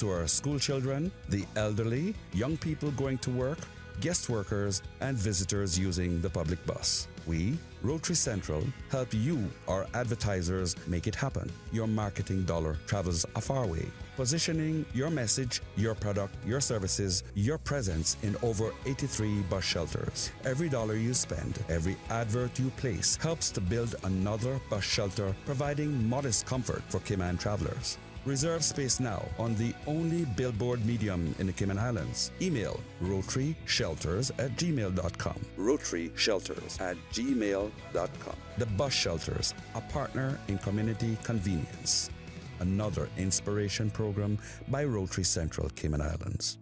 to our school children, the elderly, young people going to work, guest workers, and visitors using the public bus. We, Rotary Central, help you, our advertisers, make it happen. Your marketing dollar travels a far way. Positioning your message, your product, your services, your presence in over 83 bus shelters. Every dollar you spend, every advert you place helps to build another bus shelter, providing modest comfort for Cayman travelers. Reserve space now on the only billboard medium in the Cayman Islands. Email rotaryshelters@gmail.com. rotaryshelters@gmail.com. The Bus Shelters, a partner in community convenience. Another inspiration program by Rotary Central Cayman Islands.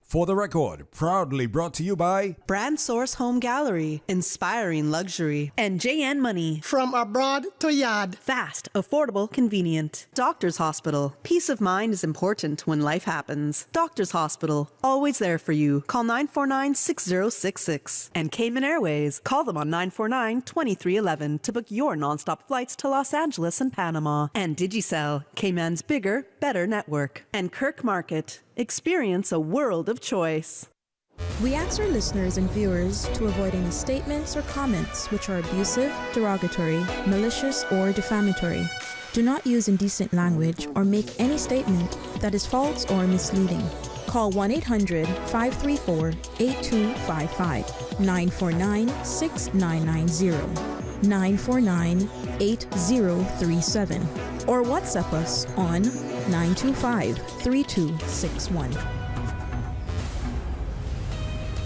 For the Record, proudly brought to you by Brand Source Home Gallery, inspiring luxury, and JN Money. From abroad to yard. Fast, affordable, convenient. Doctors Hospital. Peace of mind is important when life happens. Doctors Hospital, always there for you. Call 949-6066. And Cayman Airways. Call them on 949-2311 to book your nonstop flights to Los Angeles and Panama. And Digicel, Cayman's bigger, better network. And Kirk Market. Experience a world of choice. We ask our listeners and viewers to avoid any statements or comments which are abusive, derogatory, malicious, or defamatory. Do not use indecent language or make any statement that is false or misleading. Call 1-800-534-8255, 949-6990, 949-8037, or WhatsApp us on 925-3261.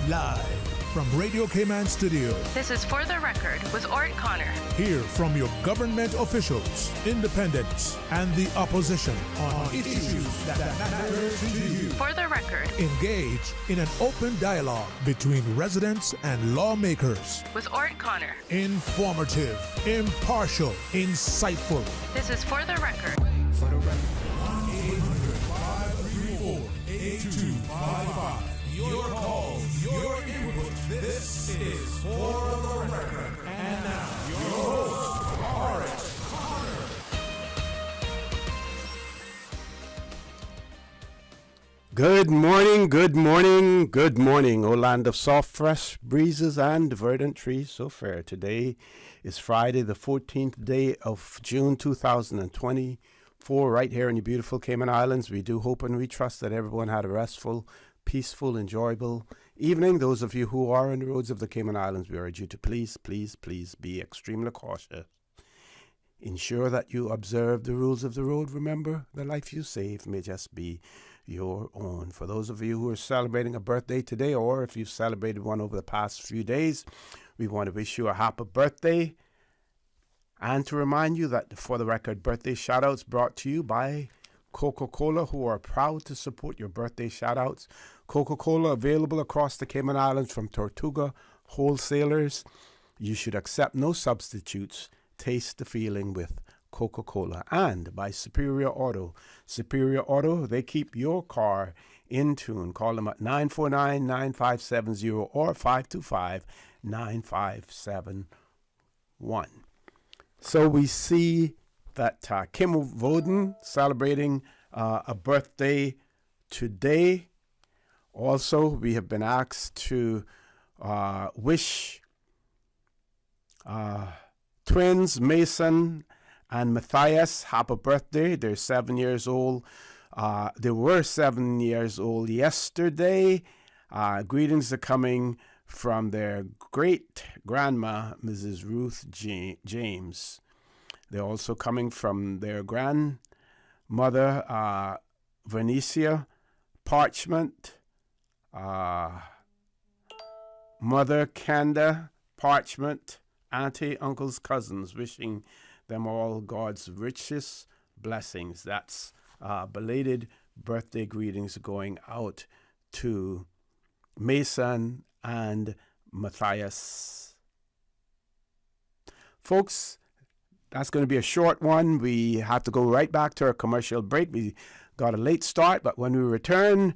Live from Radio Cayman Studio. This is For the Record with Orrett Connor. Hear from your government officials, independents, and the opposition on issues that matter to you. For the Record. Engage in an open dialogue between residents and lawmakers. With Orrett Connor. Informative, impartial, insightful. This is For the Record. For the Record. 1-800-534-8255. Your calls, your input. This is For the Record. And now, your host, Orrett Connor. Good morning, good morning, good morning, O land of soft, fresh breezes and verdant trees so fair. Today is Friday, the 14th day of June 2024, right here in the beautiful Cayman Islands. We do hope and we trust that everyone had a restful, peaceful, enjoyable evening. Those of you who are on the roads of the Cayman Islands, we urge you to please be extremely cautious. Ensure that you observe the rules of the road. Remember, the life you save may just be your own. For those of you who are celebrating a birthday today, or if you've celebrated one over the past few days, we want to wish you a happy birthday. And to remind you that For the Record birthday shout-outs brought to you by Coca-Cola, who are proud to support your birthday shout-outs. Coca-Cola available across the Cayman Islands from Tortuga wholesalers. You should accept no substitutes. Taste the feeling with Coca-Cola. And by Superior Auto. Superior Auto, they keep your car in tune. Call them at 949-9570 or 525-9571. So we see that Kim Voden celebrating a birthday today. Also, we have been asked to wish twins Mason and Matthias happy birthday. They're 7 years old. They were 7 years old yesterday. Greetings are coming from their great-grandma, Mrs. Ruth James. They're also coming from their grandmother, Vernicia Parchment, Mother Kanda Parchment, auntie, uncles, cousins, wishing them all God's richest blessings. That's belated birthday greetings going out to Mason and Matthias. Folks, that's going to be a short one. We have to go right back to our commercial break. We got a late start, but when we return,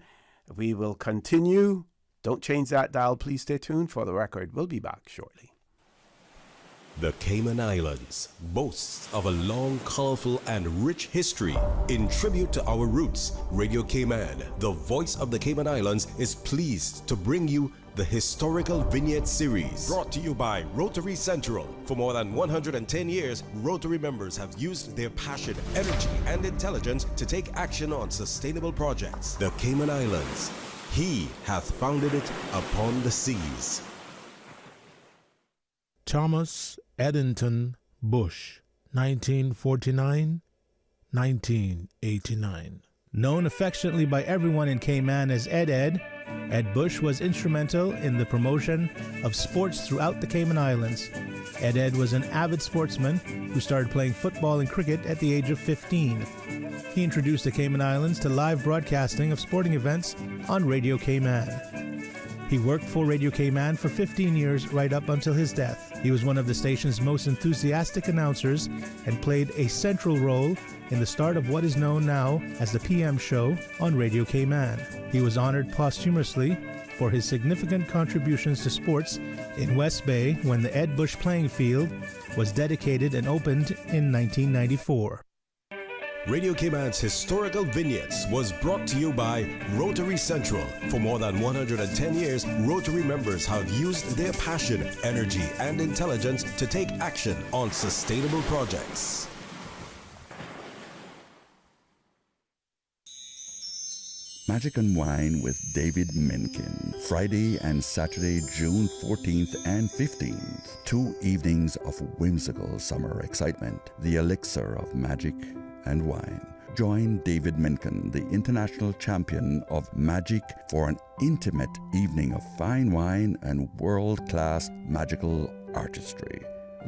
we will continue. Don't change that dial. Please stay tuned For the Record. We'll be back shortly. The Cayman Islands boasts of a long, colorful, and rich history. In tribute to our roots, Radio Cayman, the voice of the Cayman Islands, is pleased to bring you the Historical Vignette Series, brought to you by Rotary Central. For more than 110 years, Rotary members have used their passion, energy, and intelligence to take action on sustainable projects. The Cayman Islands, He hath founded it upon the seas. Thomas Eddington Bush, 1949-1989. Known affectionately by everyone in Cayman as Ed Bush was instrumental in the promotion of sports throughout the Cayman Islands. Ed was an avid sportsman who started playing football and cricket at the age of 15. He introduced the Cayman Islands to live broadcasting of sporting events on Radio Cayman. He worked for Radio Cayman for 15 years right up until his death. He was one of the station's most enthusiastic announcers and played a central role in the start of what is known now as the PM show on Radio Cayman. He was honored posthumously for his significant contributions to sports in West Bay when the Ed Bush playing field was dedicated and opened in 1994. Radio Cayman's Historical Vignettes was brought to you by Rotary Central. For more than 110 years, Rotary members have used their passion, energy, and intelligence to take action on sustainable projects. Magic and Wine with David Mencken. Friday and Saturday, June 14th and 15th. 2 evenings of whimsical summer excitement. The elixir of magic and wine. Join David Mencken, the international champion of magic, for an intimate evening of fine wine and world-class magical artistry.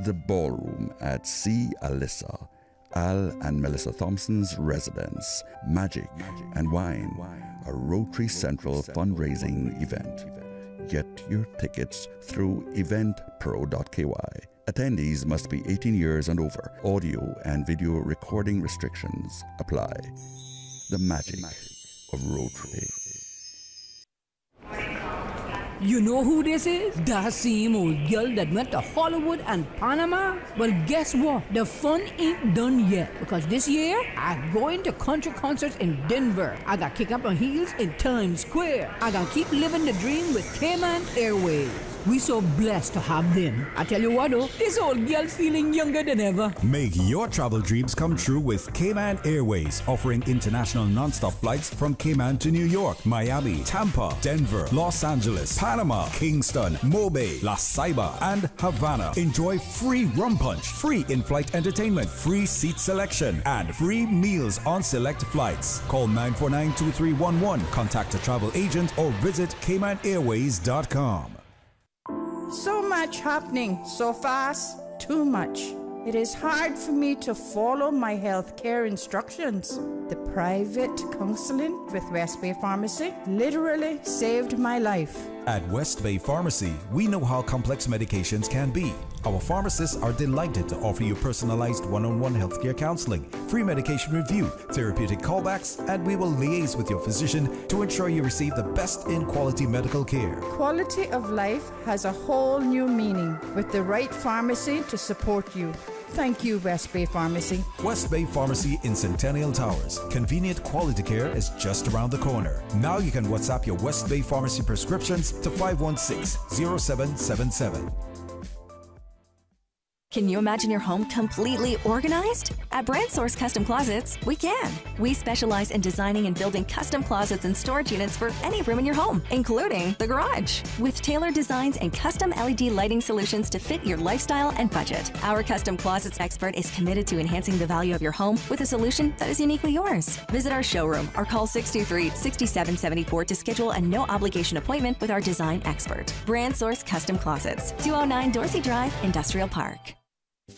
The Ballroom at C. Alyssa, Al and Melissa Thompson's residence. Magic and Wine, a Rotary Central fundraising event. Get your tickets through eventpro.ky. Attendees must be 18 years and over. Audio and video recording restrictions apply. The magic of Rotary. You know who this is? That same old girl that went to Hollywood and Panama? Well, guess what? The fun ain't done yet. Because this year, I'm going to country concerts in Denver. I got kick up my heels in Times Square. I got keep living the dream with Cayman Airways. We so blessed to have them. I tell you what though, this old girl's feeling younger than ever. Make your travel dreams come true with Cayman Airways, offering international non-stop flights from Cayman to New York, Miami, Tampa, Denver, Los Angeles, Panama, Kingston, Mobay, La Ceiba, and Havana. Enjoy free rum punch, free in-flight entertainment, free seat selection, and free meals on select flights. Call 949-2311, contact a travel agent, or visit CaymanAirways.com. So much happening so fast, too much. It is hard for me to follow my health care instructions. The private counseling with West Bay Pharmacy literally saved my life. At West Bay Pharmacy, we know how complex medications can be. Our pharmacists are delighted to offer you personalized one-on-one healthcare counseling, free medication review, therapeutic callbacks, and we will liaise with your physician to ensure you receive the best in quality medical care. Quality of life has a whole new meaning with the right pharmacy to support you. Thank you, West Bay Pharmacy. West Bay Pharmacy in Centennial Towers. Convenient quality care is just around the corner. Now you can WhatsApp your West Bay Pharmacy prescriptions to 516-0777. Can you imagine your home completely organized? At Brand Source Custom Closets, we can. We specialize in designing and building custom closets and storage units for any room in your home, including the garage. With tailored designs and custom LED lighting solutions to fit your lifestyle and budget. Our custom closets expert is committed to enhancing the value of your home with a solution that is uniquely yours. Visit our showroom or call 623-6774 to schedule a no-obligation appointment with our design expert. Brand Source Custom Closets, 209 Dorsey Drive, Industrial Park.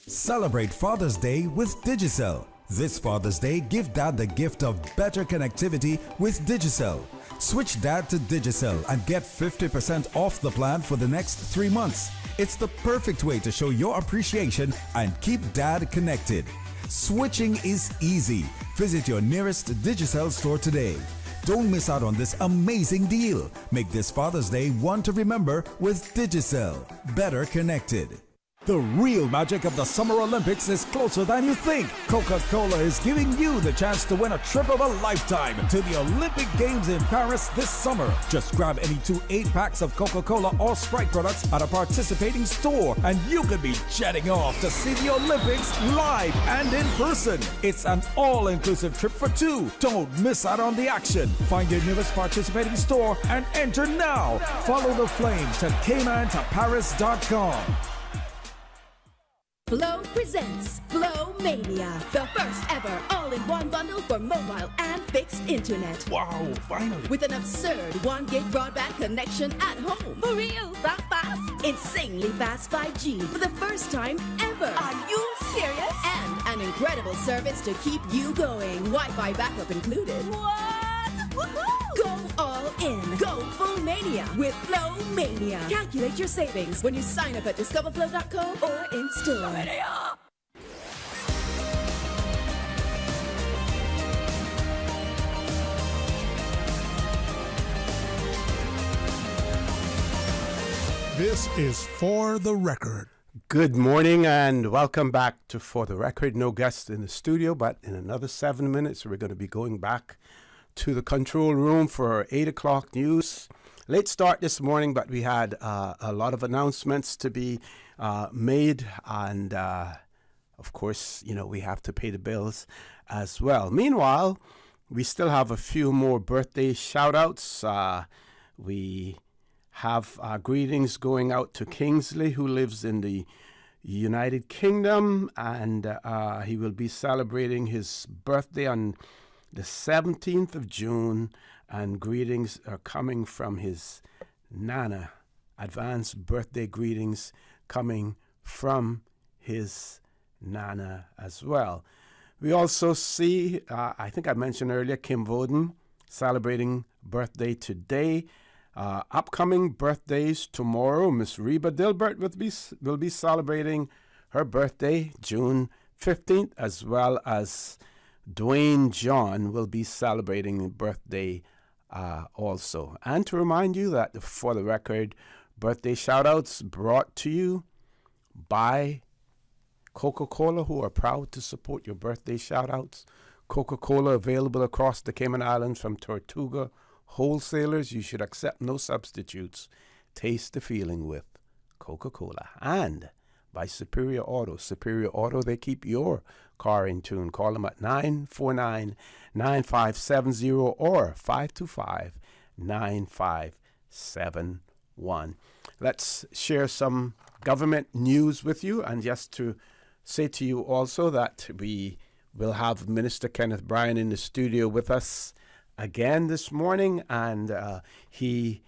Celebrate Father's Day with Digicel. This Father's Day, give Dad the gift of better connectivity with Digicel. Switch Dad to Digicel and get 50% off the plan for the next 3 months. It's the perfect way to show your appreciation and keep Dad connected. Switching is easy. Visit your nearest Digicel store today. Don't miss out on this amazing deal. Make this Father's Day one to remember with Digicel. Better connected. The real magic of the Summer Olympics is closer than you think. Coca-Cola is giving you the chance to win a trip of a lifetime to the Olympic Games in Paris this summer. Just grab any 2 8-packs of Coca-Cola or Sprite products at a participating store and you could be jetting off to see the Olympics live and in person. It's an all-inclusive trip for 2. Don't miss out on the action. Find your nearest participating store and enter now. Follow the flame to caymantoparis.com. Flow presents Flow Mania, the first ever all-in-one bundle for mobile and fixed internet. Wow, finally. With an absurd 1 gig broadband connection at home. For real, that fast? Insanely fast 5G for the first time ever. Are you serious? And an incredible service to keep you going. Wi-Fi backup included. What? Woohoo! Go all in. Go full mania with Flow Mania. Calculate your savings when you sign up at discoverflow.com or in store. This is For the Record. Good morning and welcome back to For the Record. No guests in the studio, but in another 7 minutes we're going to be going back to the control room for 8 o'clock news. Late start this morning, but we had a lot of announcements to be made, and of course, you know, we have to pay the bills as well. Meanwhile, we still have a few more birthday shout-outs. We have greetings going out to Kingsley, who lives in the United Kingdom, and he will be celebrating his birthday on the 17th of June, and greetings are coming from his Nana. Advanced birthday greetings coming from his Nana as well. We also see, I think I mentioned earlier, Kim Voden celebrating birthday today. Upcoming birthdays tomorrow, Miss Reba Dilbert will be celebrating her birthday, June 15th, as well as Dwayne John will be celebrating a birthday also. And to remind you that For the Record, birthday shout-outs brought to you by Coca-Cola, who are proud to support your birthday shout-outs. Coca-Cola available across the Cayman Islands from Tortuga wholesalers. You should accept no substitutes. Taste the feeling with Coca-Cola. And by Superior Auto. Superior Auto, they keep your car in tune. Call them at 949-9570 or 525-9571. Let's share some government news with you, and just to say to you also that we will have Minister Kenneth Bryan in the studio with us again this morning, and he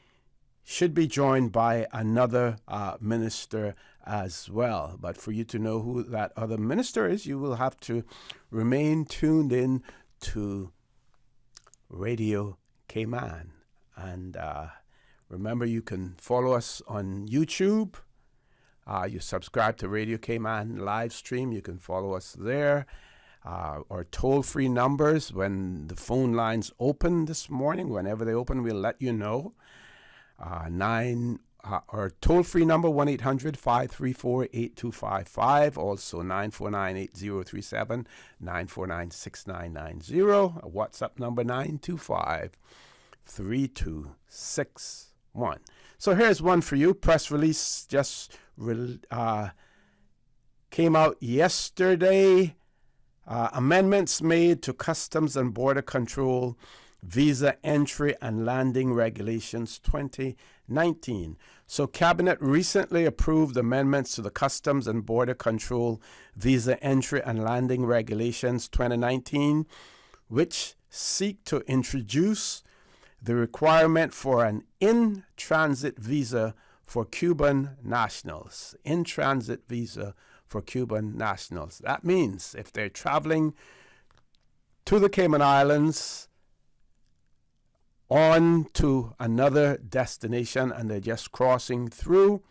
should be joined by another minister as well. But for you to know who that other minister is, you will have to remain tuned in to Radio Cayman. And remember, you can follow us on YouTube. You subscribe to Radio Cayman live stream. You can follow us there. Our toll-free numbers, when the phone lines open this morning, whenever they open, we'll let you know. Our toll-free number, 1-800-534-8255. Also 949-8037, 949-6990. A WhatsApp number, 925-3261. So here's one for you. Press release just came out yesterday. Amendments made to Customs and Border Control Visa Entry and Landing Regulations 2019. So Cabinet recently approved amendments to the Customs and Border Control Visa Entry and Landing Regulations 2019, which seek to introduce the requirement for an in-transit visa for Cuban nationals. In-transit visa for Cuban nationals. That means if they're traveling to the Cayman Islands on to another destination and they're just crossing through,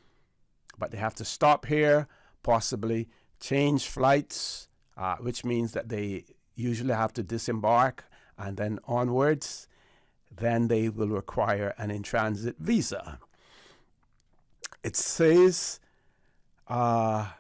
but they have to stop here, possibly change flights, which means that they usually have to disembark and then onwards, then they will require an in-transit visa. It says that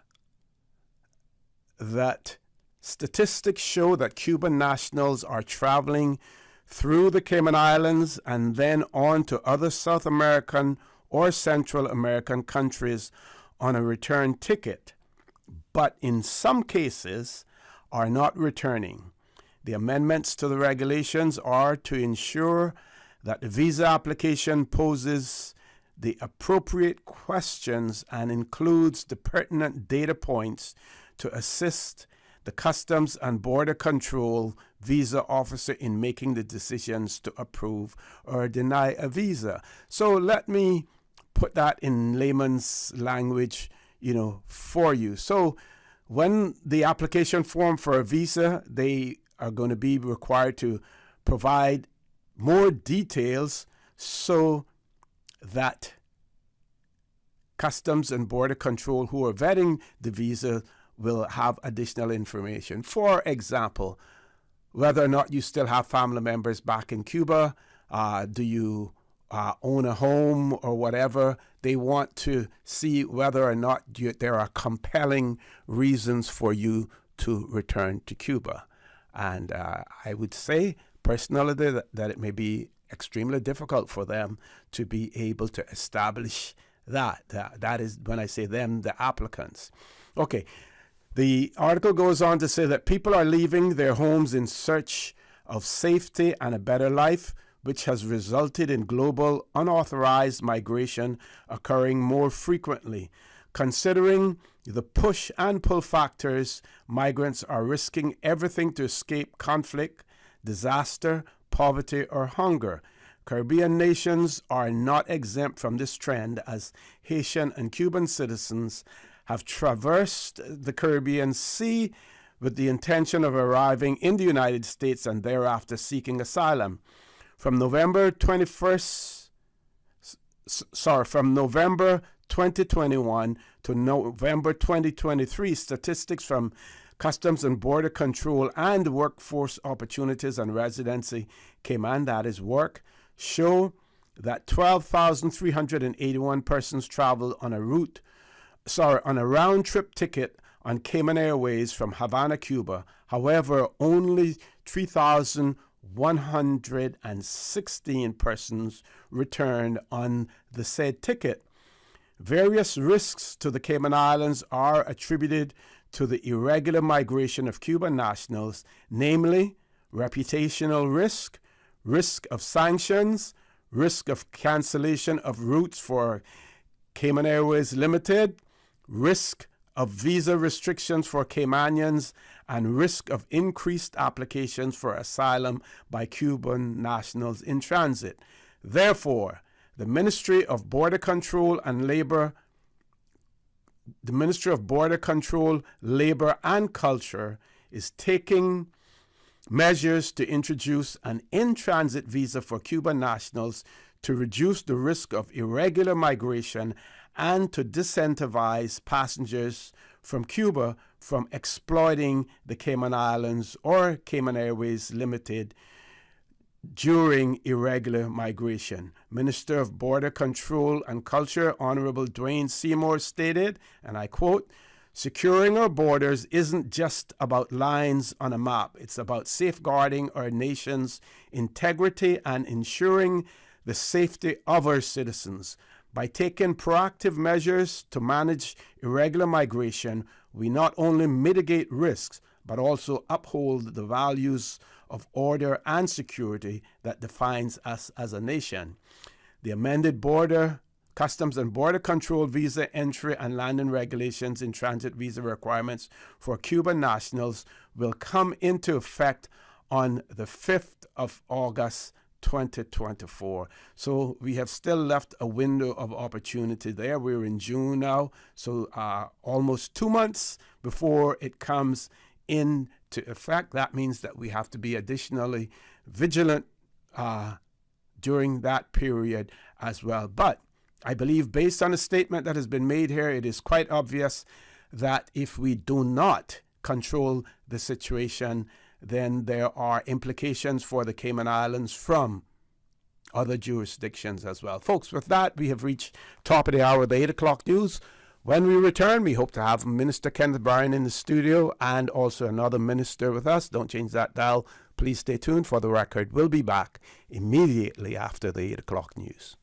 statistics show that Cuban nationals are traveling through the Cayman Islands and then on to other South American or Central American countries on a return ticket, but in some cases are not returning. The amendments to the regulations are to ensure that the visa application poses the appropriate questions and includes the pertinent data points to assist the Customs and Border Control visa officer in making the decisions to approve or deny a visa. So let me put that in layman's language, for you. So when the application form for a visa, they are going to be required to provide more details so that Customs and Border Control who are vetting the visa will have additional information. For example, whether or not you still have family members back in Cuba, do you own a home or whatever. They want to see whether or not there are compelling reasons for you to return to Cuba. And I would say personally that it may be extremely difficult for them to be able to establish that. That is, when I say them, the applicants. Okay. The article goes on to say that people are leaving their homes in search of safety and a better life, which has resulted in global unauthorized migration occurring more frequently. Considering the push and pull factors, migrants are risking everything to escape conflict, disaster, poverty, or hunger. Caribbean nations are not exempt from this trend, as Haitian and Cuban citizens have traversed the Caribbean Sea with the intention of arriving in the United States and thereafter seeking asylum. From November 2021 to November 2023, statistics from Customs and Border Control and Workforce Opportunities and Residency Cayman, that is work, show that 12,381 persons traveled on a round-trip ticket on Cayman Airways from Havana, Cuba. However, only 3,116 persons returned on the said ticket. Various risks to the Cayman Islands are attributed to the irregular migration of Cuban nationals, namely reputational risk, risk of sanctions, risk of cancellation of routes for Cayman Airways Limited, risk of visa restrictions for Caymanians, and risk of increased applications for asylum by Cuban nationals in transit. Therefore, the Ministry of Border Control, Labor and Culture is taking measures to introduce an in-transit visa for Cuban nationals to reduce the risk of irregular migration and to disincentivize passengers from Cuba from exploiting the Cayman Islands or Cayman Airways Limited during irregular migration. Minister of Border Control and Culture, Honorable Dwayne Seymour, stated, and I quote, "Securing our borders isn't just about lines on a map. It's about safeguarding our nation's integrity and ensuring the safety of our citizens. By taking proactive measures to manage irregular migration, we not only mitigate risks, but also uphold the values of order and security that defines us as a nation." The amended Customs and Border Control visa entry and landing regulations in transit visa requirements for Cuban nationals will come into effect on the 5th of August 2024. So we have still left a window of opportunity there. We're in June now, so almost 2 months before it comes into effect. That means that we have to be additionally vigilant during that period as well. But I believe, based on a statement that has been made here, it is quite obvious that if we do not control the situation, then there are implications for the Cayman Islands from other jurisdictions as well. Folks, with that, we have reached top of the hour, the 8 o'clock news. When we return, we hope to have Minister Kenneth Bryan in the studio and also another minister with us. Don't change that dial. Please stay tuned for the record. We'll be back immediately after the 8 o'clock news.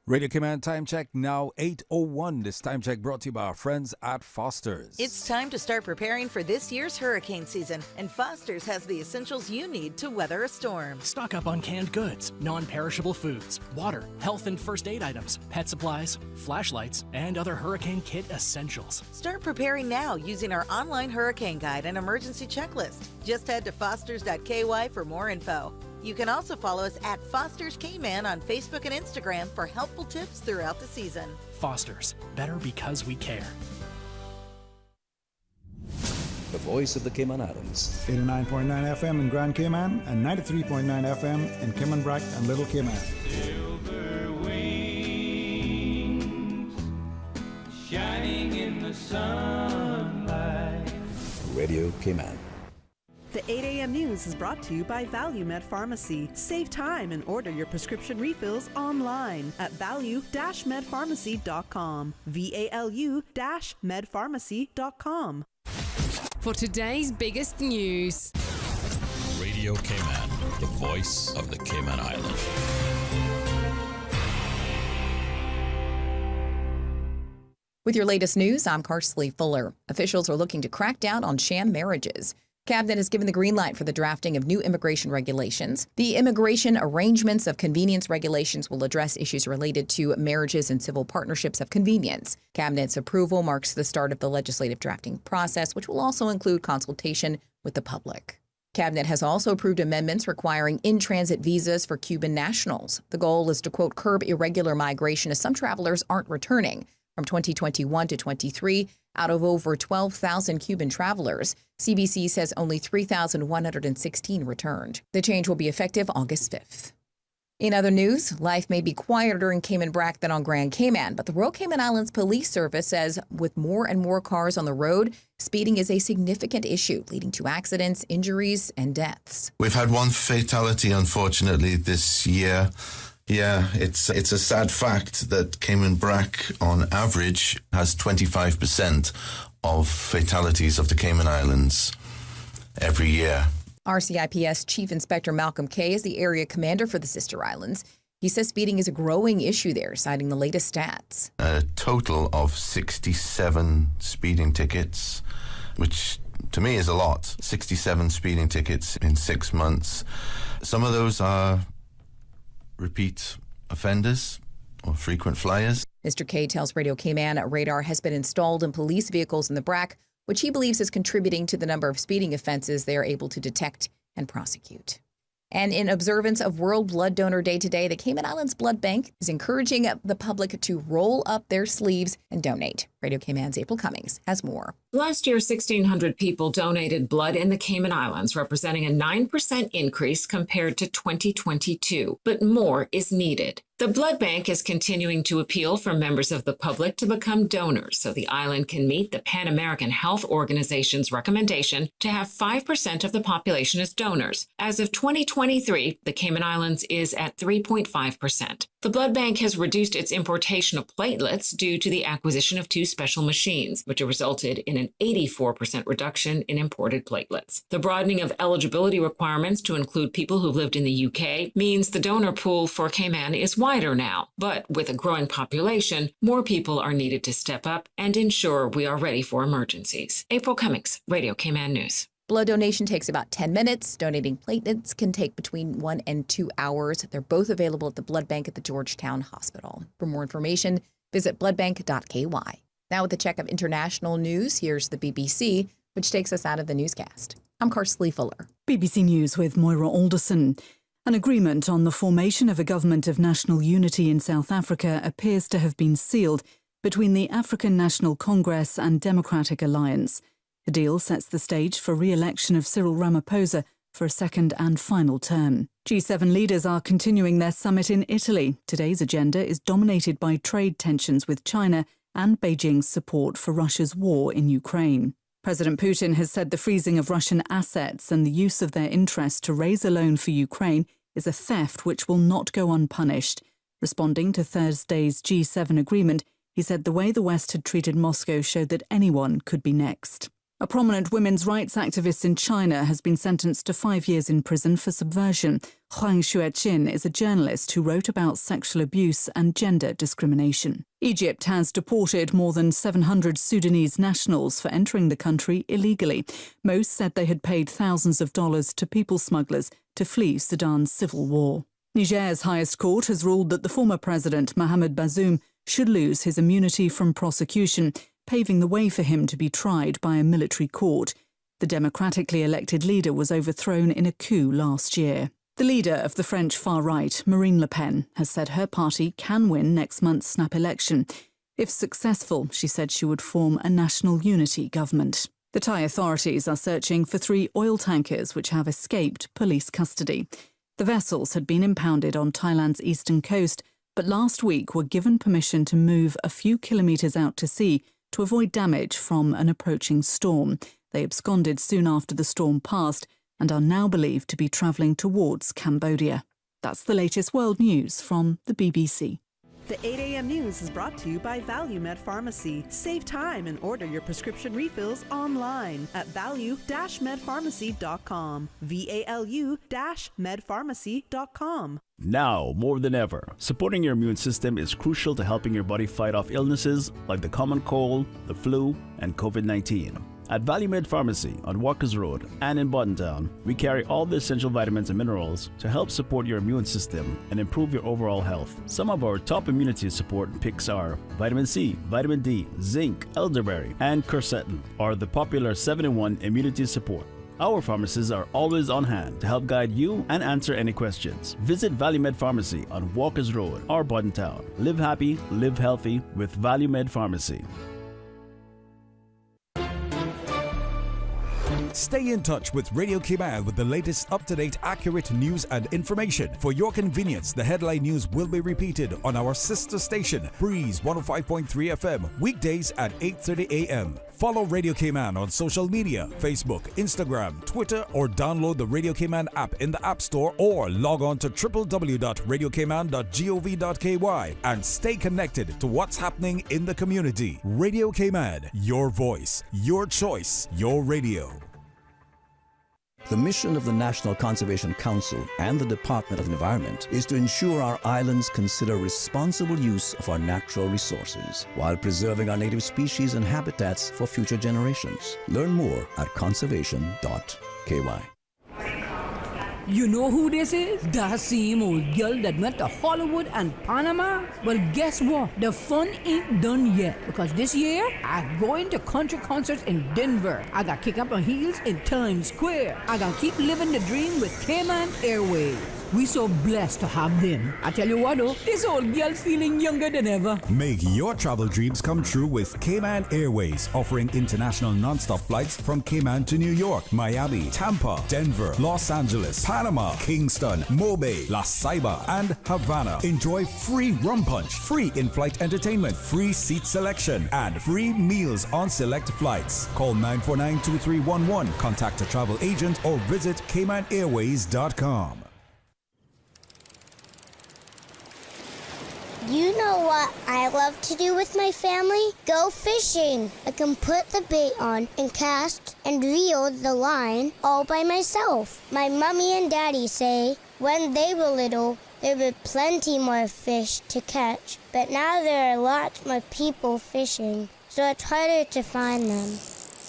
Radio Command time check now 8:01. This time check brought to you by our friends at Foster's. It's time to start preparing for this year's hurricane season, and Foster's has the essentials you need to weather a storm. Stock up on canned goods, non-perishable foods, water, health and first aid items, pet supplies, flashlights, and other hurricane kit essentials. Start preparing now using our online hurricane guide and emergency checklist. Just head to fosters.ky for more info. You can also follow us at Foster's K-Man on Facebook and Instagram for helpful tips throughout the season. Foster's, better because we care. The voice of the Cayman Islands. 89.9 FM in Grand Cayman and 93.9 FM in Cayman Brac and Little Cayman. Silver wings shining in the sunlight. Radio Cayman. The 8 a.m. news is brought to you by ValueMed Pharmacy. Save time and order your prescription refills online at value-medpharmacy.com. VALU-medpharmacy.com. For today's biggest news. Radio Cayman, the voice of the Cayman Islands. With your latest news, I'm Carsley Fuller. Officials are looking to crack down on sham marriages. Cabinet has given the green light for the drafting of new immigration regulations. The Immigration Arrangements of Convenience regulations will address issues related to marriages and civil partnerships of convenience. Cabinet's approval marks the start of the legislative drafting process, which will also include consultation with the public. Cabinet has also approved amendments requiring in-transit visas for Cuban nationals. The goal is to, quote, curb irregular migration as some travelers aren't returning. From 2021 to 23, out of over 12,000 Cuban travelers, CBC says only 3,116 returned. The change will be effective August 5th. In other news, life may be quieter in Cayman Brac than on Grand Cayman, but the Royal Cayman Islands Police Service says with more and more cars on the road, speeding is a significant issue, leading to accidents, injuries, and deaths. We've had one fatality, unfortunately, this year. Yeah, it's a sad fact that Cayman Brac, on average, has 25% of fatalities of the Cayman Islands every year. RCIPS Chief Inspector Malcolm Kay is the area commander for the Sister Islands. He says speeding is a growing issue there, citing the latest stats. A total of 67 speeding tickets, which to me is a lot. 67 speeding tickets in 6 months. Some of those are repeat offenders or frequent flyers. Mr. Kay tells Radio Cayman a radar has been installed in police vehicles in the Brac, which he believes is contributing to the number of speeding offenses they are able to detect and prosecute. And in observance of World Blood Donor Day today, the Cayman Islands Blood Bank is encouraging the public to roll up their sleeves and donate. Radio Cayman's April Cummings has more. Last year, 1,600 people donated blood in the Cayman Islands, representing a 9% increase compared to 2022. But more is needed. The blood bank is continuing to appeal for members of the public to become donors so the island can meet the Pan American Health Organization's recommendation to have 5% of the population as donors. As of 2023, the Cayman Islands is at 3.5%. The blood bank has reduced its importation of platelets due to the acquisition of 2 special machines, which have resulted in an 84% reduction in imported platelets. The broadening of eligibility requirements to include people who've lived in the UK means the donor pool for Cayman is wider now. But with a growing population, more people are needed to step up and ensure we are ready for emergencies. April Cummings, Radio Cayman News. Blood donation takes about 10 minutes. Donating platelets can take between 1 and 2 hours. They're both available at the blood bank at the Georgetown Hospital. For more information, visit bloodbank.ky. Now with a check of international news, here's the BBC, which takes us out of the newscast. I'm Carsley Fuller. BBC News with Moira Alderson. An agreement on the formation of a government of national unity in South Africa appears to have been sealed between the African National Congress and Democratic Alliance. The deal sets the stage for re-election of Cyril Ramaphosa for a second and final term. G7 leaders are continuing their summit in Italy. Today's agenda is dominated by trade tensions with China and Beijing's support for Russia's war in Ukraine. President Putin has said the freezing of Russian assets and the use of their interest to raise a loan for Ukraine is a theft which will not go unpunished. Responding to Thursday's G7 agreement, He said the way the West had treated Moscow showed that anyone could be next. A prominent women's rights activist in China has been sentenced to 5 years in prison for subversion. Huang Xueqin is a journalist who wrote about sexual abuse and gender discrimination. Egypt has deported more than 700 Sudanese nationals for entering the country illegally. Most said they had paid thousands of dollars to people smugglers to flee Sudan's civil war. Niger's highest court has ruled that the former president, Mohamed Bazoum, should lose his immunity from prosecution, paving the way for him to be tried by a military court. The democratically elected leader was overthrown in a coup last year. The leader of the French far-right, Marine Le Pen, has said her party can win next month's snap election. If successful, she said she would form a national unity government. The Thai authorities are searching for 3 oil tankers which have escaped police custody. The vessels had been impounded on Thailand's eastern coast, but last week were given permission to move a few kilometres out to sea to avoid damage from an approaching storm. They absconded soon after the storm passed and are now believed to be travelling towards Cambodia. That's the latest world news from the BBC. The 8 a.m. news is brought to you by ValueMed Pharmacy. Save time and order your prescription refills online at value-medpharmacy.com. VALU-medpharmacy.com. Now, more than ever, supporting your immune system is crucial to helping your body fight off illnesses like the common cold, the flu, and COVID-19. At ValueMed Pharmacy on Walkers Road and in Buttontown, we carry all the essential vitamins and minerals to help support your immune system and improve your overall health. Some of our top immunity support picks are vitamin C, vitamin D, zinc, elderberry, and quercetin are the popular 7-in-1 immunity support. Our pharmacists are always on hand to help guide you and answer any questions. Visit ValueMed Pharmacy on Walkers Road or Buttontown. Live happy, live healthy with ValueMed Pharmacy. Stay in touch with Radio Cayman with the latest up-to-date, accurate news and information. For your convenience, the headline news will be repeated on our sister station, Breeze 105.3 FM, weekdays at 8:30 a.m. Follow Radio Cayman on social media, Facebook, Instagram, Twitter, or download the Radio Cayman app in the App Store or log on to www.radiocayman.gov.ky and stay connected to what's happening in the community. Radio Cayman, your voice, your choice, your radio. The mission of the National Conservation Council and the Department of Environment is to ensure our islands consider responsible use of our natural resources while preserving our native species and habitats for future generations. Learn more at conservation.ky. You know who this is? That same old girl that went to Hollywood and Panama? Well, guess what? The fun ain't done yet. Because this year, I'm going to country concerts in Denver. I got kick up my heels in Times Square. I got keep living the dream with Cayman Airways. We so blessed to have them. I tell you what though, this old girl's feeling younger than ever. Make your travel dreams come true with Cayman Airways, offering international non-stop flights from Cayman to New York, Miami, Tampa, Denver, Los Angeles, Panama, Kingston, Mobay, La Ceiba, and Havana. Enjoy free rum punch, free in-flight entertainment, free seat selection, and free meals on select flights. Call 949-2311, contact a travel agent, or visit CaymanAirways.com. You know what I love to do with my family? Go fishing. I can put the bait on and cast and reel the line all by myself. My mommy and daddy say when they were little, there were plenty more fish to catch, but now there are lots more people fishing, so it's harder to find them.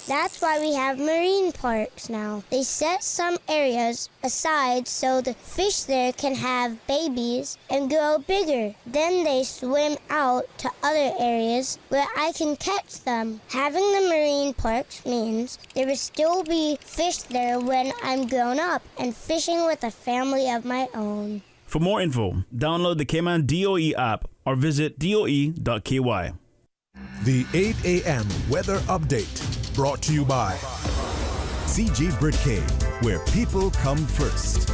That's why we have marine parks now. They set some areas aside so the fish there can have babies and grow bigger. Then they swim out to other areas where I can catch them. Having the marine parks means there will still be fish there when I'm grown up and fishing with a family of my own. For more info, download the Cayman DOE app or visit doe.ky. The 8 a.m. weather update brought to you by CG Britcay, where people come first.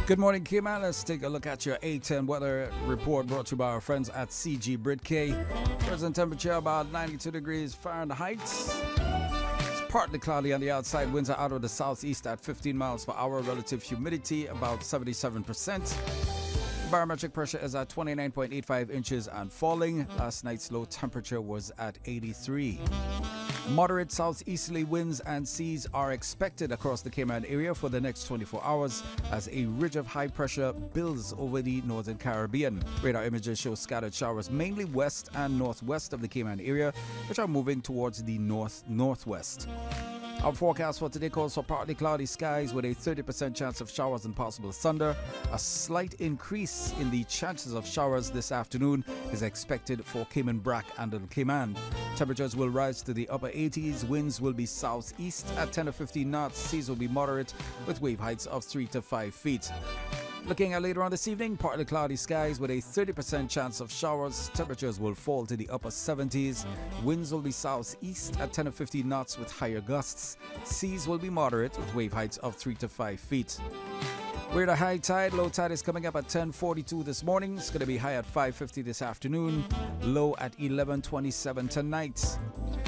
Good morning, Cayman. Let's take a look at your 8-10 weather report brought to you by our friends at CG Britcay. Present temperature about 92 degrees Fahrenheit. It's Partly cloudy on the outside. Winds are out of the southeast at 15 miles per hour. Relative humidity about 77%. Barometric pressure is at 29.85 inches and falling. Last night's low temperature was at 83. Moderate southeasterly winds and seas are expected across the Cayman area for the next 24 hours as a ridge of high pressure builds over the northern Caribbean. Radar images show scattered showers mainly west and northwest of the Cayman area, which are moving towards the north-northwest. Our forecast for today calls for partly cloudy skies with a 30% chance of showers and possible thunder. A slight increase in the chances of showers this afternoon is expected for Cayman Brac and Little Cayman. Temperatures will rise to the upper 80s. Winds will be southeast at 10 to 15 knots. Seas will be moderate with wave heights of 3 to 5 feet. Looking at later on this evening, partly cloudy skies with a 30% chance of showers. Temperatures will fall to the upper 70s. Winds will be southeast at 10 to 15 knots with higher gusts. Seas will be moderate with wave heights of 3 to 5 feet. We're at a high tide. Low tide is coming up at 10:42 this morning. It's going to be high at 5:50 this afternoon. Low at 11:27 tonight.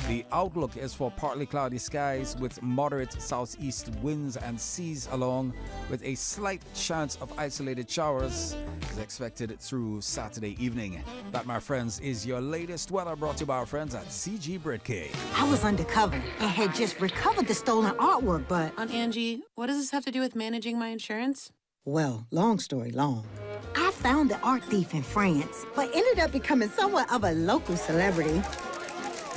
The outlook is for partly cloudy skies with moderate southeast winds and seas along with a slight chance of isolated showers is expected through Saturday evening. That, my friends, is your latest weather brought to you by our friends at CG Britcay. I was undercover and had just recovered the stolen artwork, but... Aunt Angie, what does this have to do with managing my insurance? Well, long story long. I found the art thief in France, but ended up becoming somewhat of a local celebrity.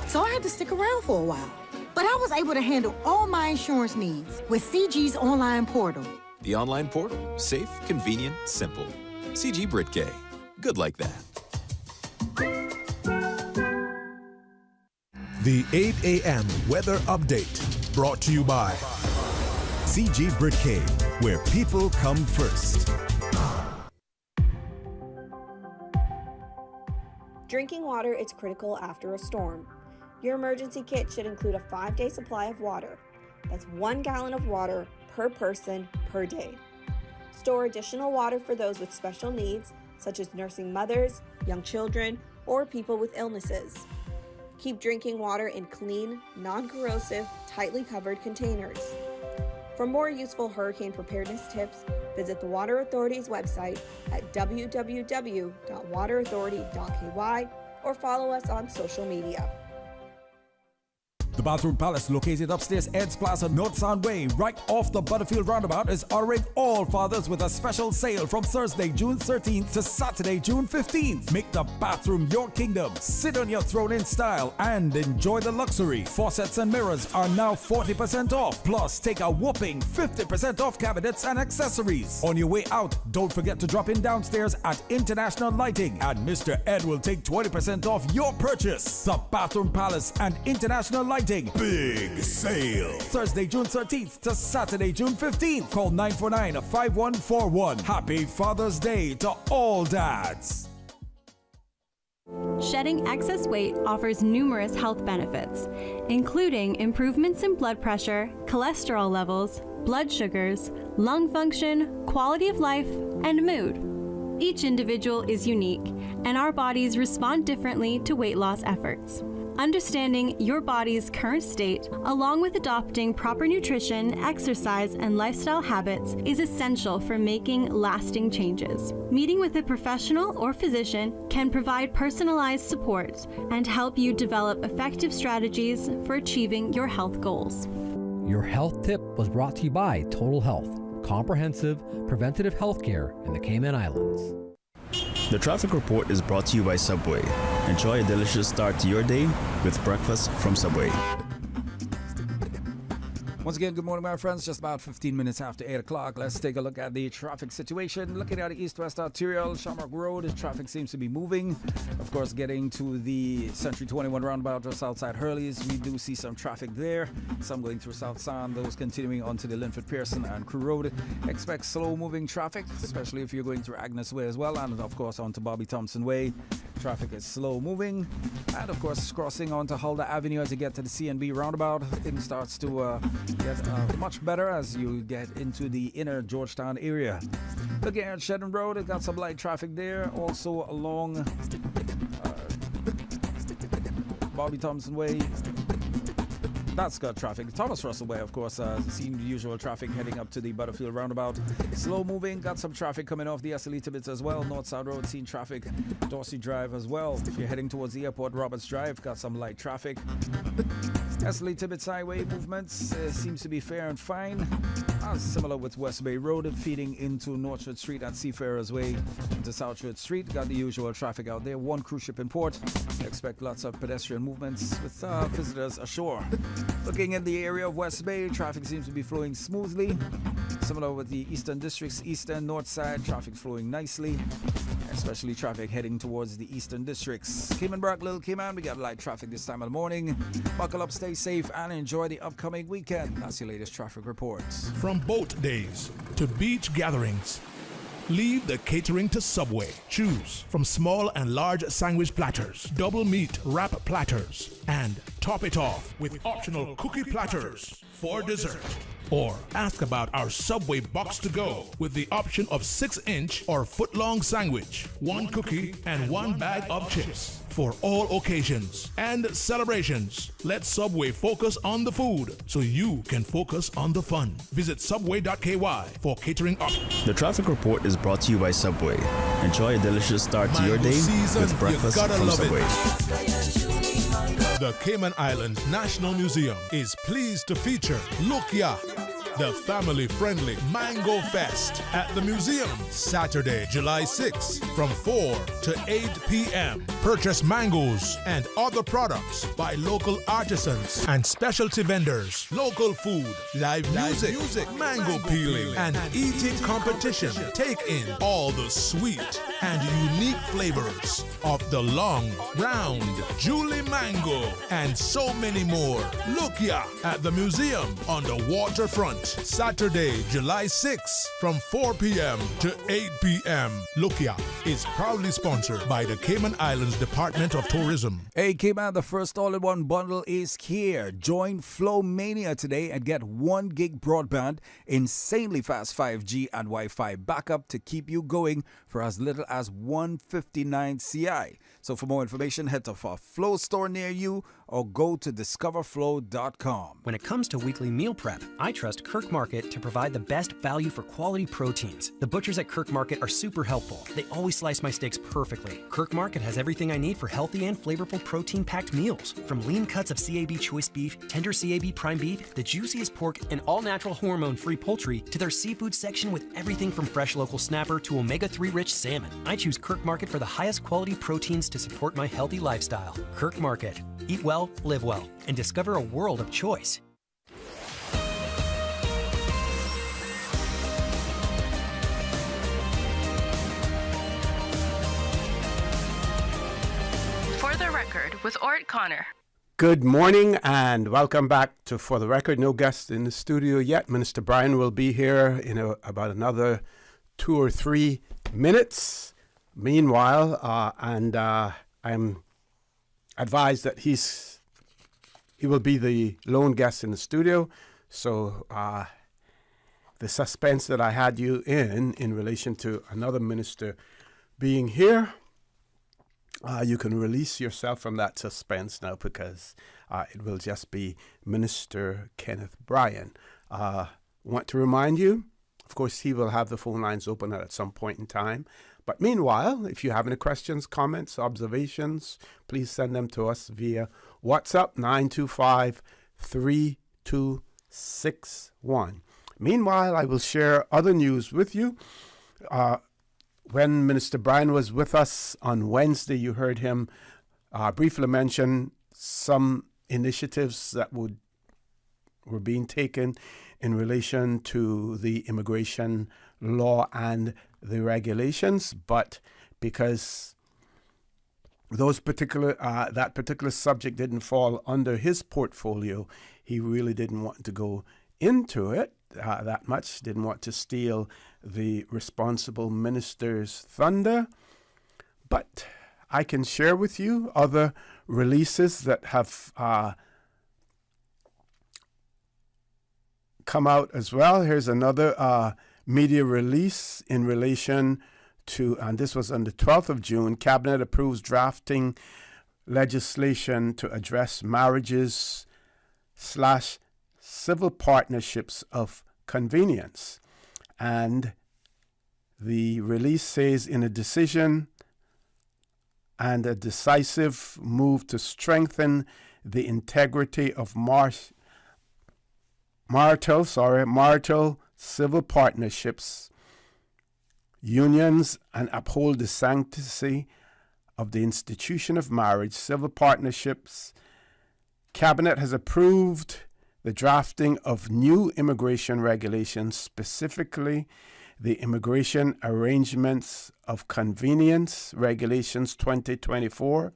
So I had to stick around for a while. But I was able to handle all my insurance needs with CG's online portal. The online portal. Safe, convenient, simple. CG Britcay. Good like that. The 8 a.m. weather update brought to you by CG Britcay, where people come first. Drinking water is critical after a storm. Your emergency kit should include a 5-day supply of water. That's 1 gallon of water per person per day. Store additional water for those with special needs, such as nursing mothers, young children, or people with illnesses. Keep drinking water in clean, non-corrosive, tightly covered containers. For more useful hurricane preparedness tips, visit the Water Authority's website at www.waterauthority.ky or follow us on social media. The Bathroom Palace, located upstairs Ed's Plaza, North Sound Way, right off the Butterfield Roundabout, is honoring all fathers with a special sale from Thursday, June 13th to Saturday, June 15th. Make the bathroom your kingdom. Sit on your throne in style and enjoy the luxury. Faucets and mirrors are now 40% off. Plus, take a whopping 50% off cabinets and accessories. On your way out, don't forget to drop in downstairs at International Lighting, and Mr. Ed will take 20% off your purchase. The Bathroom Palace and International Lighting. Big sale. Thursday, June 13th to Saturday, June 15th. Call 949-5141. Happy Father's Day to all dads. Shedding excess weight offers numerous health benefits, including improvements in blood pressure, cholesterol levels, blood sugars, lung function, quality of life, and mood. Each individual is unique, and our bodies respond differently to weight loss efforts. Understanding your body's current state, along with adopting proper nutrition, exercise, and lifestyle habits, is essential for making lasting changes. Meeting with a professional or physician can provide personalized support and help you develop effective strategies for achieving your health goals. Your health tip was brought to you by Total Health, comprehensive preventative health care in the Cayman Islands. The traffic report is brought to you by Subway. Enjoy a delicious start to your day with breakfast from Subway. Once again, good morning, my friends. Just about 15 minutes after 8 o'clock. Let's take a look at the traffic situation. Looking at the east-west arterial, Shamrock Road, traffic seems to be moving. Of course, getting to the Century 21 roundabout just outside Hurley's, we do see some traffic there. Some going through South Sound, those continuing onto the Linford Pearson and Crew Road. Expect slow-moving traffic, especially if you're going through Agnes Way as well, and of course onto Bobby Thompson Way. Traffic is slow-moving. And of course, crossing onto Huldah Avenue as you get to the CNB roundabout, things starts to get much better as you get into the inner Georgetown area. Looking at Shedden Road, it got some light traffic there. Also along Bobby Thompson Way, That's got traffic. Thomas Russell Way, of course, seen the usual traffic heading up to the Butterfield roundabout. Slow moving, got some traffic coming off the SLE Tibbetts as well. North Side Road, seen traffic. Dorsey Drive as well. If you're heading towards the airport, Roberts Drive, got some light traffic. SLE Tibbetts Highway movements seems to be fair and fine. Similar with West Bay Road, feeding into Northwood Street at Seafarers Way into Southwood Street. Got the usual traffic out there. One cruise ship in port. Expect lots of pedestrian movements with visitors ashore. Looking in the area of West Bay, traffic seems to be flowing smoothly. Similar with the Eastern Districts, East and North Side, traffic flowing nicely. Especially traffic heading towards the Eastern Districts. Cayman Brack, Little Cayman, we got light traffic this time of the morning. Buckle up, stay safe, and enjoy the upcoming weekend. That's your latest traffic report. From boat days to beach gatherings, leave the catering to Subway. Choose from small and large sandwich platters, double meat wrap platters, and top it off with optional cookie platters for dessert. Or ask about our Subway box to go with the option of 6-inch or foot-long sandwich, 1 cookie, and 1 bag of chips for all occasions and celebrations. Let Subway focus on the food so you can focus on the fun. Visit subway.ky for catering options. The traffic report is brought to you by Subway. Enjoy a delicious start to your day with breakfast from Subway. The Cayman Islands National Museum is pleased to feature Lukia, the family-friendly Mango Fest at the museum, Saturday, July 6th from 4 to 8 p.m. Purchase mangoes and other products by local artisans and specialty vendors, local food, live music, mango peeling, and eating competition. Take in all the sweet and unique flavors of the long, round, Julie mango, and so many more. Lukia at the museum on the waterfront. Saturday, July 6th from 4 p.m. to 8 p.m. Lukia is proudly sponsored by the Cayman Islands Department of Tourism. Hey Cayman, the first all-in-one bundle is here. Join Flow Mania today and get 1 gig broadband, insanely fast 5G and Wi-Fi backup to keep you going for as little as $159 CI. So for more information, head to a Flow store near you or go to discoverflow.com. When it comes to weekly meal prep, I trust Kirk Market to provide the best value for quality proteins. The butchers at Kirk Market are super helpful. They always slice my steaks perfectly. Kirk Market has everything I need for healthy and flavorful protein-packed meals. From lean cuts of CAB choice beef, tender CAB prime beef, the juiciest pork, and all-natural hormone-free poultry, to their seafood section with everything from fresh local snapper to omega-3 rich salmon. I choose Kirk Market for the highest quality proteins to support my healthy lifestyle. Kirk Market. Eat well, live well, and discover a world of choice. For the Record with Orrett Connor. Good morning and welcome back to For the Record. No guest in the studio yet. Minister Bryan will be here in about another 2 or 3 minutes. Meanwhile, I'm advised that he will be the lone guest in the studio. So the suspense that I had you in relation to another minister being here, you can release yourself from that suspense now because it will just be Minister Kenneth Bryan. Want to remind you, of course, he will have the phone lines open at some point in time. But meanwhile, if you have any questions, comments, observations, please send them to us via WhatsApp 925-3261. Meanwhile, I will share other news with you. When Minister Bryan was with us on Wednesday, you heard him briefly mention some initiatives that were being taken in relation to the immigration law and the regulations, but because that particular subject didn't fall under his portfolio, he really didn't want to go into it that much, didn't want to steal the responsible minister's thunder. But I can share with you other releases that have come out as well. Here's another media release in relation to, and this was on the 12th of June, Cabinet approves drafting legislation to address marriages civil partnerships of convenience. And the release says, in a decision and a decisive move to strengthen the integrity of marital civil partnerships, unions, and uphold the sanctity of the institution of marriage, civil partnerships, Cabinet has approved the drafting of new immigration regulations, specifically the Immigration Arrangements of Convenience Regulations 2024.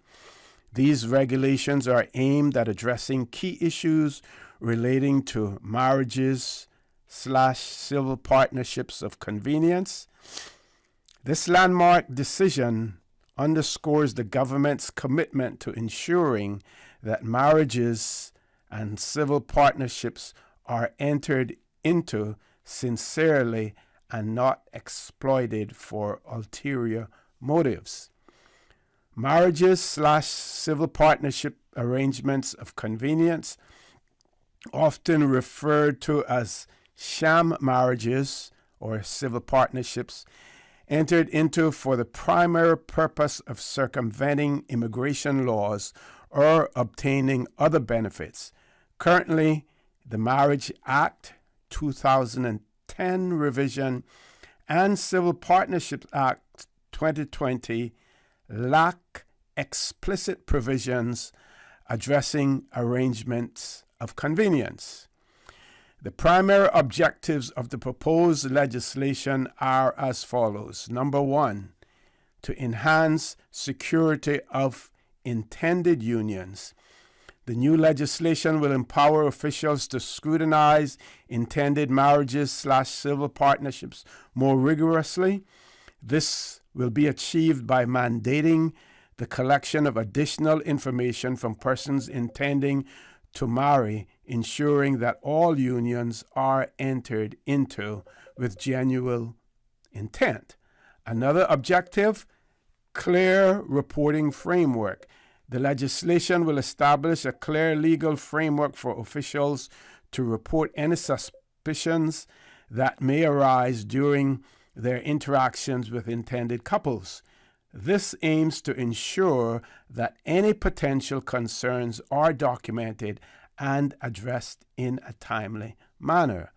These regulations are aimed at addressing key issues relating to marriages/civil partnerships of convenience. This landmark decision underscores the government's commitment to ensuring that marriages and civil partnerships are entered into sincerely and not exploited for ulterior motives. Marriages/civil partnership arrangements of convenience, often referred to as sham marriages or civil partnerships, entered into for the primary purpose of circumventing immigration laws or obtaining other benefits. Currently, the Marriage Act 2010 revision and Civil Partnerships Act 2020 lack explicit provisions addressing arrangements of convenience. The primary objectives of the proposed legislation are as follows. Number one, to enhance security of intended unions. The new legislation will empower officials to scrutinize intended marriages/civil partnerships more rigorously. This will be achieved by mandating the collection of additional information from persons intending to marry, ensuring that all unions are entered into with genuine intent. Another objective, clear reporting framework. The legislation will establish a clear legal framework for officials to report any suspicions that may arise during their interactions with intended couples. This aims to ensure that any potential concerns are documented and addressed in a timely manner.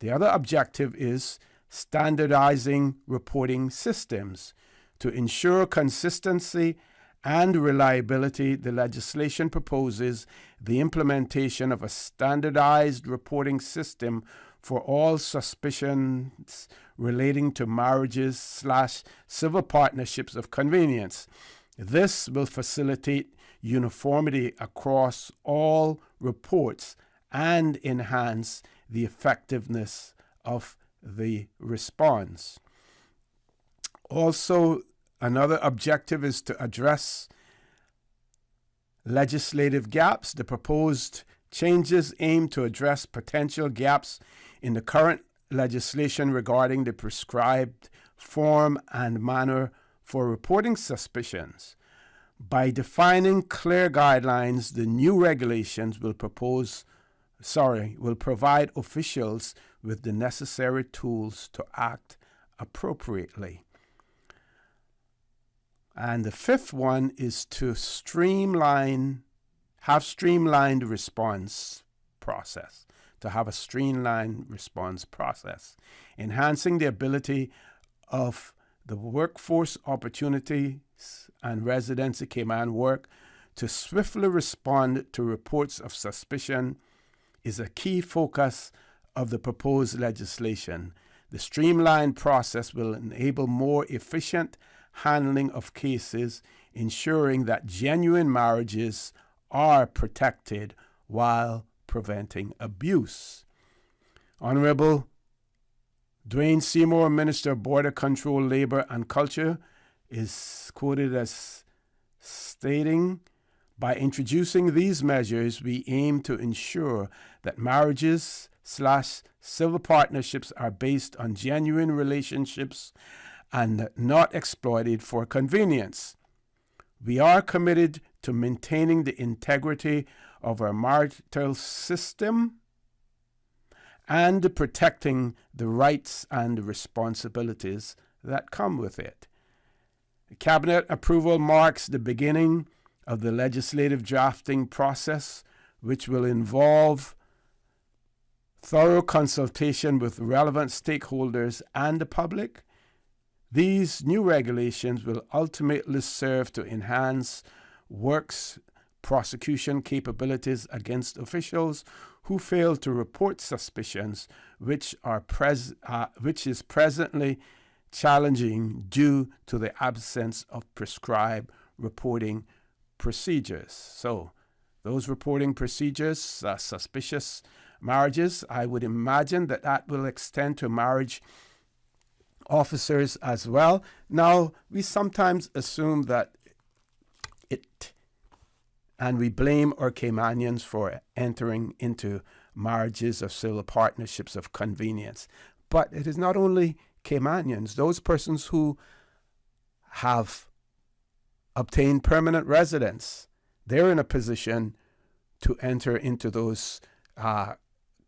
The other objective is standardizing reporting systems. To ensure consistency and reliability, the legislation proposes the implementation of a standardized reporting system for all suspicions relating to marriages/civil partnerships of convenience. This will facilitate uniformity across all reports and enhance the effectiveness of the response. Also, another objective is to address legislative gaps. The proposed changes aim to address potential gaps in the current legislation regarding the prescribed form and manner for reporting suspicions. By defining clear guidelines, the new regulations will provide officials with the necessary tools to act appropriately. And the fifth one is to have a streamlined response process, enhancing the ability of the workforce opportunities and residency Cayman work to swiftly respond to reports of suspicion is a key focus of the proposed legislation. The streamlined process will enable more efficient handling of cases, ensuring that genuine marriages are protected while preventing abuse. Honorable Dwayne Seymour, Minister of Border Control, Labor and Culture, is quoted as stating, "By introducing these measures, we aim to ensure that marriages/civil partnerships are based on genuine relationships and not exploited for convenience. We are committed to maintaining the integrity of our marital system and protecting the rights and responsibilities that come with it. Cabinet approval marks the beginning of the legislative drafting process, which will involve thorough consultation with relevant stakeholders and the public. These new regulations will ultimately serve to enhance works prosecution capabilities against officials who fail to report suspicions, which is presently challenging due to the absence of prescribed reporting procedures. So, those reporting procedures, suspicious marriages, I would imagine that will extend to marriage officers as well. Now, we sometimes assume that and we blame our Caymanians for entering into marriages or civil partnerships of convenience. But it is not only Caymanians, those persons who have obtained permanent residence, they're in a position to enter into those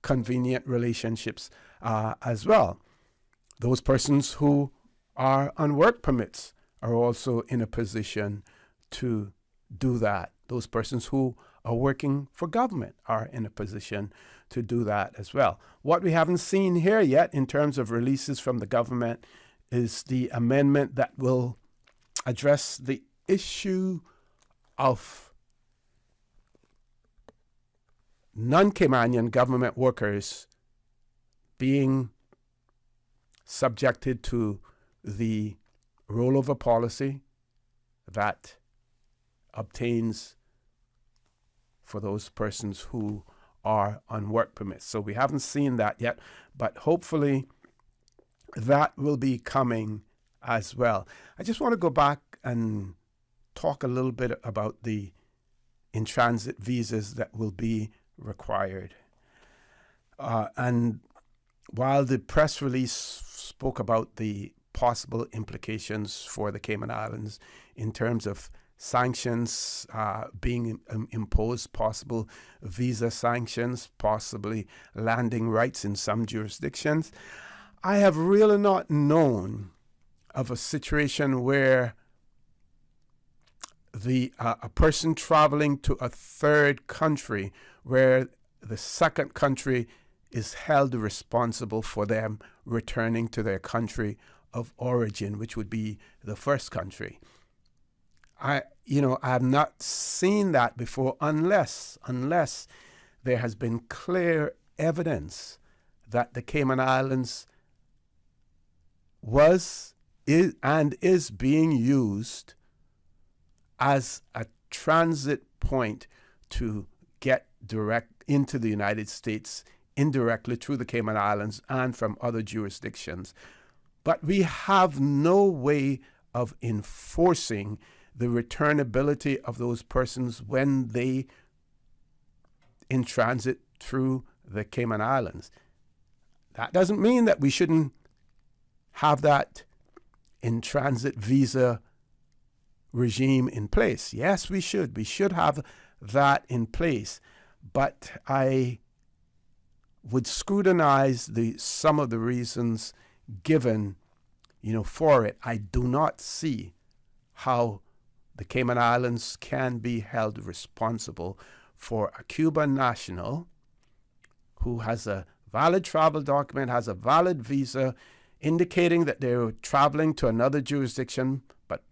convenient relationships as well. Those persons who are on work permits are also in a position to do that. Those persons who are working for government are in a position to do that as well. What we haven't seen here yet in terms of releases from the government is the amendment that will address the issue of non-Caymanian government workers being subjected to the rollover policy that obtains for those persons who are on work permits. So we haven't seen that yet, but hopefully that will be coming as well. I just want to go back and talk a little bit about the in-transit visas that will be required. And while the press release spoke about the possible implications for the Cayman Islands in terms of sanctions being imposed, possible visa sanctions, possibly landing rights in some jurisdictions, I have really not known of a situation where a person traveling to a third country where the second country is held responsible for them returning to their country of origin, which would be the first country. I have not seen that before unless there has been clear evidence that the Cayman Islands is being used as a transit point to get direct into the United States indirectly through the Cayman Islands and from other jurisdictions. But we have no way of enforcing the returnability of those persons when they in transit through the Cayman Islands. That doesn't mean that we shouldn't have that in transit visa regime in place. Yes, we should. We should have that in place. But I would scrutinize some of the reasons given, for it. I do not see how the Cayman Islands can be held responsible for a Cuban national who has a valid travel document, has a valid visa, indicating that they're traveling to another jurisdiction, but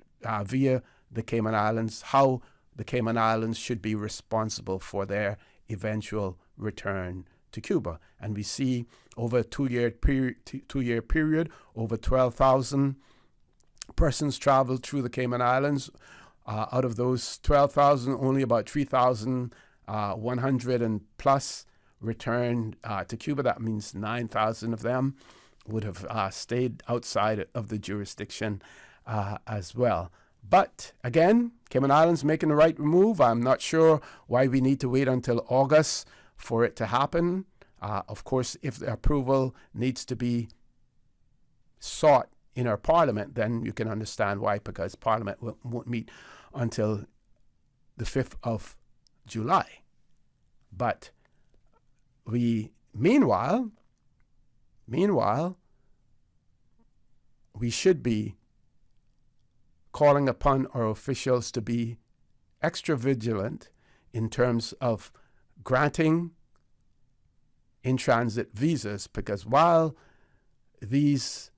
via the Cayman Islands, how the Cayman Islands should be responsible for their eventual return to Cuba. And we see over a two-year period, over 12,000 persons traveled through the Cayman Islands. Out of those 12,000, only about 3,100 and plus returned to Cuba. That means 9,000 of them would have stayed outside of the jurisdiction as well. But again, Cayman Islands making the right move. I'm not sure why we need to wait until August for it to happen. Of course, if the approval needs to be sought in our parliament, then you can understand why, because parliament won't meet until the 5th of July. But meanwhile, we should be calling upon our officials to be extra vigilant in terms of granting in-transit visas, because while these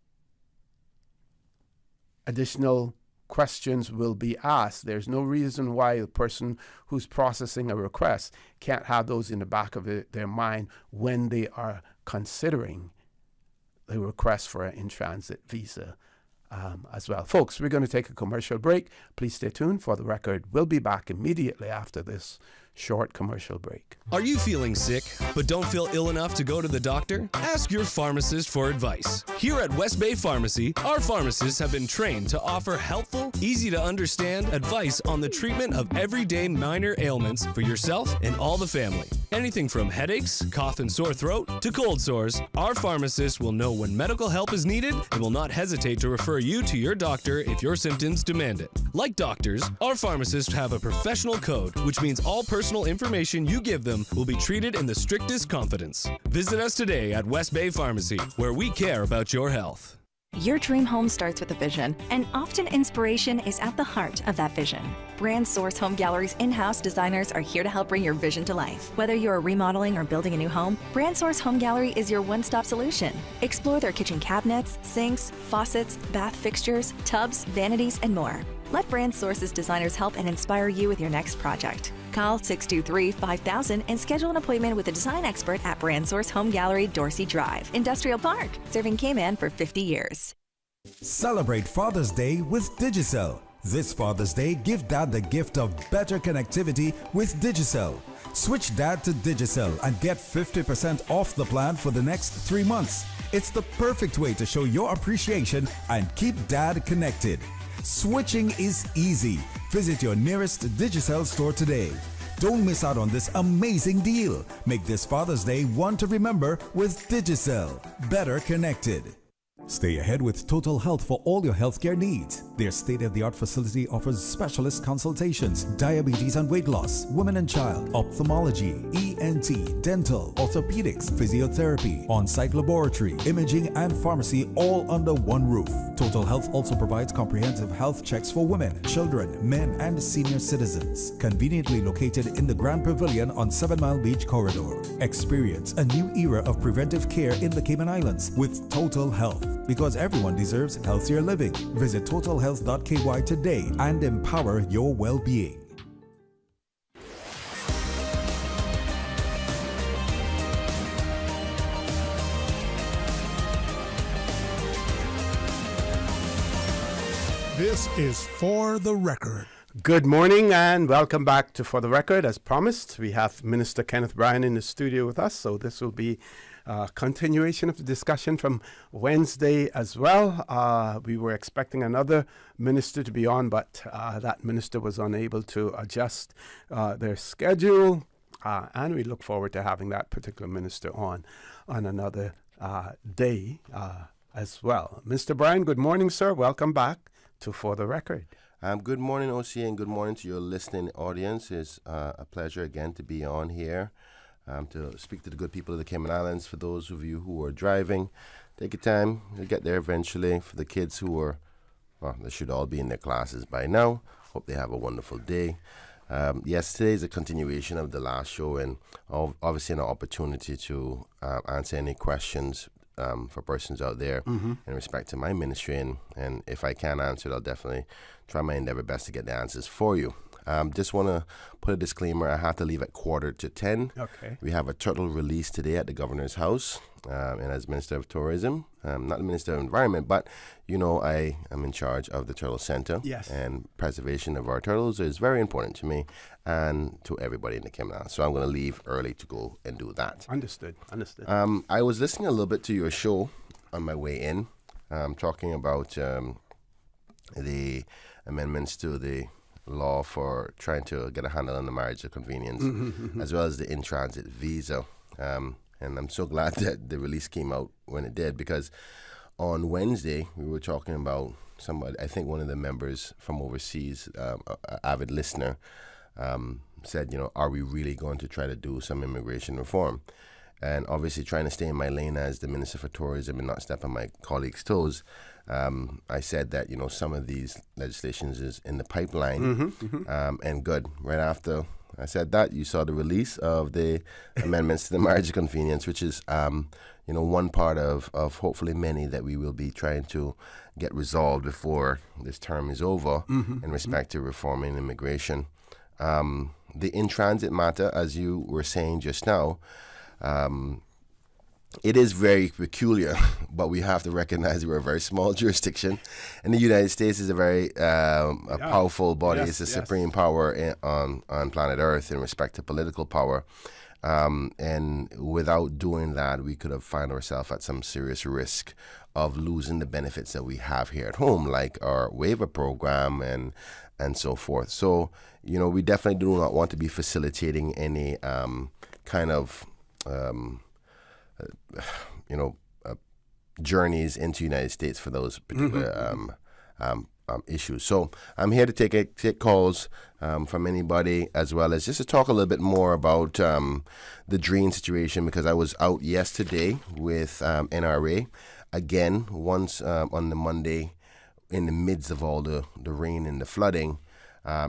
additional questions will be asked, there's no reason why the person who's processing a request can't have those in the back of their mind when they are considering the request for an in-transit visa as well. Folks, we're going to take a commercial break. Please stay tuned. For the record, we'll be back immediately after this short commercial break. Are you feeling sick but don't feel ill enough to go to the doctor? Ask your pharmacist for advice. Here at West Bay Pharmacy, our pharmacists have been trained to offer helpful, easy to understand advice on the treatment of everyday minor ailments for yourself and all the family. Anything from headaches, cough and sore throat, to cold sores, our pharmacists will know when medical help is needed and will not hesitate to refer you to your doctor if your symptoms demand it. Like doctors, our pharmacists have a professional code, which means all personal information you give them will be treated in the strictest confidence. Visit us today at West Bay Pharmacy, where we care about your health. Your dream home starts with a vision, and often inspiration is at the heart of that vision. Brand Source Home Gallery's in-house designers are here to help bring your vision to life. Whether you're remodeling or building a new home, Brand Source Home Gallery is your one-stop solution. Explore their kitchen cabinets, sinks, faucets, bath fixtures, tubs, vanities, and more. Let Brand Source's designers help and inspire you with your next project. Call 623-5000 and schedule an appointment with a design expert at Brand Source Home Gallery, Dorsey Drive, Industrial Park, serving Cayman for 50 years. Celebrate Father's Day with Digicel. This Father's Day, give Dad the gift of better connectivity with Digicel. Switch Dad to Digicel and get 50% off the plan for the next 3 months. It's the perfect way to show your appreciation and keep Dad connected. Switching is easy. Visit your nearest Digicel store today. Don't miss out on this amazing deal. Make this Father's Day one to remember with Digicel. Better connected. Stay ahead with Total Health for all your healthcare needs. Their state-of-the-art facility offers specialist consultations, diabetes and weight loss, women and child, ophthalmology, ENT, dental, orthopedics, physiotherapy, on-site laboratory, imaging and pharmacy all under one roof. Total Health also provides comprehensive health checks for women, children, men and senior citizens. Conveniently located in the Grand Pavilion on 7 Mile Beach Corridor. Experience a new era of preventive care in the Cayman Islands with Total Health. Because everyone deserves healthier living. Visit totalhealth.ky today and empower your well-being. This is For the Record. Good morning and welcome back to For the Record. As promised, we have Minister Kenneth Bryan in the studio with us, so this will be a continuation of the discussion from Wednesday as well. We were expecting another minister to be on, but that minister was unable to adjust their schedule, and we look forward to having that particular minister on another day as well. Mr. Bryan, good morning, sir. Welcome back to For the Record. Good morning, OC, and good morning to your listening audience. It's a pleasure again to be on here to speak to the good people of the Cayman Islands. For those of you who are driving, take your time. You'll get there eventually. For the kids who are, well, they should all be in their classes by now. Hope they have a wonderful day. Yes, today is a continuation of the last show, and obviously an opportunity to answer any questions for persons out there in respect to my ministry, and if I can answer it, I'll definitely try my endeavor best to get the answers for you. Just want to put a disclaimer. I have to leave at 9:45. Okay. We have a turtle release today at the Governor's House, and as Minister of Tourism, not the Minister of Environment, but you know I am in charge of the Turtle Center. Yes. And preservation of our turtles is very important to me and to everybody in the Cayman Islands. So I'm going to leave early to go and do that. Understood. I was listening a little bit to your show on my way in, talking about the amendments to the law for trying to get a handle on the marriage of convenience, as well as the in-transit visa. And I'm so glad that the release came out when it did, because on Wednesday we were talking about somebody, I think one of the members from overseas, an avid listener, said, are we really going to try to do some immigration reform? And obviously trying to stay in my lane as the Minister for Tourism and not step on my colleagues' toes, I said that, some of these legislations is in the pipeline, and good. Right after I said that, you saw the release of the amendments to the marriage of convenience, which is, one part of hopefully many that we will be trying to get resolved before this term is over in respect to reforming immigration. The in-transit matter, as you were saying just now, it is very peculiar, but we have to recognize we're a very small jurisdiction, and the United States is a very powerful body. It's the supreme power on planet Earth in respect to political power. And without doing that, we could have found ourselves at some serious risk of losing the benefits that we have here at home, like our waiver program and so forth. So, we definitely do not want to be facilitating any kind of journeys into the United States for those particular issues. So I'm here to take calls from anybody, as well as just to talk a little bit more about the drain situation, because I was out yesterday with NRA again, once on the Monday in the midst of all the rain and the flooding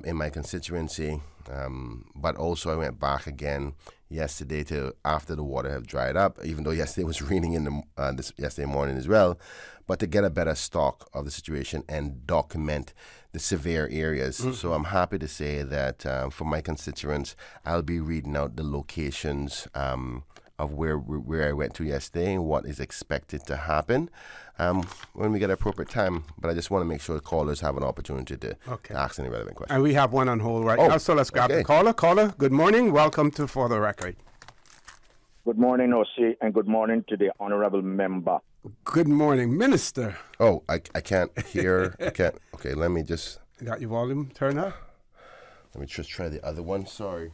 in my constituency. But also I went back again yesterday to after the water had dried up, even though yesterday was raining in yesterday morning as well, but to get a better stock of the situation and document the severe areas. So I'm happy to say that for my constituents, I'll be reading out the locations of where I went to yesterday and what is expected to happen when we get appropriate time. But I just want to make sure callers have an opportunity to ask any relevant questions. And we have one on hold right now, so let's grab the caller. Caller, good morning. Welcome to For the Record. Good morning, O.C., and good morning to the honorable member. Good morning, Minister. Oh, I can't hear. I can't. Okay, let me just... You got your volume turned up? Let me just try the other one. Sorry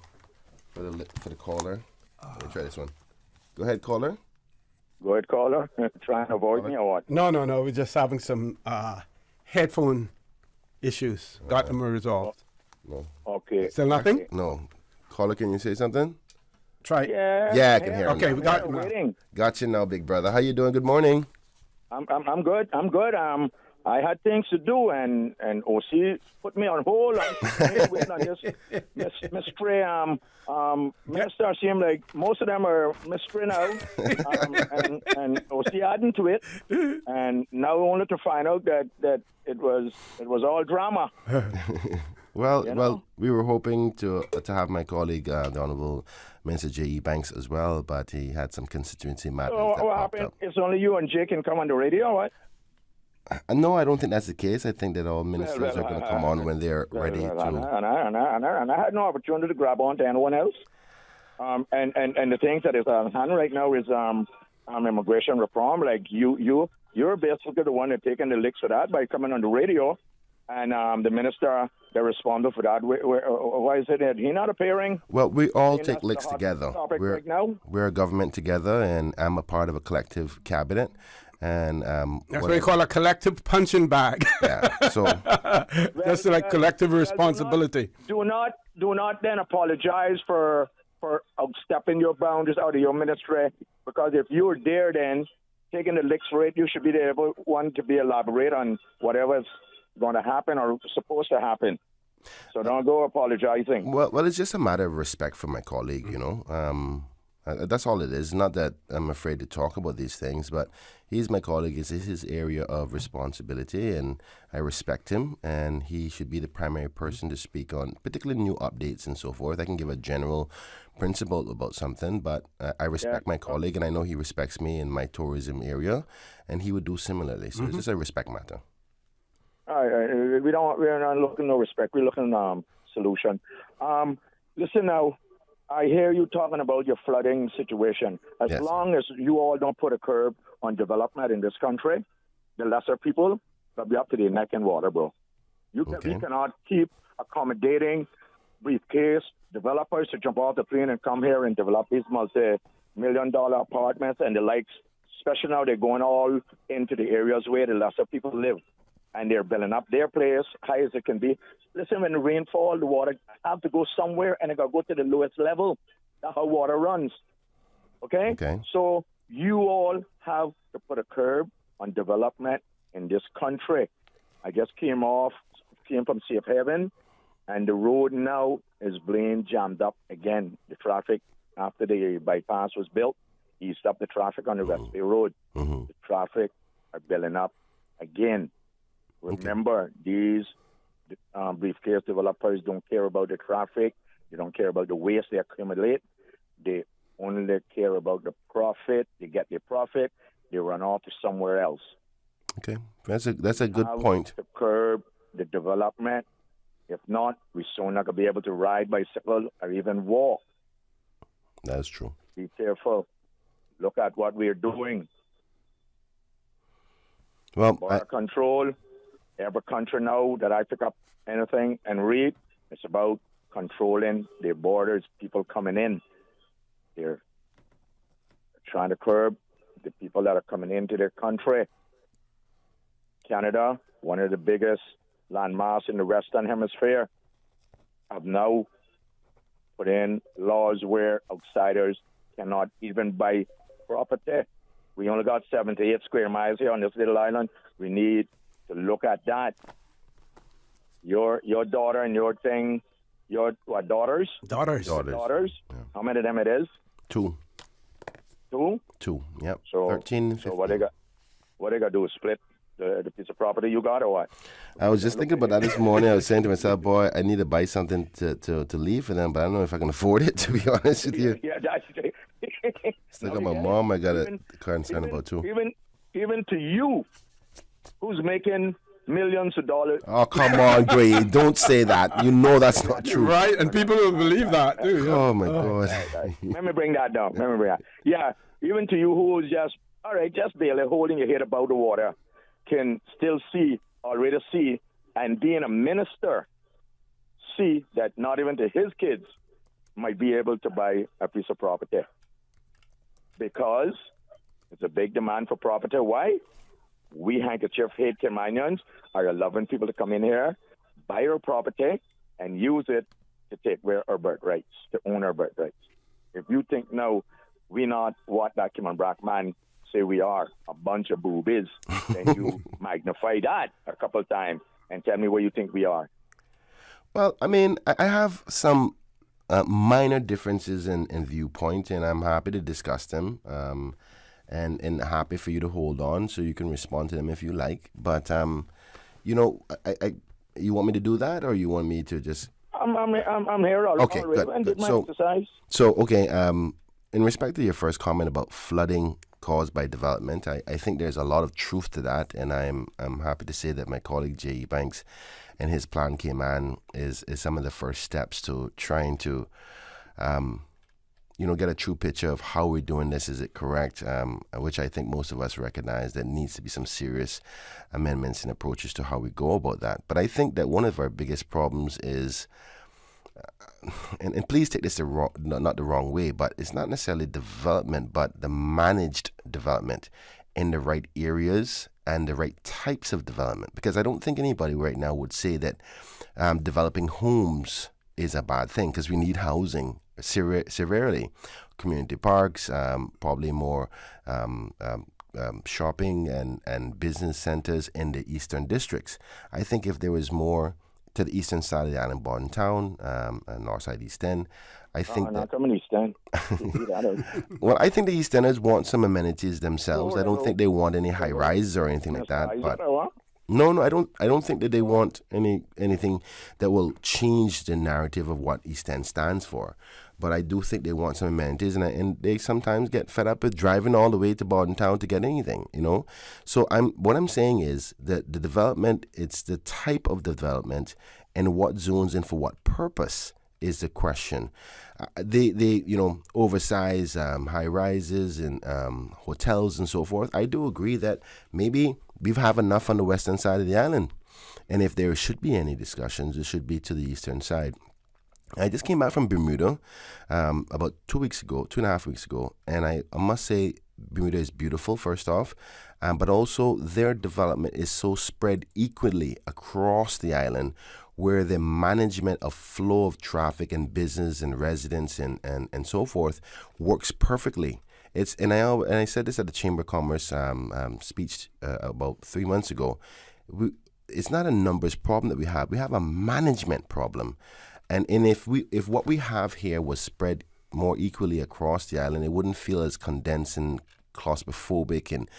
for the caller. Let me try this one. Go ahead, caller. Go ahead, caller. Trying to avoid me or what? No. We're just having some headphone issues. Got them resolved. No. Okay. Still nothing? No. Caller, can you say something? Try. Yeah, I can hear him. Okay, we got waiting. Got you now, big brother. How you doing? Good morning. I'm good. I had things to do, and OC put me on hold. I'm waiting on this mystery. Minister seem like most of them are mystery now, and OC adding to it, and now only to find out that it was all drama. Well, we were hoping to have my colleague, the Honourable Minister J.E. Banks, as well, but he had some constituency matters that what popped happened? up. It's only you and Jay can come on the radio, what? No, I don't think that's the case. I think that all ministers are going to come on when they're ready to. And I had no opportunity to grab on to anyone else. And the things that is on hand right now is immigration reform. Like you're basically the one that's taking the licks for that by coming on the radio. And the minister that responded for that, why is it that he not appearing? Well, we all take licks together. We're a government together, and I'm a part of a collective cabinet. And that's what they call a collective punching bag. Yeah, so that's like collective responsibility. Do not then apologize for stepping your boundaries out of your ministry, because if you were there then taking the licks for it, you should be the able one to be elaborate on whatever's going to happen or supposed to happen. So don't go apologizing. Well, it's just a matter of respect for my colleague, that's all it is. Not that I'm afraid to talk about these things, but he's my colleague. It's his area of responsibility, and I respect him, and he should be the primary person to speak on particularly new updates and so forth. I can give a general principle about something, but I respect my colleague, and I know he respects me in my tourism area, and he would do similarly. So it's just a respect matter. We're not looking no respect. We're looking solution. Listen now. I hear you talking about your flooding situation. As long as you all don't put a curb on development in this country, the lesser people will be up to their neck in water, bro. We cannot keep accommodating briefcase developers to jump off the plane and come here and develop these multi-million-dollar apartments and the likes, especially now they're going all into the areas where the lesser people live. and they're building up their place high as it can be. Listen, when the rain falls, the water have to go somewhere, and it got to go to the lowest level. That's how water runs. Okay? So you all have to put a curb on development in this country. I just came from safe haven, and the road now is being jammed up again. The traffic, after the bypass was built, eased up the traffic on the West Bay Road. The traffic are building up again. Remember, these briefcase developers don't care about the traffic. They don't care about the waste they accumulate. They only care about the profit. They get their profit. They run off to somewhere else. Okay, that's a good point. To curb the development. If not, we're soon not going to be able to ride bicycle or even walk. That's true. Be careful. Look at what we're doing. Well, border control. Every country now that I pick up anything and read, it's about controlling their borders, people coming in. They're trying to curb the people that are coming into their country. Canada, one of the biggest landmass in the Western Hemisphere, have now put in laws where outsiders cannot even buy property. We only got 78 square miles here on this little island. We need to look at that. Your daughter and your thing, your what, daughters? Daughters. Yeah. How many of them it is? 2. 2? 2, yep. So 13, 15. So what they got to do is split the piece of property you got, or what? I was just thinking about that this morning. I was saying to myself, boy, I need to buy something to leave for them, but I don't know if I can afford it, to be honest with you. Yeah, that's Still got my mom I got a concern about too. Even to you, who's making millions of dollars. Oh, come on, Gray. Don't say that. You know that's not true. Right, and people will believe that, too. Yeah. Oh, my God. Let me bring that down. Yeah, even to you who is just barely holding your head above the water, can still already see, and being a minister, see that not even to his kids might be able to buy a piece of property. Because it's a big demand for property. Why? We handkerchief hate Caymanians are allowing people to come in here, buy our property, and use it to take away our birthrights, to own our birthrights. If you think now we not what that Kim and Black man say we are, a bunch of boobies, then you magnify that a couple of times and tell me what you think we are. Well, I mean, I have some minor differences in viewpoint, and I'm happy to discuss them, and happy for you to hold on so you can respond to them if you like. But, you know, you want me to do that, or you want me to just... I'm here already. Okay, good. And did my exercise. So, okay, in respect to your first comment about flooding caused by development, I think there's a lot of truth to that, and I'm happy to say that my colleague J.E. Banks and his Plan Cayman is some of the first steps to trying to, get a true picture of how we're doing this. Is it correct? Which I think most of us recognize that needs to be some serious amendments and approaches to how we go about that. But I think that one of our biggest problems is, and please take this not the wrong way, but it's not necessarily development, but the managed development in the right areas and the right types of development. Because I don't think anybody right now would say that developing homes is a bad thing, because we need housing severely. Community parks, probably more shopping and business centers in the eastern districts. I think if there was more to the eastern side of the island, Borden Town, and north side East End, I think not coming East End. Well, I think the East Enders want some amenities themselves. I don't think they want any high rises or anything like that. But no, I don't think that they want anything that will change the narrative of what East End stands for. But I do think they want some amenities, and they sometimes get fed up with driving all the way to Borden Town to get anything, So what I'm saying is that the development, it's the type of development and what zones and for what purpose is the question. They oversize high rises and hotels and so forth. I do agree that maybe we have enough on the western side of the island, and if there should be any discussions, it should be to the eastern side. I just came back from Bermuda about 2.5 weeks ago, and I must say Bermuda is beautiful, first off, but also their development is so spread equally across the island, where the management of flow of traffic and business and residents and so forth works perfectly. I said this at the Chamber of Commerce speech about 3 months ago. It's not a numbers problem that we have. We have a management problem. And if what we have here was spread more equally across the island, it wouldn't feel as condensed and claustrophobic and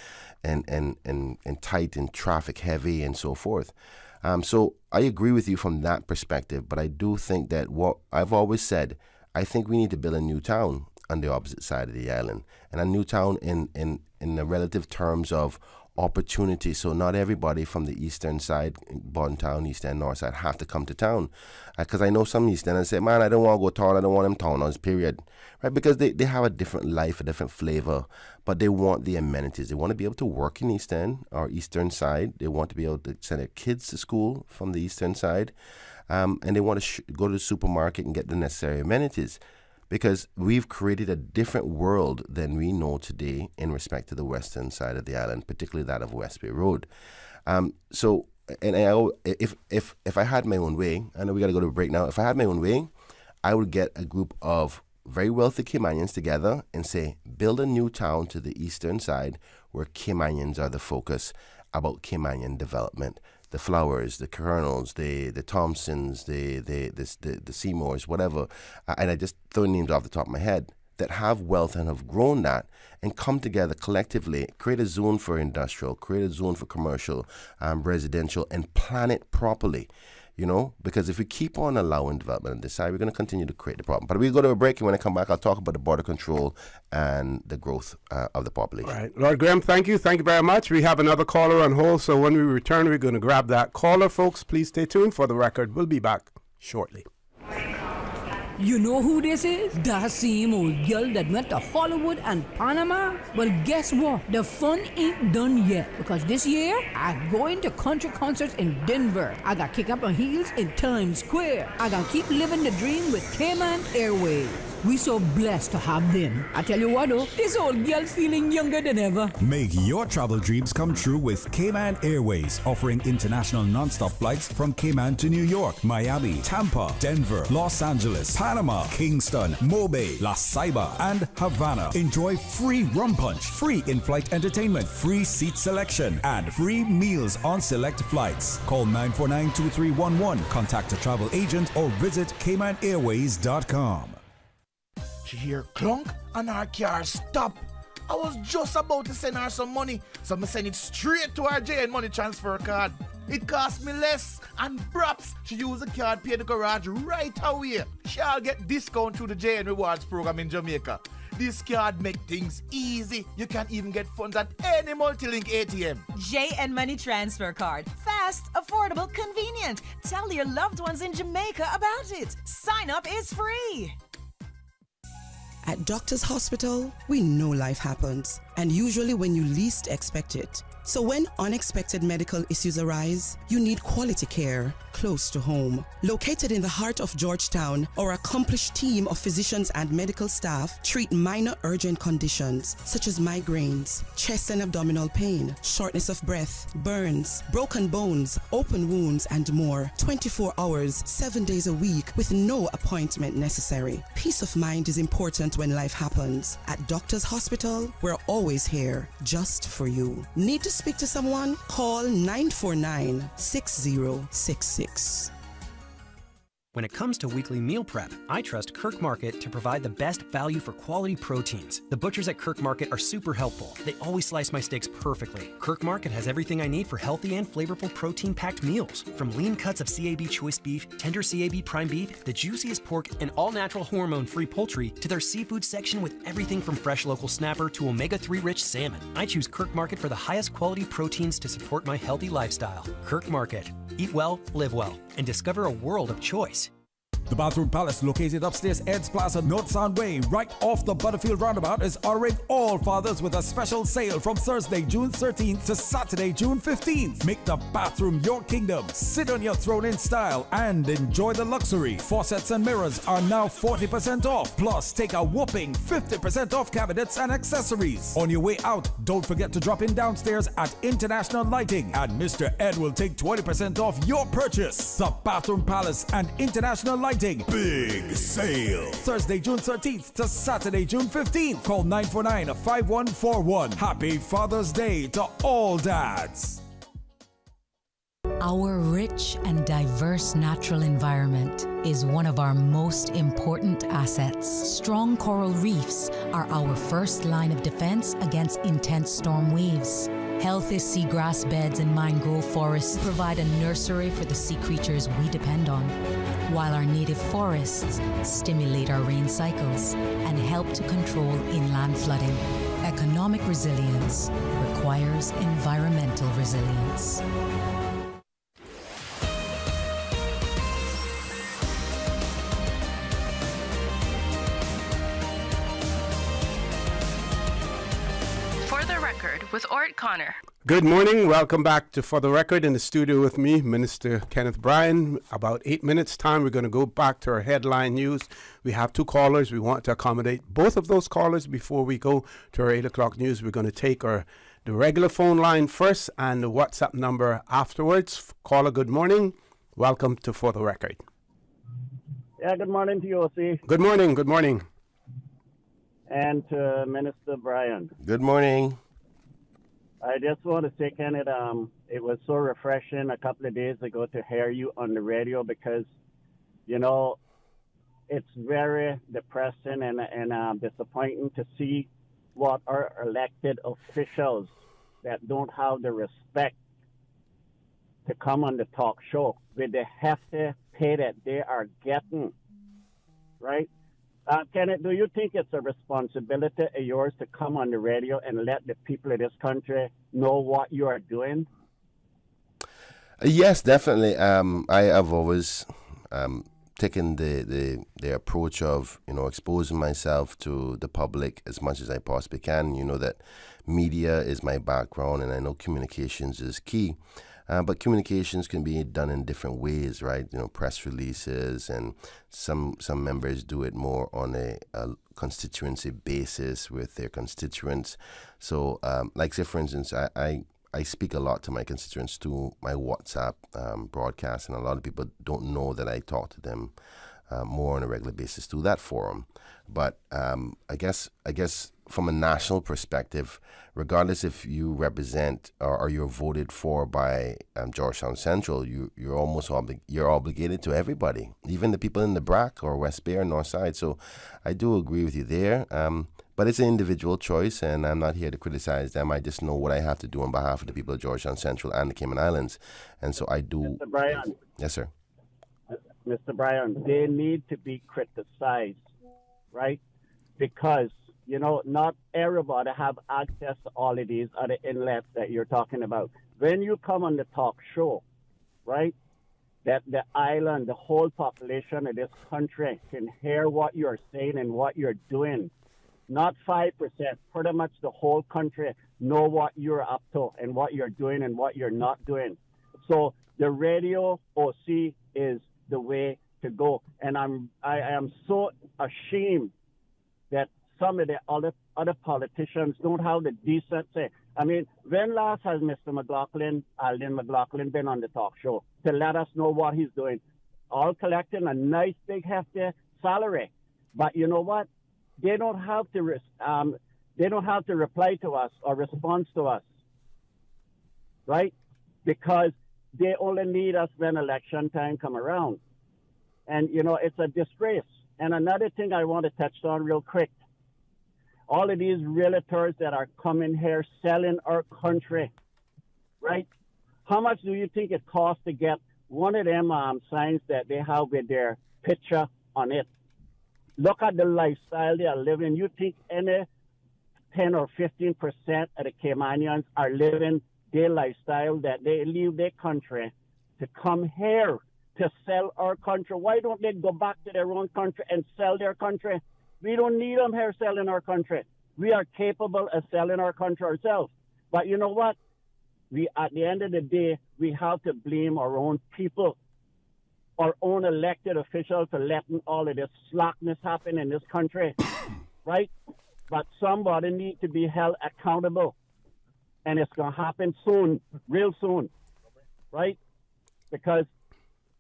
tight and traffic heavy and so forth. So I agree with you from that perspective, but I do think that what I've always said, I think we need to build a new town on the opposite side of the island, and a new town in the relative terms of opportunity. So not everybody from the eastern side, Bon Town, East End, North Side, have to come to town. Because I know some East Enders say, man, I don't want to go town, I don't want them towners, period. Right? Because they have a different life, a different flavor, but they want the amenities. They want to be able to work in East End or Eastern Side. They want to be able to send their kids to school from the Eastern Side. And they want to go to the supermarket and get the necessary amenities. Because we've created a different world than we know today in respect to the western side of the island, particularly that of West Bay Road. If I had my own way, I know we got to go to a break now. If I had my own way, I would get a group of very wealthy Caymanians together and say, build a new town to the eastern side where Caymanians are the focus about Caymanian development. The Flowers, the Colonels, the Thompsons, the Seymours, whatever, and I just throw names off the top of my head, that have wealth and have grown that and come together collectively, create a zone for industrial, create a zone for commercial, residential, and plan it properly. You know, because if we keep on allowing development on this side, we're going to continue to create the problem. But we'll go to a break, and when I come back, I'll talk about the border control and the growth of the population. All right. Lord Graham, thank you. Thank you very much. We have another caller on hold, so when we return, we're going to grab that caller. Folks, please stay tuned for the record. We'll be back shortly. You know who this is? That same old girl that went to Hollywood and Panama? Well, guess what? The fun ain't done yet, because this year, I'm going to country concerts in Denver. I got kick up my heels in Times Square. I got keep living the dream with Cayman Airways. We so blessed to have them. I tell you what though, this old girl's feeling younger than ever. Make your travel dreams come true with Cayman Airways, offering international non-stop flights from Cayman to New York, Miami, Tampa, Denver, Los Angeles, Panama, Kingston, Mobay, La Ceiba, and Havana. Enjoy free rum punch, free in-flight entertainment, free seat selection, and free meals on select flights. Call 949-2311, contact a travel agent, or visit CaymanAirways.com. She hear clunk and her car stop. I was just about to send her some money, so I send it straight to her JN money transfer card. It cost me less, and perhaps she use the card, pay the garage right away. She'll get discount through the JN Rewards program in Jamaica. This card make things easy. You can even get funds at any multi-link ATM. JN Money Transfer Card. Fast, affordable, convenient. Tell your loved ones in Jamaica about it. Sign up is free. At Doctors Hospital, we know life happens, and usually when you least expect it. So when unexpected medical issues arise, you need quality care close to home. Located in the heart of Georgetown, our accomplished team of physicians and medical staff treat minor urgent conditions such as migraines, chest and abdominal pain, shortness of breath, burns, broken bones, open wounds, and more. 24 hours, 7 days a week with no appointment necessary. Peace of mind is important when life happens. At Doctors Hospital, we're always here just for you. Need to speak to someone? Call 949-6066. When it comes to weekly meal prep, I trust Kirk Market to provide the best value for quality proteins. The butchers at Kirk Market are super helpful. They always slice my steaks perfectly. Kirk Market has everything I need for healthy and flavorful protein-packed meals. From lean cuts of CAB choice beef, tender CAB prime beef, the juiciest pork, and all-natural hormone-free poultry, to their seafood section with everything from fresh local snapper to omega-3 rich salmon. I choose Kirk Market for the highest quality proteins to support my healthy lifestyle. Kirk Market. Eat well, live well, and discover a world of choice. The Bathroom Palace, located upstairs Ed's Plaza, North Sound Way, right off the Butterfield Roundabout, is honoring all fathers with a special sale from Thursday, June 13th to Saturday, June 15th. Make the bathroom your kingdom. Sit on your throne in style and enjoy the luxury. Faucets and mirrors are now 40% off. Plus, take a whopping 50% off cabinets and accessories. On your way out, don't forget to drop in downstairs at International Lighting, and Mr. Ed will take 20% off your purchase. The Bathroom Palace and International Lighting. Big sale. Thursday, June 13th to Saturday, June 15th. Call 949-5141. Happy Father's Day to all dads. Our rich and diverse natural environment is one of our most important assets. Strong coral reefs are our first line of defense against intense storm waves. Healthy seagrass beds and mangrove forests provide a nursery for the sea creatures we depend on, while our native forests stimulate our rain cycles and help to control inland flooding. Economic resilience requires environmental resilience. With Orrett Connor. Good morning. Welcome back to For the Record. In the studio with me, Minister Kenneth Bryan. About 8 minutes time, we're going to go back to our headline news. We have two callers. We want to accommodate both of those callers before we go to our 8 o'clock news. We're going to take the regular phone line first and the WhatsApp number afterwards. Caller, good morning. Welcome to For the Record. Yeah, good morning to you, OC. Good morning. Good morning. And to Minister Bryan. Good morning. I just want to say, Kenneth, it was so refreshing a couple of days ago to hear you on the radio because, you know, it's very depressing and disappointing to see what our elected officials that don't have the respect to come on the talk show with the hefty pay that they are getting, right? Kenneth, do you think it's a responsibility of yours to come on the radio and let the people of this country know what you are doing? Yes, definitely. I have always taken the approach of, exposing myself to the public as much as I possibly can. You know that media is my background, and I know communications is key. But communications can be done in different ways, right? Press releases, and some members do it more on a constituency basis with their constituents. So, like say, for instance, I speak a lot to my constituents through my WhatsApp broadcast, and a lot of people don't know that I talk to them more on a regular basis through that forum. But I guess from a national perspective, regardless if you represent or you're voted for by Georgetown Central, you're almost you're obligated to everybody, even the people in the BRAC or West Bay or North Side. So I do agree with you there. But it's an individual choice, and I'm not here to criticize them. I just know what I have to do on behalf of the people of Georgetown Central and the Cayman Islands. And so I do. Mr. Bryan. Yes, sir. Mr. Bryan, they need to be criticized, right? Because, not everybody have access to all of these other inlets that you're talking about. When you come on the talk show, right, that the island, the whole population of this country can hear what you're saying and what you're doing. Not 5%, pretty much the whole country know what you're up to and what you're doing and what you're not doing. So the radio OC is the way to go. And I am so ashamed that some of the other politicians don't have the decency. I mean, when last has Mr. Alden McLaughlin, been on the talk show to let us know what he's doing? All collecting a nice big hefty salary. But you know what? They don't have to reply to us or respond to us, right? Because they only need us when election time come around. And, it's a disgrace. And another thing I want to touch on real quick, all of these realtors that are coming here selling our country, right? How much do you think it costs to get one of them signs that they have with their picture on it? Look at the lifestyle they are living. You think any 10 or 15% of the Caymanians are living their lifestyle that they leave their country to come here to sell our country. Why don't they go back to their own country and sell their country? We don't need them here selling our country. We are capable of selling our country ourselves. But you know what? At the end of the day, we have to blame our own people, our own elected officials for letting all of this slackness happen in this country, right? But somebody needs to be held accountable. And it's going to happen soon, real soon, right? Because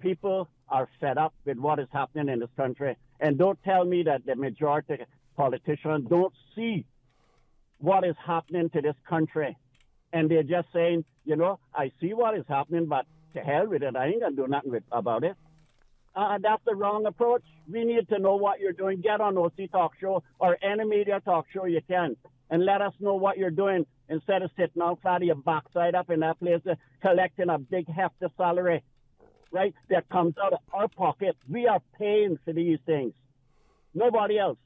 people are fed up with what is happening in this country. And don't tell me that the majority of politicians don't see what is happening to this country. And they're just saying, you know, I see what is happening, but to hell with it. I ain't going to do nothing about it. That's the wrong approach. We need to know what you're doing. Get on OC Talk Show or any media talk show you can and let us know what you're doing instead of sitting on flat your backside up in that place collecting a big hefty salary, right, that comes out of our pocket. We are paying for these things. Nobody else.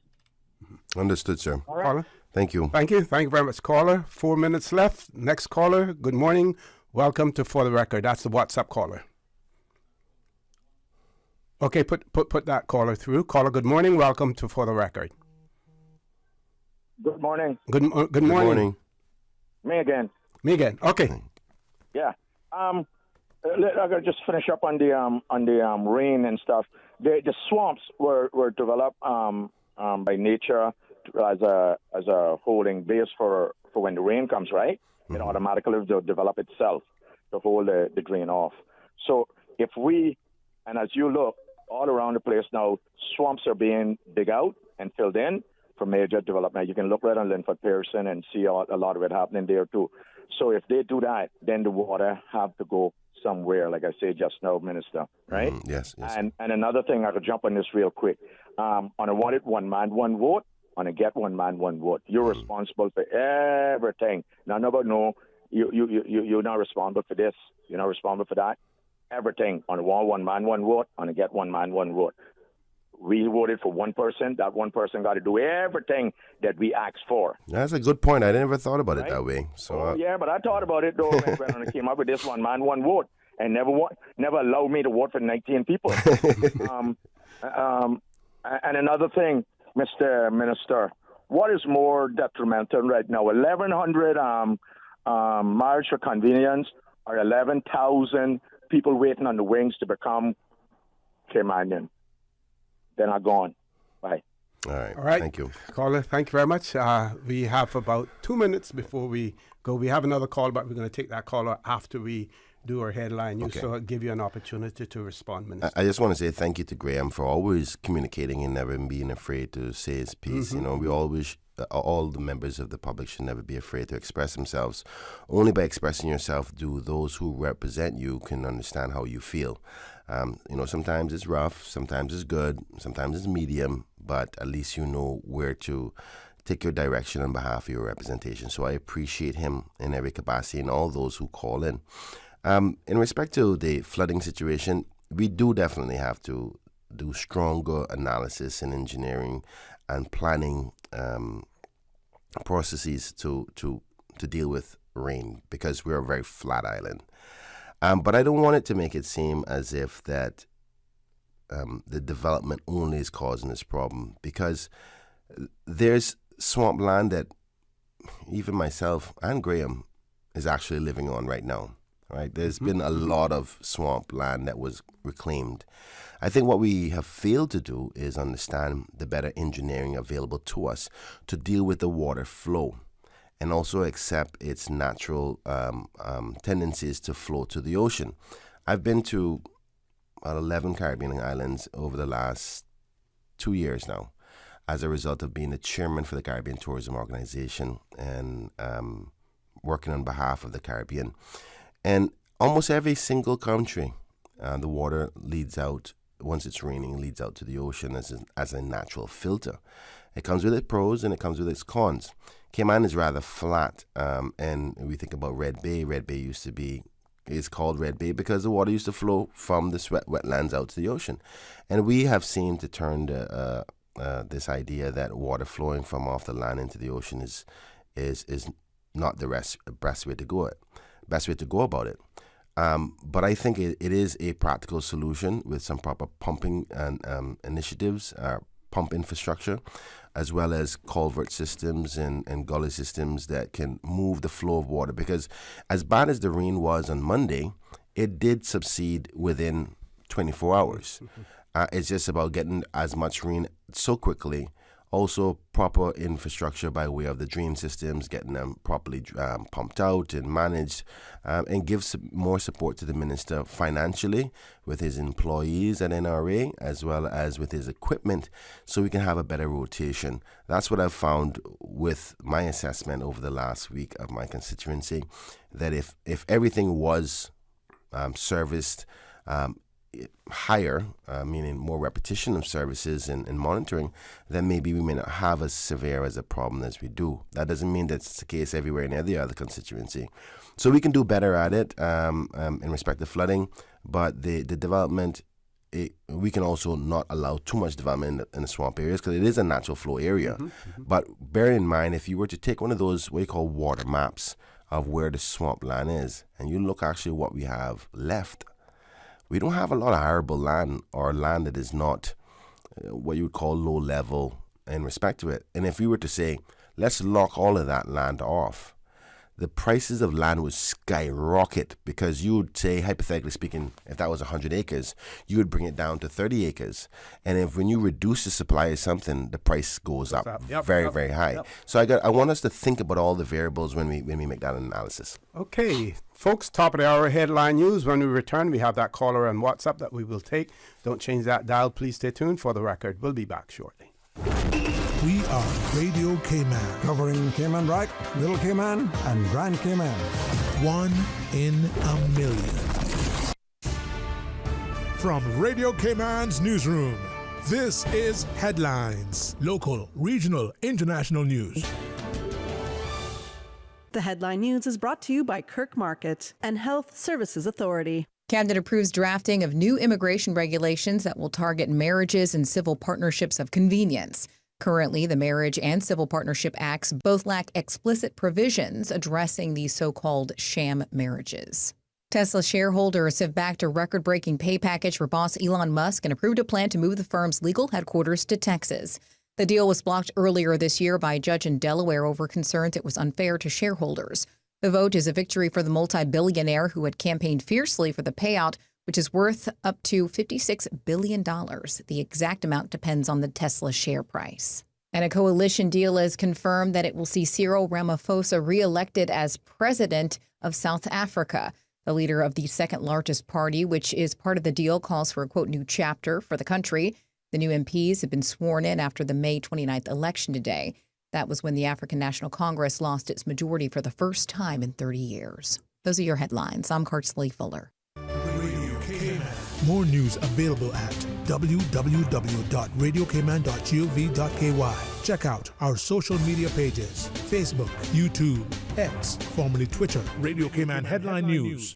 Understood, sir. All right. Caller? Thank you. Thank you. Thank you very much, caller. 4 minutes left. Next caller, good morning. Welcome to For the Record. That's the WhatsApp caller. Okay, put that caller through. Caller, good morning. Welcome to For the Record. Good morning. Good morning. Me again. Me again. Okay. Yeah. I gotta just finish up on the rain and stuff. The swamps were developed by nature as a holding base for when the rain comes, right? It automatically will develop itself to hold the drain off. So if we, and as you look all around the place now, swamps are being dug out and filled in for major development. You can look right on Linford Pearson and see a lot of it happening there too. So if they do that, then the water have to go somewhere, like I said just now, Minister, right? Yes. And another thing, I could jump on this real quick. On a want it, one man, one vote. On a get one man, one vote. You're responsible for everything. Now, nobody know you're not responsible for this. You're not responsible for that. Everything on a want one man, one vote. On a get one man, one vote. We voted for one person. That one person got to do everything that we asked for. That's a good point. I never thought about it that way. So yeah, but I thought about it though when I came up with this one man, one vote, and never allowed me to vote for 19 people. And another thing, Mr. Minister, what is more detrimental right now? 1,100 marriage for convenience, or 11,000 people waiting on the wings to become Caymanian. They're not gone. Bye. All right. All right. Thank you. Caller, thank you very much. We have about 2 minutes before we go. We have another call, but we're going to take that caller after we do our headline news. So I'll give you an opportunity to respond, Minister. I just want to say thank you to Graham for always communicating and never being afraid to say his piece. You know, we always, all the members of the public should never be afraid to express themselves. Only by expressing yourself do those who represent you can understand how you feel. You know, sometimes it's rough, sometimes it's good, sometimes it's medium, but at least you know where to take your direction on behalf of your representation. So I appreciate him in every capacity and all those who call in. In respect to the flooding situation, we do definitely have to do stronger analysis and engineering and planning processes to deal with rain, because we're a very flat island. But I don't want it to make it seem as if that the development only is causing this problem, because there's swampland that even myself and Graham is actually living on right now. Right? There's been a lot of swampland that was reclaimed. I think what we have failed to do is understand the better engineering available to us to deal with the water flow, and also accept its natural tendencies to flow to the ocean. I've been to 11 Caribbean islands over the last 2 years now, as a result of being the chairman for the Caribbean Tourism Organization and working on behalf of the Caribbean. And almost every single country, the water leads out, once it's raining, leads out to the ocean as a natural filter. It comes with its pros and it comes with its cons. Cayman is rather flat, and we think about Red Bay. Red Bay is called Red Bay because the water used to flow from the wetlands out to the ocean. And we have seemed to turn this idea that water flowing from off the land into the ocean is not the best way to go about it. But I think it is a practical solution with some proper pumping and initiatives, pump infrastructure, as well as culvert systems and gully systems that can move the flow of water. Because as bad as the rain was on Monday, it did subside within 24 hours. It's just about getting as much rain so quickly. Also, proper infrastructure by way of the drain systems, getting them properly pumped out and managed, and give more support to the minister financially with his employees at NRA, as well as with his equipment, so we can have a better rotation. That's what I've found with my assessment over the last week of my constituency, that if everything was serviced higher, meaning more repetition of services and monitoring, then maybe we may not have as severe as a problem as we do. That doesn't mean that's the case everywhere in every other constituency. So we can do better at it in respect to flooding, but the development, we can also not allow too much development in the swamp areas because it is a natural flow area. But bear in mind, if you were to take one of those, what you call water maps of where the swamp land is, and you look actually what we have left, we don't have a lot of arable land or land that is not what you would call low level in respect to it. And if we were to say, let's lock all of that land off, the prices of land would skyrocket, because you would say, hypothetically speaking, if that was 100 acres, you would bring it down to 30 acres. And if when you reduce the supply of something, the price goes up very high. So I want us to think about all the variables when we make that analysis. Okay, folks, top of the hour headline news. When we return, we have that caller on WhatsApp that we will take. Don't change that dial. Please stay tuned. For the record, we'll be back shortly. We are Radio Cayman. Covering Cayman Brac, Little Cayman, and Grand Cayman. 1 in a million. From Radio Cayman's newsroom, this is Headlines. Local, regional, international news. The Headline News is brought to you by Kirk Market and Health Services Authority. Cabinet approves drafting of new immigration regulations that will target marriages and civil partnerships of convenience. Currently, the Marriage and Civil Partnership Acts both lack explicit provisions addressing these so-called sham marriages. Tesla shareholders have backed a record-breaking pay package for boss Elon Musk and approved a plan to move the firm's legal headquarters to Texas. The deal was blocked earlier this year by a judge in Delaware over concerns it was unfair to shareholders. The vote is a victory for the multi-billionaire who had campaigned fiercely for the payout, which is worth up to $56 billion. The exact amount depends on the Tesla share price. And a coalition deal has confirmed that it will see Cyril Ramaphosa reelected as president of South Africa. The leader of the second largest party, which is part of the deal, calls for a, quote, new chapter for the country. The new MPs have been sworn in after the May 29th election today. That was when the African National Congress lost its majority for the first time in 30 years. Those are your headlines. I'm Kartzley Fuller. More news available at www.radiocayman.gov.ky. Check out our social media pages: Facebook, YouTube, X, formerly Twitter, Radio Cayman Headline News.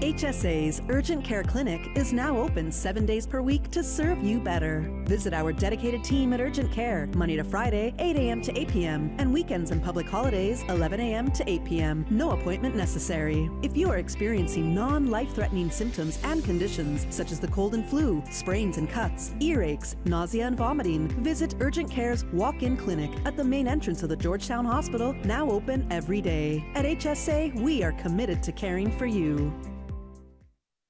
HSA's Urgent Care Clinic is now open 7 days per week to serve you better. Visit our dedicated team at Urgent Care, Monday to Friday, 8 a.m. to 8 p.m., and weekends and public holidays, 11 a.m. to 8 p.m. No appointment necessary. If you are experiencing non-life-threatening symptoms and conditions, such as the cold and flu, sprains and cuts, earaches, nausea and vomiting, visit Urgent Care's walk-in clinic at the main entrance of the Georgetown Hospital, now open every day. At HSA, we are committed to caring for you.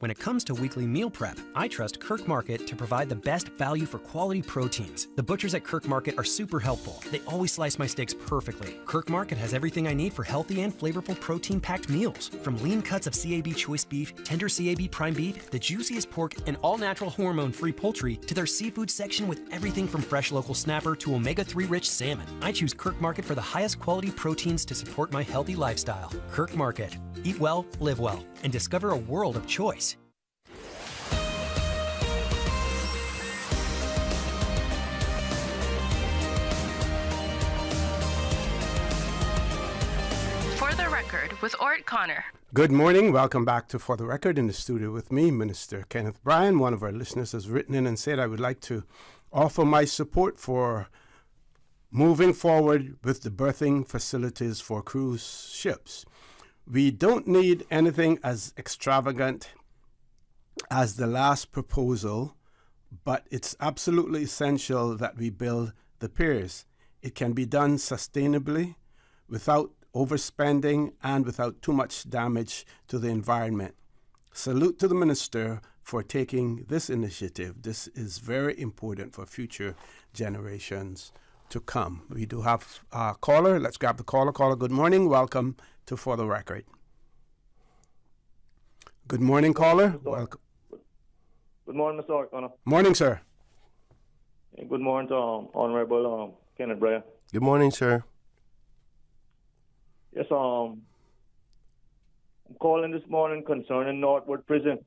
When it comes to weekly meal prep, I trust Kirk Market to provide the best value for quality proteins. The butchers at Kirk Market are super helpful. They always slice my steaks perfectly. Kirk Market has everything I need for healthy and flavorful protein-packed meals. From lean cuts of CAB choice beef, tender CAB prime beef, the juiciest pork, and all-natural hormone-free poultry, to their seafood section with everything from fresh local snapper to omega-3 rich salmon. I choose Kirk Market for the highest quality proteins to support my healthy lifestyle. Kirk Market. Eat well, live well, and discover a world of choice. For the Record with Orrett Connor. Good morning. Welcome back to For the Record. In the studio with me, Minister Kenneth Bryan. One of our listeners has written in and said, I would like to offer my support for moving forward with the berthing facilities for cruise ships. We don't need anything as extravagant as the last proposal, but it's absolutely essential that we build the piers. It can be done sustainably without overspending and without too much damage to the environment. Salute to the minister for taking this initiative. This is very important for future generations to come. We do have a caller. Let's grab the caller. Caller, good morning. Welcome to For the Record. Good morning, caller. Welcome. Good morning, Mr. O'Connor. Morning, sir. And good morning to Honorable Kenneth Bryan. Good morning, sir. Yes, I'm calling this morning concerning Northwood Prison.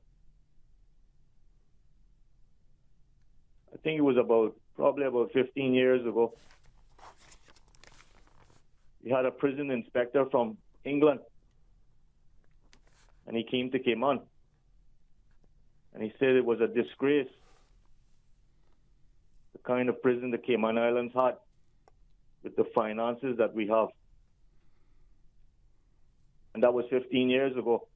I think it was probably about 15 years ago. We had a prison inspector from England, and he came to Cayman, and he said it was a disgrace, the kind of prison the Cayman Islands had with the finances that we have. And that was 15 years ago.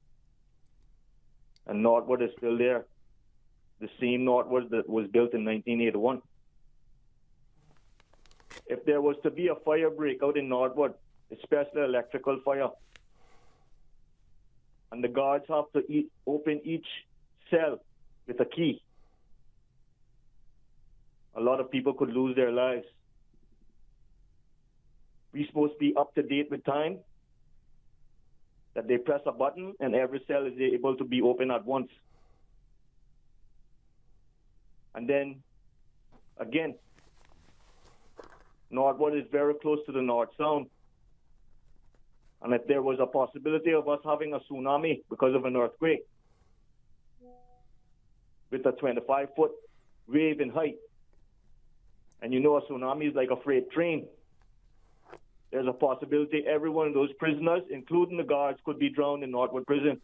And Northwood is still there. The same Northwood that was built in 1981. If there was to be a fire breakout in Northwood, especially electrical fire, and the guards have to open each cell with a key, a lot of people could lose their lives. We're supposed to be up to date with time, that they press a button and every cell is able to be open at once. And then, again, Northwood is very close to the North Sound. And if there was a possibility of us having a tsunami because of an earthquake, with a 25-foot wave in height, and you know a tsunami is like a freight train, there's a possibility every one of those prisoners, including the guards, could be drowned in Northwood Prison.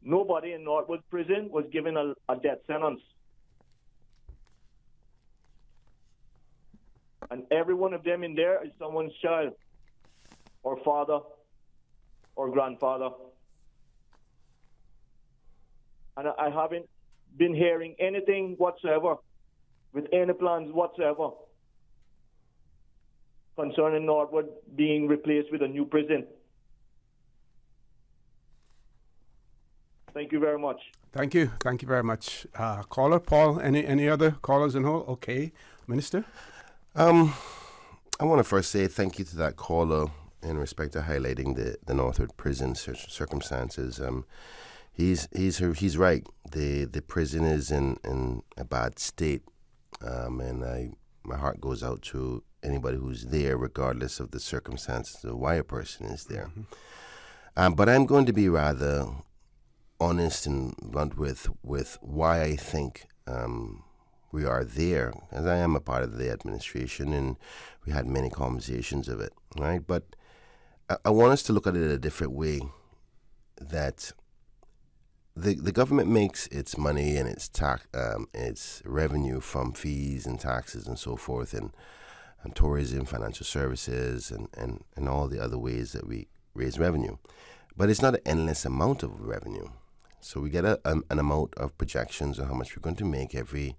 Nobody in Northwood Prison was given a death sentence. And every one of them in there is someone's child, or father, or grandfather. And I haven't been hearing anything whatsoever, with any plans whatsoever, concerning Northwood being replaced with a new prison. Thank you very much. Thank you. Thank you very much. Caller, Paul, any other callers in hold? Okay. Minister? I want to first say thank you to that caller in respect to highlighting the Northwood prison circumstances. He's right. The prison is in a bad state, and my heart goes out to anybody who's there, regardless of the circumstances of why a person is there. Mm-hmm. But I'm going to be rather honest and blunt with why I think we are there, as I am a part of the administration, and we had many conversations of it, right? But I want us to look at it a different way, that the government makes its money and its revenue from fees and taxes and so forth, and tourism, financial services, and all the other ways that we raise revenue. But it's not an endless amount of revenue. So we get an amount of projections on how much we're going to make every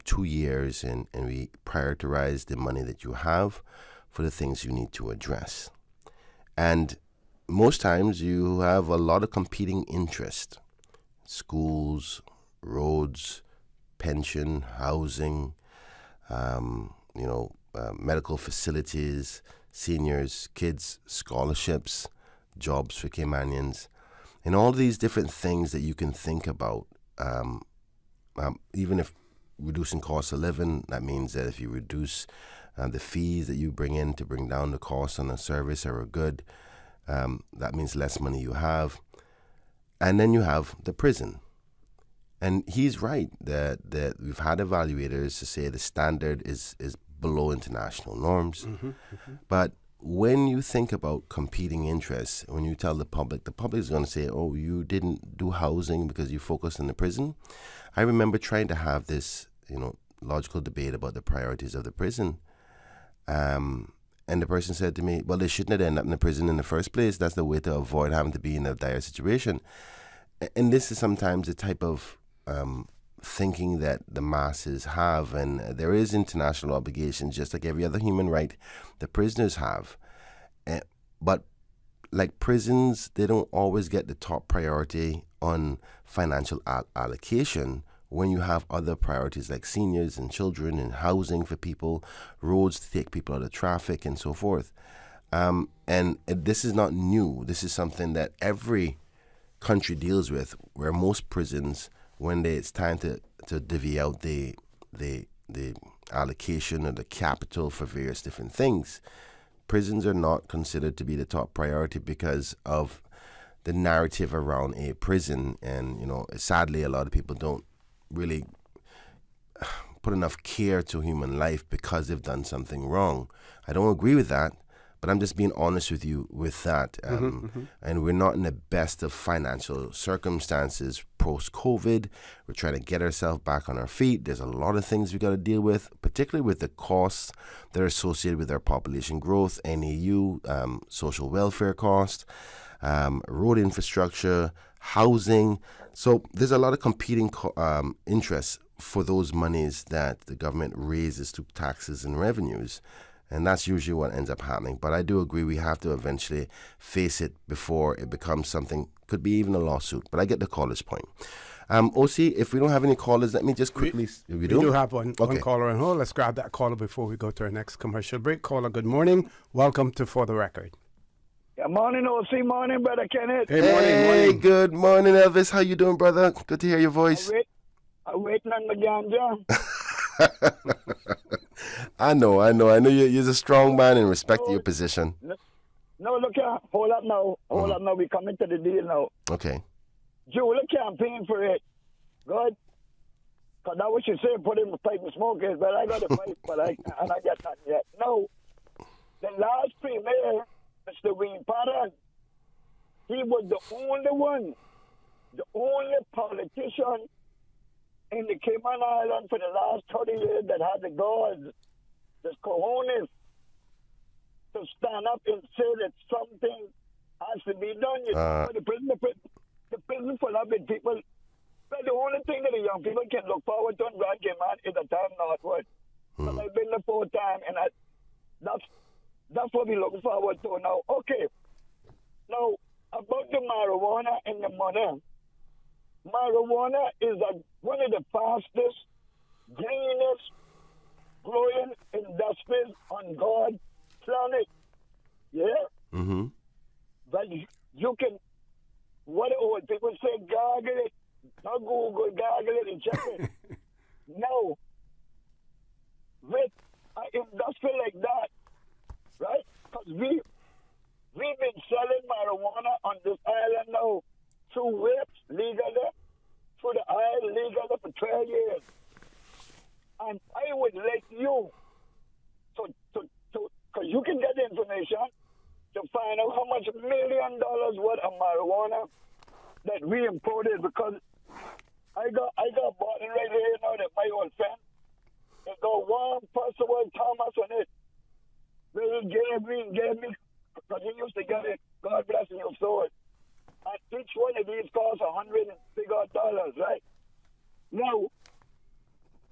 2 years, and we prioritize the money that you have for the things you need to address. And most times you have a lot of competing interests: schools, roads, pension, housing, medical facilities, seniors, kids, scholarships, jobs for Caymanians, and all these different things that you can think about. Even if reducing cost of living, that means that if you reduce the fees that you bring in to bring down the cost on a service or a good, that means less money you have. And then you have the prison. And he's right that we've had evaluators to say the standard is below international norms. Mm-hmm, mm-hmm. But when you think about competing interests, when you tell the public is going to say, oh, you didn't do housing because you focused on the prison. I remember trying to have this, logical debate about the priorities of the prison. And the person said to me, well, they shouldn't have ended up in the prison in the first place. That's the way to avoid having to be in a dire situation. And this is sometimes the type of thinking that the masses have, and there is international obligations, just like every other human right the prisoners have. But like prisons, they don't always get the top priority on financial allocation when you have other priorities like seniors and children and housing for people, roads to take people out of traffic and so forth. And this is not new. This is something that every country deals with, where most prisons, when it's time to divvy out the allocation or the capital for various different things, prisons are not considered to be the top priority because of the narrative around a prison. And, sadly, a lot of people don't really put enough care to human life because they've done something wrong. I don't agree with that, but I'm just being honest with you with that. And we're not in the best of financial circumstances post-COVID. We're trying to get ourselves back on our feet. There's a lot of things we got to deal with, particularly with the costs that are associated with our population growth, NAU, social welfare costs, road infrastructure, housing. So there's a lot of competing interests for those monies that the government raises through taxes and revenues. And that's usually what ends up happening. But I do agree we have to eventually face it before it becomes something, could be even a lawsuit. But I get the caller's point. OC, if we don't have any callers, let me just quickly... We do have one caller on hold. Let's grab that caller before we go to our next commercial break. Caller, good morning. Welcome to For the Record. Yeah, morning, OC. Morning, Brother Kenneth. Hey, good morning, Elvis. How you doing, brother? Good to hear your voice. I'm waiting on my ganja. I know you're a strong man and respect your position. No, look here. Hold up now. We coming to the deal now. Okay. Julie campaign for it. Good. Because that what you say, put in the pipe and smoke it, but I got a pipe, and I get nothing yet. No. The last premier, Mr. Wayne Patton, he was the only one, the only politician in the Cayman Island for the last 30 years that had the guards, the cojones, to stand up and say that something has to be done. The prison full of big people. But the only thing that the young people can look forward to in Grand Cayman is the time northward. But I've been there 4 times, and that's what we're looking forward to now. Okay. Now, about the marijuana and the money. Marijuana is one of the fastest, greenest growing industries on God's planet. Yeah? Mm-hmm. But you can, what old people say, gargle it. Not Google, gargle it and check it. No. With an industry like that, right? Because we've been selling marijuana on this island now through whips legally, through the aisle legally for 12 years. And I would like you because you can get the information to find out how much $1 million worth of marijuana that we imported, because I got bought in right here now that my old friend, it got one Percival Thomas on it. Where he gave me, because he used to get it, God bless your soul. And each one of these costs $100 right? Now,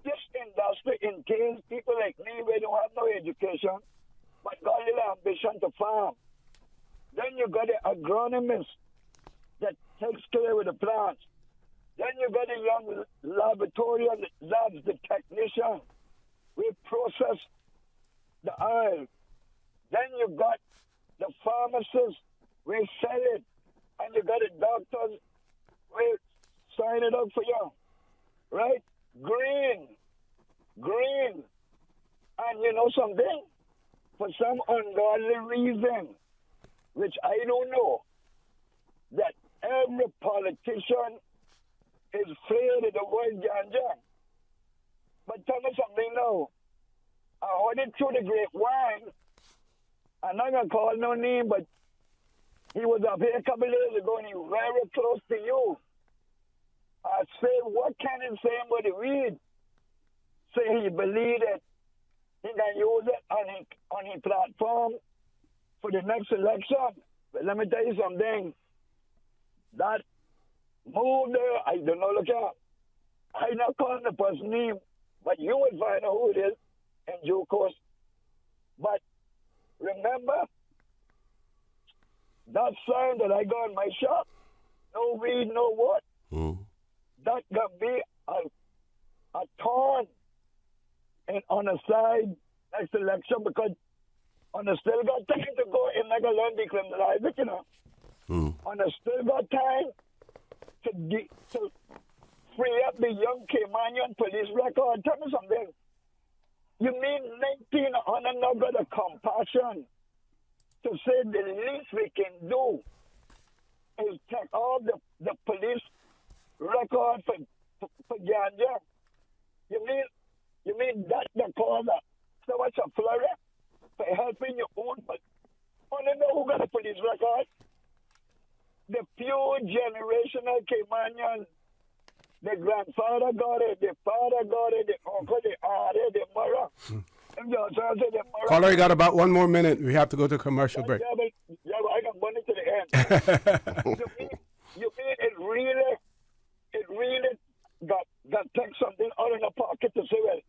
this industry entails people like me who don't have no education, but got a little ambition to farm. Then you got the agronomist that takes care of the plants. Then you got a young laboratorian labs, the technician. We process the oil. Then you got the pharmacist. We sell it. And you got the doctors. We sign it up for you. Right? Green. And you know something? For some ungodly reason, which I don't know, that every politician is afraid of the word ganja. But tell me something now. I heard it through the grapevine. I'm not going to call no name, but he was up here a couple of days ago and he was very close to you. I said, what can he say about the weed? Say he he believed it, he can use it on his platform for the next election. But let me tell you something. That move there, I don't know, look at. I'm not calling the person's name, but you will find out who it is in due course. But remember, that sign that I got in my shop, no weed, no what, that can be a thorn on the side next election, because on the still got time to go in like a land decriminalize it, you know. On the still got time to free up the young Caymanian police record. Tell me something. You mean 1900 not got a compassion to say the least we can do is take all the police record for ganja? You mean that the cause of so much of flurry for helping your own? But only know who got a police record? The pure generational Caymanian. The grandfather got it, the father got it, the uncle, the aunt, the mother. Caller, you got about 1 more minute. We have to go to commercial break. But I got money to the end. you mean it really got take something out of the pocket to say, well,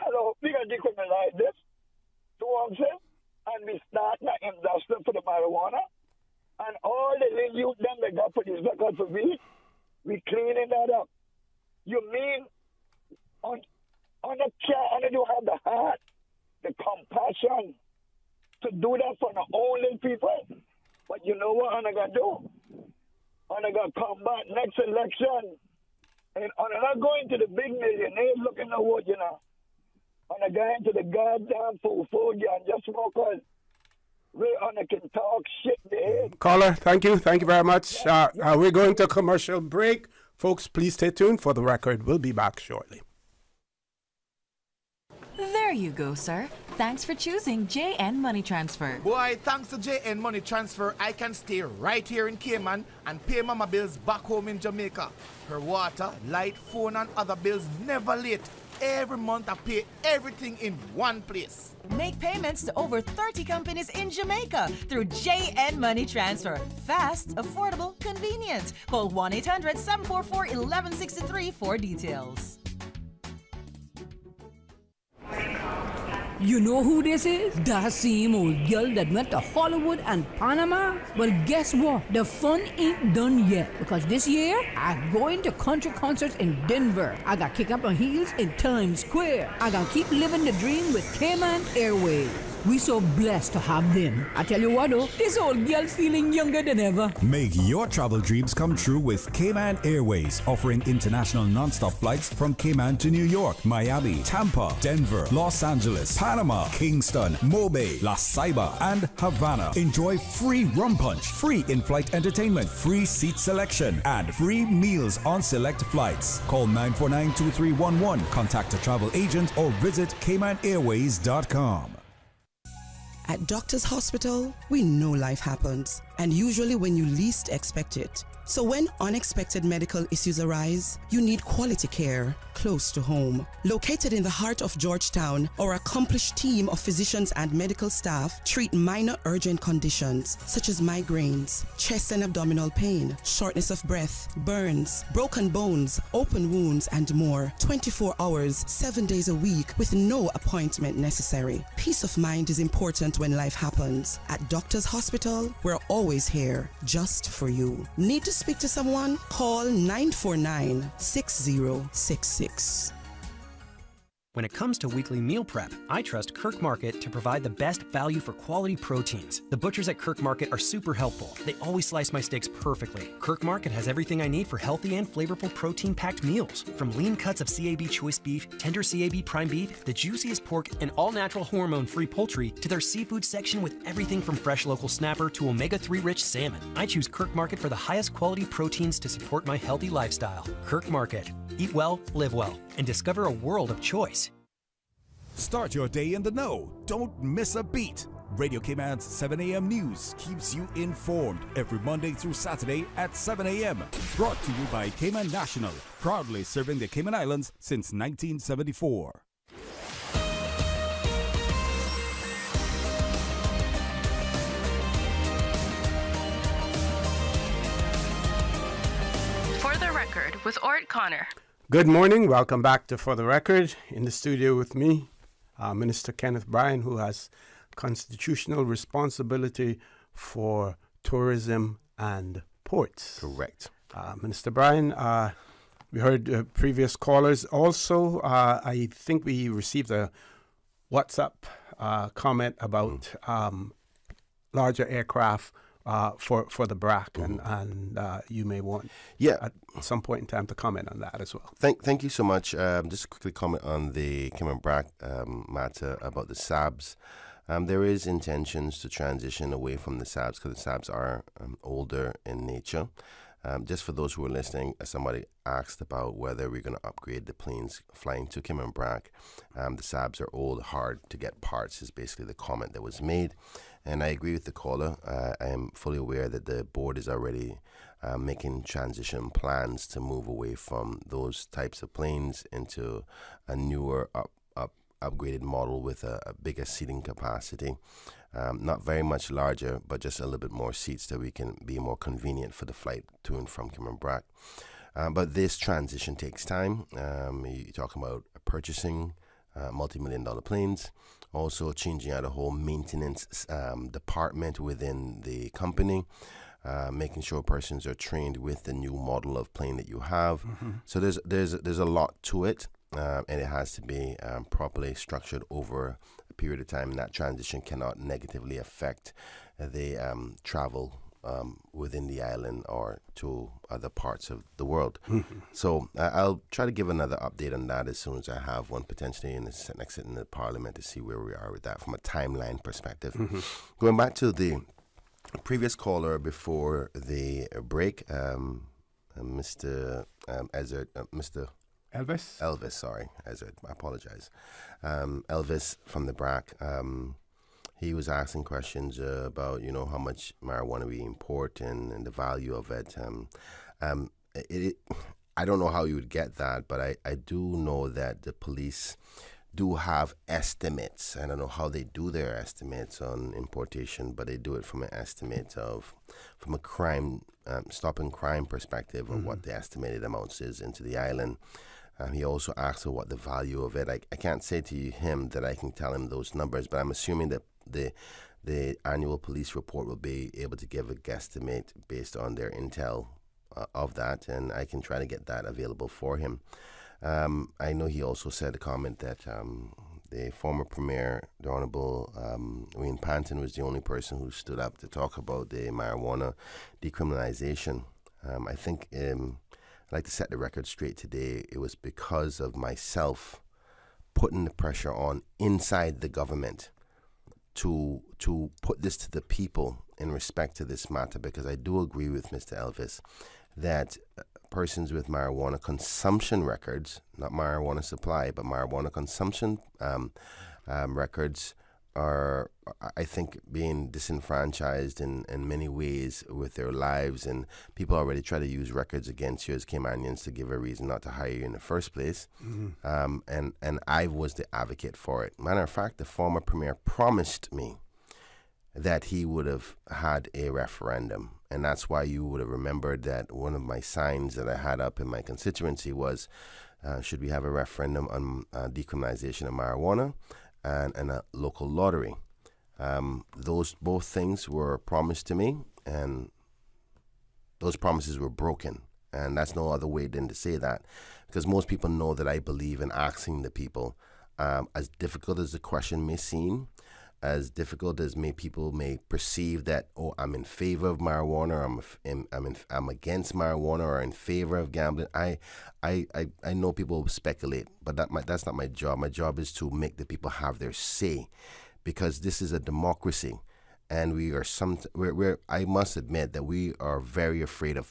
hello, we can decriminalize this, 2 ounces, and we start the industry for the marijuana, and all the little youth them that got for this record for weed, we cleaning that up. You mean on the chair, and you have the heart, the compassion to do that for the only people? But you know what I'm going to do? I'm going to come back next election, and I'm not going to the big millionaires looking to vote, you know. I'm going to the goddamn food and just smokers. Can talk shit there. Caller, thank you. Thank you very much. We're going to commercial break. Folks, please stay tuned for the record. We'll be back shortly. There you go, sir. Thanks for choosing JN Money Transfer. Boy, thanks to JN Money Transfer, I can stay right here in Cayman and pay mama bills back home in Jamaica. Her water, light, phone and other bills never late. Every month I pay everything in one place. Make payments to over 30 companies in Jamaica through JN Money Transfer. Fast, affordable, convenient. Call 1-800-744-1163 for details. You know who this is? That same old girl that went to Hollywood and Panama? Well, guess what? The fun ain't done yet, because this year, I'm going to country concerts in Denver. I got kick up my heels in Times Square. I got keep living the dream with Cayman Airways. We so blessed to have them. I tell you what though, this old girl's feeling younger than ever. Make your travel dreams come true with Cayman Airways, offering international non-stop flights from Cayman to New York, Miami, Tampa, Denver, Los Angeles, Panama, Kingston, Mobay, La Ceiba, and Havana. Enjoy free rum punch, free in-flight entertainment, free seat selection, and free meals on select flights. Call 949-2311, contact a travel agent, or visit CaymanAirways.com. At Doctors Hospital, we know life happens, and usually when you least expect it. So when unexpected medical issues arise, you need quality care close to home. Located in the heart of Georgetown, our accomplished team of physicians and medical staff treat minor urgent conditions such as migraines, chest and abdominal pain, shortness of breath, burns, broken bones, open wounds, and more. 24 hours, 7 days a week with no appointment necessary. Peace of mind is important when life happens. At Doctors Hospital, we're always here just for you. Need to speak to someone? Call 949-6066. When it comes to weekly meal prep, I trust Kirk Market to provide the best value for quality proteins. The butchers at Kirk Market are super helpful. They always slice my steaks perfectly. Kirk Market has everything I need for healthy and flavorful protein-packed meals. From lean cuts of CAB choice beef, tender CAB prime beef, the juiciest pork, and all-natural hormone-free poultry, to their seafood section with everything from fresh local snapper to omega-3 rich salmon. I choose Kirk Market for the highest quality proteins to support my healthy lifestyle. Kirk Market. Eat well, live well, and discover a world of choice. Start your day in the know. Don't miss a beat. Radio Cayman's 7 a.m. news keeps you informed every Monday through Saturday at 7 a.m. Brought to you by Cayman National, proudly serving the Cayman Islands since 1974. with Orrett Connor. Good morning. Welcome back to For the Record. In the studio with me, Minister Kenneth Bryan, who has constitutional responsibility for tourism and ports. Correct. Minister Bryan, we heard previous callers. Also, I think we received a WhatsApp comment about larger aircraft for the BRAC, and you may want at some point in time to comment on that as well. Thank you so much. Just quickly comment on the Cayman BRAC matter about the SABs. There is intentions to transition away from the SABs because the SABs are older in nature. Just for those who are listening, somebody asked about whether we're going to upgrade the planes flying to Cayman BRAC. The SABs are old, hard to get parts is basically the comment that was made. And I agree with the caller. I am fully aware that the board is already making transition plans to move away from those types of planes into a newer, upgraded model with a bigger seating capacity. Not very much larger, but just a little bit more seats that we can be more convenient for the flight to and from Cayman BRAC. But this transition takes time. You're talking about purchasing multi-million-dollar planes, also changing out a whole maintenance department within the company, making sure persons are trained with the new model of plane that you have. So there's a lot to it, and it has to be properly structured over a period of time, and that transition cannot negatively affect the travel within the island or to other parts of the world. So I'll try to give another update on that as soon as I have one, potentially in the next sitting in the Parliament, to see where we are with that from a timeline perspective. Going back to the previous caller before the break, Mr. Elvis, sorry, Ezard, I apologize. Elvis from the BRAC. He was asking questions about, how much marijuana we import and the value of it. I don't know how you would get that, but I do know that the police do have estimates. I don't know how they do their estimates on importation, but they do it from a crime, stopping crime perspective of what the estimated amounts is into the island. He also asked what the value of it. I can't say to him that I can tell him those numbers, but I'm assuming that the annual police report will be able to give a guesstimate based on their intel of that, and I can try to get that available for him. I know he also said a comment that the former Premier, the Honorable Wayne Panton, was the only person who stood up to talk about the marijuana decriminalization. I think I'd like to set the record straight today. It was because of myself putting the pressure on inside the government to put this to the people in respect to this matter, because I do agree with Mr. Elvis that persons with marijuana consumption records, not marijuana supply, but marijuana consumption records are, I think, being disenfranchised in many ways with their lives, and people already try to use records against you as Caymanians to give a reason not to hire you in the first place. And I was the advocate for it. Matter of fact, the former Premier promised me that he would have had a referendum. And that's why you would have remembered that one of my signs that I had up in my constituency was, should we have a referendum on decriminalization of marijuana and a local lottery? Those both things were promised to me, and those promises were broken. And that's no other way than to say that, because most people know that I believe in asking the people, as difficult as the question may seem, as difficult as people may perceive that, I'm in favor of marijuana, or I'm against marijuana, or in favor of gambling. I know people speculate, but that's not my job. My job is to make the people have their say, because this is a democracy, and I must admit that we are very afraid of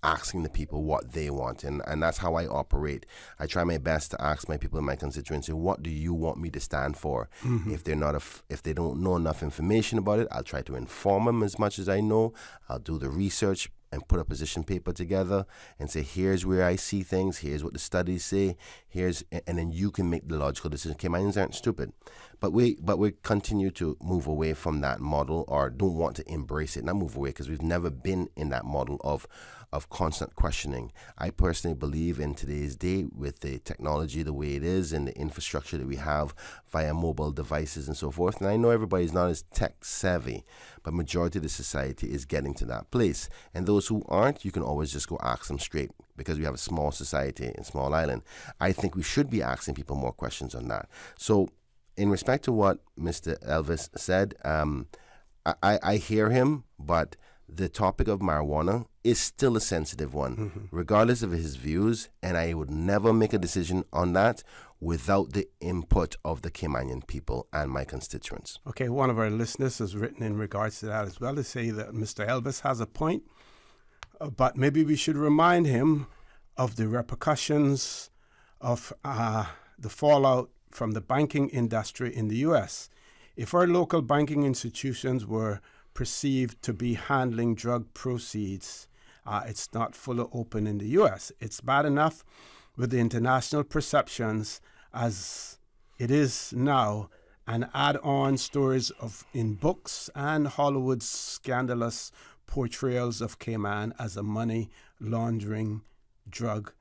asking the people what they want, and that's how I operate. I try my best to ask my people in my constituency, what do you want me to stand for? If they don't know enough information about it, I'll try to inform them as much as I know. I'll do the research and put a position paper together and say, here's where I see things, here's what the studies say, and then you can make the logical decision. Caymanians aren't stupid, but we continue to move away from that model, or don't want to embrace it. Not move away, because we've never been in that model of of constant questioning. I personally believe in today's day, with the technology the way it is and the infrastructure that we have via mobile devices and so forth, and I know everybody's not as tech savvy, but majority of the society is getting to that place. And those who aren't, you can always just go ask them straight, because we have a small society and small island. I think we should be asking people more questions on that. So in respect to what Mr. Elvis said, I hear him, but the topic of marijuana is still a sensitive one, regardless of his views, and I would never make a decision on that without the input of the Caymanian people and my constituents. Okay, one of our listeners has written in regards to that as well, to say that Mr. Elvis has a point, but maybe we should remind him of the repercussions of the fallout from the banking industry in the U.S. If our local banking institutions were perceived to be handling drug proceeds, it's not fully open in the U.S. It's bad enough with the international perceptions as it is now, and add on stories in books and Hollywood's scandalous portrayals of Cayman as a money laundering drug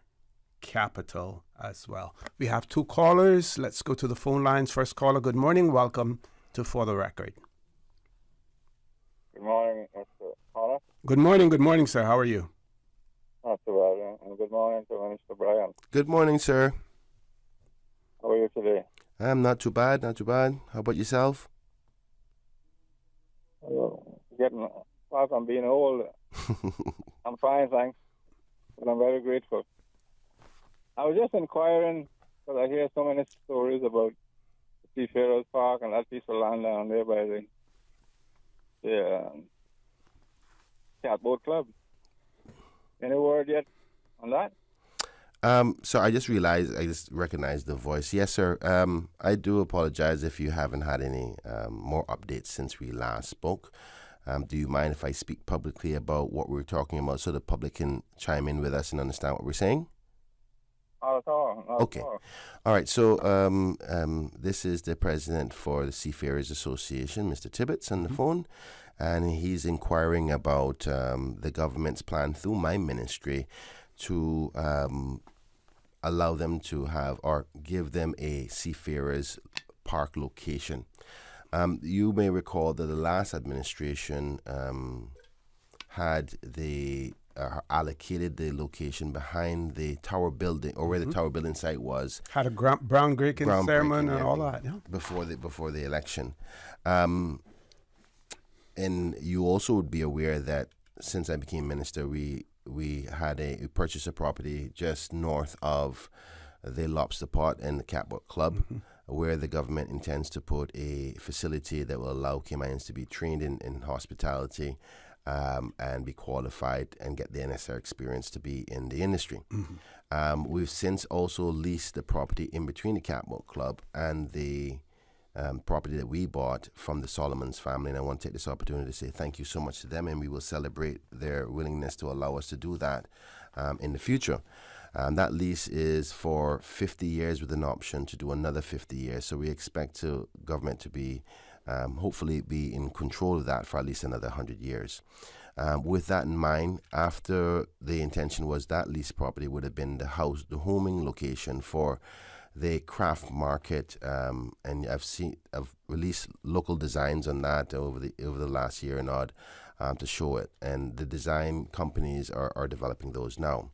capital as well. We have 2 callers. Let's go to the phone lines. First caller, good morning. Welcome to For the Record. Good morning, Mr. Connor. Good morning, sir. How are you? Not too bad, and good morning to Mr. Brian. Good morning, sir. How are you today? I'm not too bad, not too bad. How about yourself? Getting far from being old. I'm fine, thanks. But I'm very grateful. I was just inquiring, because I hear so many stories about the Seafarers Park and that piece of land down there by the Catboat Club. Any word yet on that? So I just recognized the voice. Yes, sir. I do apologize if you haven't had any more updates since we last spoke. Do you mind if I speak publicly about what we're talking about so the public can chime in with us and understand what we're saying? Not at all. Okay. All right. So this is the president for the Seafarers Association, Mr. Tibbetts, on the phone, and he's inquiring about the government's plan through my ministry to allow them to have or give them a Seafarers Park location. You may recall that the last administration had allocated the location behind the tower building, or where the tower building site was. Had a groundbreaking ceremony and all that, yeah. Before the election. And you also would be aware that since I became minister, we had a purchase of property just north of the Lobster Pot and the Catboat Club, where the government intends to put a facility that will allow Caymanians to be trained in hospitality and be qualified and get the necessary experience to be in the industry. We've since also leased the property in between the Catboat Club and the property that we bought from the Solomons family, and I want to take this opportunity to say thank you so much to them, and we will celebrate their willingness to allow us to do that in the future. That lease is for 50 years with an option to do another 50 years, so we expect government to be hopefully be in control of that for at least another 100 years. With that in mind, after the intention was that lease property would have been the homing location for the craft market, and I've released local designs on that over the last year and odd to show it, and the design companies are developing those now.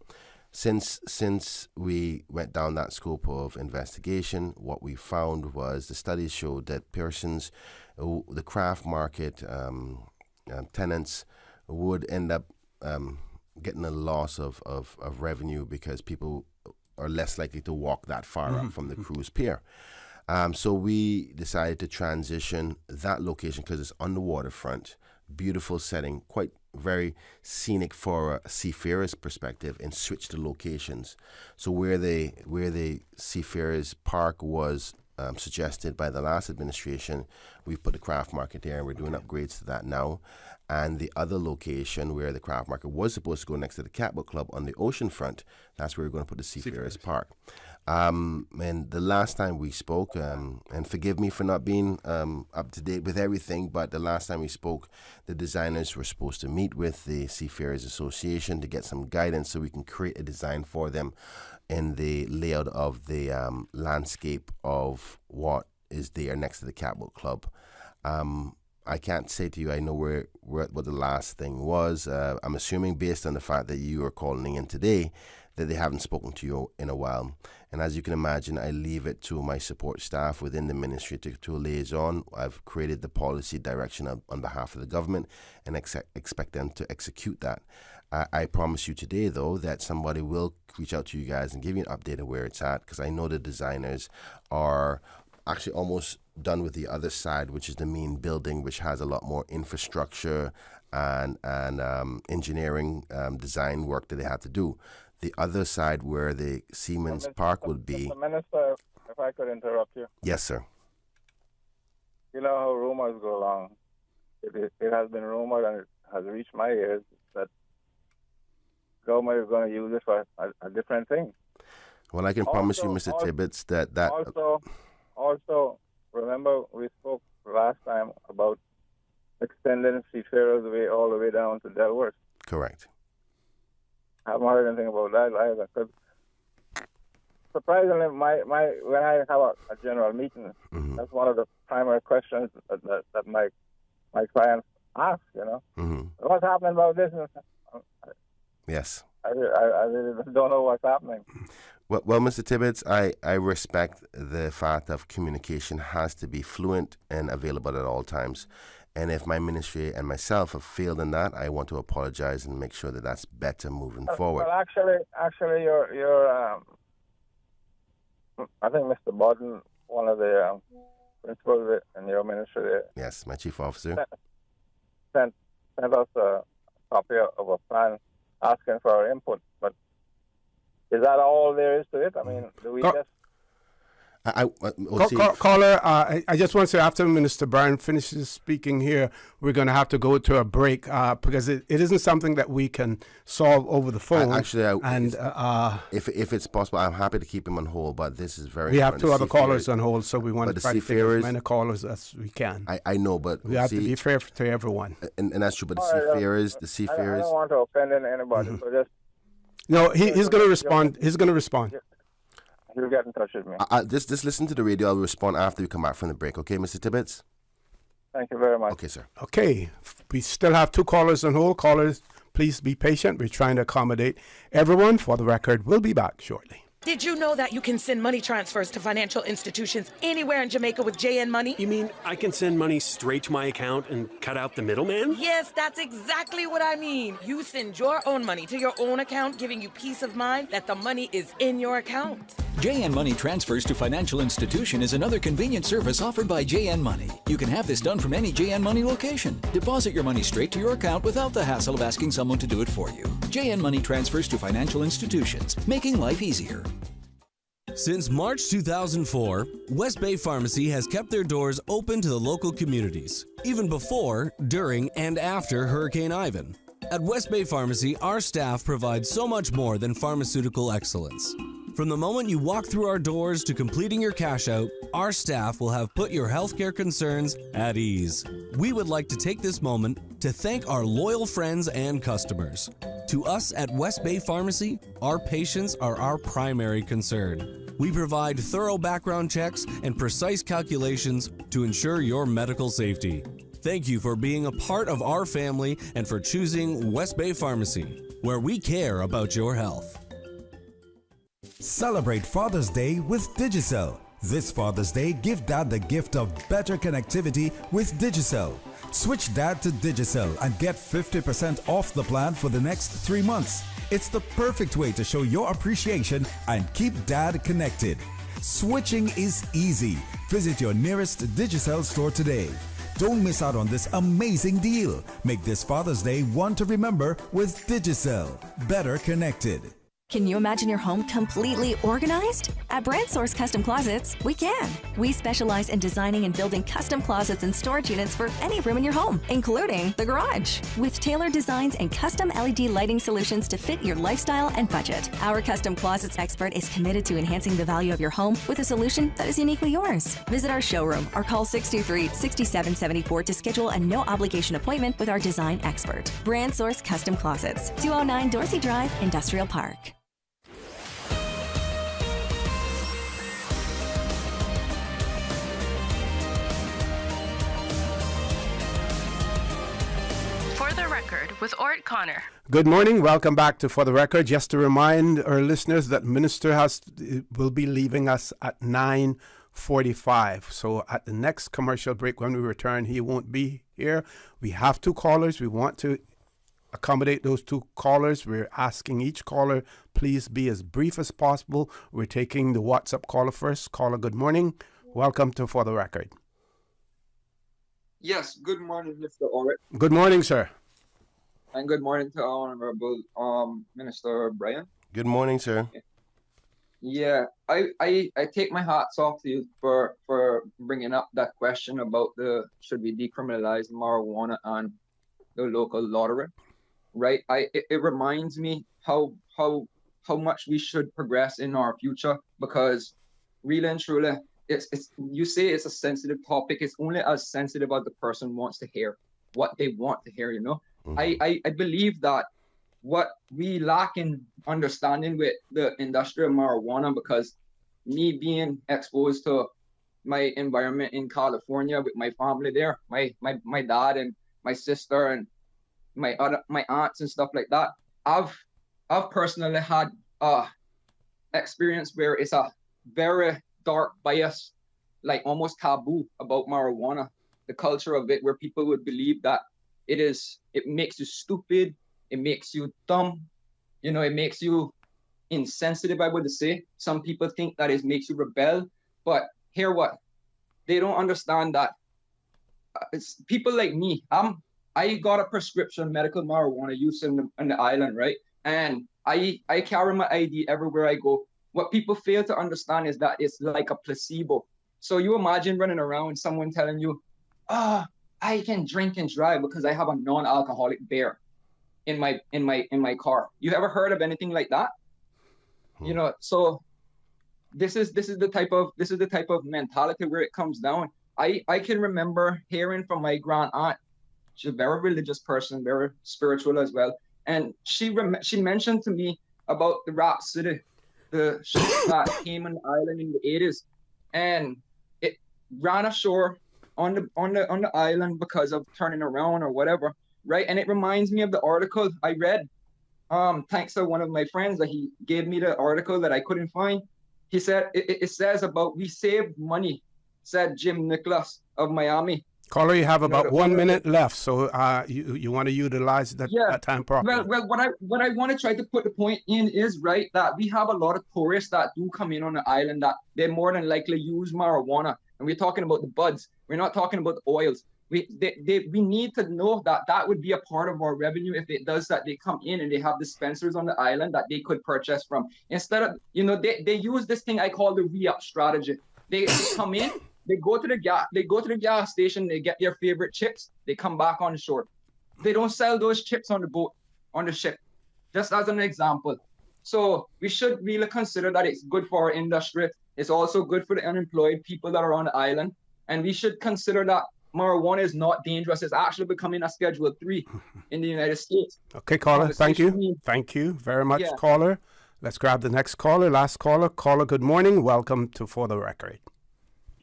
Since we went down that scope of investigation, what we found was the studies showed that persons, the craft market tenants, would end up getting a loss of revenue because people are less likely to walk that far up from the cruise pier. So we decided to transition that location because it's on the waterfront, beautiful setting, quite very scenic for a seafarer's perspective, and switch the locations. So where the Seafarers Park was suggested by the last administration, we've put the craft market there, and we're doing upgrades to that now. And the other location where the craft market was supposed to go next to the Catboat Club on the ocean front, that's where we're going to put the Seafarers Park. And the last time we spoke, and forgive me for not being up to date with everything, but the last time we spoke, the designers were supposed to meet with the Seafarers Association to get some guidance so we can create a design for them in the layout of the landscape of what is there next to the Catboat Club. I can't say to you I know what the last thing was. I'm assuming based on the fact that you are calling in today that they haven't spoken to you in a while. And as you can imagine, I leave it to my support staff within the ministry to liaison. I've created the policy direction on behalf of the government and expect them to execute that. I promise you today, though, that somebody will reach out to you guys and give you an update of where it's at, because I know the designers are actually almost done with the other side, which is the main building, which has a lot more infrastructure and engineering design work that they have to do. The other side where the Seamen's Park would be... Mr. Minister, if I could interrupt you. Yes, sir. You know how rumors go along. It has been rumored and it has reached my ears that government is going to use it for a different thing. Well, I can promise you, Mr. Tibbetts, that... Also, remember we spoke last time about extending Seafarers Way all the way down to Delworth. Correct. I haven't heard anything about that either. Because surprisingly, when I have a general meeting, that's one of the primary questions that my clients ask. You know, what's happening about this? Yes. I really don't know what's happening. Well, Mr. Tibbetts, I respect the fact of communication has to be fluent and available at all times. And if my ministry and myself have failed in that, I want to apologize and make sure that that's better moving forward. Well, actually, you're I think Mr. Bodden, one of the principals in your ministry there. Yes, my chief officer. Sent us a copy of a plan asking for our input, but is that all there is to it? I mean, do we just... Caller, I just want to say, after Minister Bryan finishes speaking here, we're going to have to go to a break because it isn't something that we can solve over the phone. If it's possible, I'm happy to keep him on hold, but this is very We have two other callers on hold, so we want to try to take as many callers as we can. I know, but... We have to be fair to everyone. And that's true, but the Seafarers... I don't want to offend anybody, so just... No, he's going to respond. He's going to respond. He'll get in touch with me. Just listen to the radio. I'll respond after we come back from the break. Okay, Mr. Tibbetts? Thank you very much. Okay, sir. Okay. We still have two callers on hold. Callers, please be patient. We're trying to accommodate everyone. For the record, we'll be back shortly. Did you know that you can send money transfers to financial institutions anywhere in Jamaica with JN Money? You mean I can send money straight to my account and cut out the middleman? Yes, that's exactly what I mean. You send your own money to your own account, giving you peace of mind that the money is in your account. JN Money Transfers to Financial Institution is another convenient service offered by JN Money. You can have this done from any JN Money location. Deposit your money straight to your account without the hassle of asking someone to do it for you. JN Money Transfers to Financial Institutions, making life easier. Since March 2004, West Bay Pharmacy has kept their doors open to the local communities, even before, during, and after Hurricane Ivan. At West Bay Pharmacy, our staff provides so much more than pharmaceutical excellence. From the moment you walk through our doors to completing your cash out, our staff will have put your healthcare concerns at ease. We would like to take this moment to thank our loyal friends and customers. To us at West Bay Pharmacy, our patients are our primary concern. We provide thorough background checks and precise calculations to ensure your medical safety. Thank you for being a part of our family and for choosing West Bay Pharmacy, where we care about your health. Celebrate Father's Day with Digicel. This Father's Day, give Dad the gift of better connectivity with Digicel. Switch Dad to Digicel and get 50% off the plan for the next 3 months. It's the perfect way to show your appreciation and keep Dad connected. Switching is easy. Visit your nearest Digicel store today. Don't miss out on this amazing deal. Make this Father's Day one to remember with Digicel. Better connected. Can you imagine your home completely organized? At Brand Source Custom Closets, we can. We specialize in designing and building custom closets and storage units for any room in your home, including the garage. With tailored designs and custom LED lighting solutions to fit your lifestyle and budget. Our custom closets expert is committed to enhancing the value of your home with a solution that is uniquely yours. Visit our showroom or call 623-6774 to schedule a no-obligation appointment with our design expert. Brand Source Custom Closets, 209 Dorsey Drive, Industrial Park. For the Record with Orrett Connor. Good morning. Welcome back to For the Record. Just to remind our listeners that Minister will be leaving us at 9:45. So at the next commercial break, when we return, he won't be here. We have two callers. We want to accommodate those two callers. We're asking each caller, please be as brief as possible. We're taking the WhatsApp caller first. Caller, good morning. Welcome to For the Record. Yes, good morning, Mr. Orrett. Good morning, sir. And good morning to our Honorable Minister Brian. Good morning, sir. Yeah, I take my hats off to you for bringing up that question about should we decriminalize marijuana and the local lottery, right? It reminds me how much we should progress in our future, because really and truly, it's you say it's a sensitive topic. It's only as sensitive as the person wants to hear what they want to hear, you know. I believe that what we lack in understanding with the industry of marijuana, because me being exposed to my environment in California with my family there, my dad and my sister and my aunts and stuff like that, I've personally had experience where it's a very dark bias, like almost taboo about marijuana, the culture of it, where people would believe that it makes you stupid, it makes you dumb, you know, it makes you insensitive, I would say. Some people think that it makes you rebel, but hear what? They don't understand that it's people like me. I got a prescription medical marijuana use in the island, right? And I carry my ID everywhere I go. What people fail to understand is that it's like a placebo. So you imagine running around, someone telling you, I can drink and drive because I have a non-alcoholic beer in my car. You ever heard of anything like that? You know, so this is the type of mentality where it comes down. I can remember hearing from my grand aunt. She's a very religious person, very spiritual as well, and she mentioned to me about the Rap City, the ship that came on the island in the 80s, and it ran ashore on the island because of turning around or whatever, right? And it reminds me of the article I read. Thanks to one of my friends that he gave me the article that I couldn't find. He said it says about we saved money, said Jim Nicholas of Miami. Caller, you have about 1 minute left, so you want to utilize that time properly. Well, what I want to try to put the point in is, right, that we have a lot of tourists that do come in on the island that they more than likely use marijuana, and we're talking about the buds. We're not talking about the oils. We need to know that would be a part of our revenue if it does that. They come in and they have dispensers on the island that they could purchase from. Instead of, you know, they use this thing I call the re-up strategy. They come in. They go to the gas station, they get their favorite chips, they come back on shore. They don't sell those chips on the boat, on the ship, just as an example. So we should really consider that it's good for our industry. It's also good for the unemployed people that are on the island. And we should consider that marijuana is not dangerous. It's actually becoming a Schedule 3 in the United States. Okay, caller, thank you. Thank you very much, caller. Let's grab the next caller, last caller. Caller, good morning. Welcome to For the Record.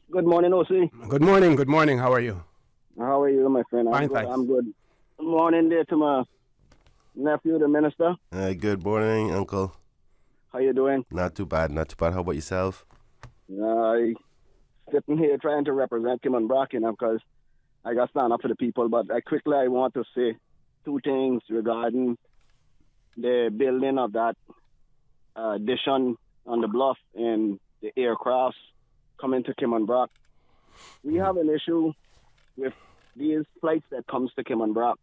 Good morning, OC. Good morning. Good morning. How are you? How are you, my friend? Fine, thanks. I'm good. Good morning there to my nephew, the minister. Good morning, Uncle. How you doing? Not too bad. Not too bad. How about yourself? I sitting here trying to represent Kim and Brock, you know, because I got to stand up for the people. But I want to say two things regarding the building of that addition on the bluff and the aircrafts coming to Kim and Brock. We have an issue with these flights that comes to Kim and Brock.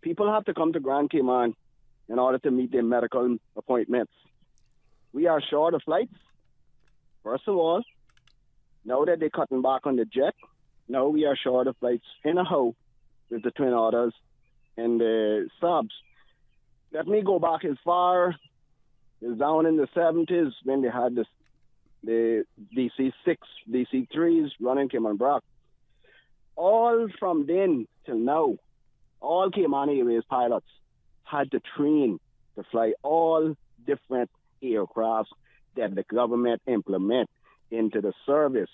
People have to come to Grand Cayman in order to meet their medical appointments. We are short of flights. First of all, now that they're cutting back on the jet, now we are short of flights in a hoe with the Twin Otters and the subs. Let me go back as far as down in the 70s when they had the DC-6, DC-3s running Cayman Brock. All from then till now, all Cayman Airways pilots had to train to fly all different aircrafts that the government implement into the service.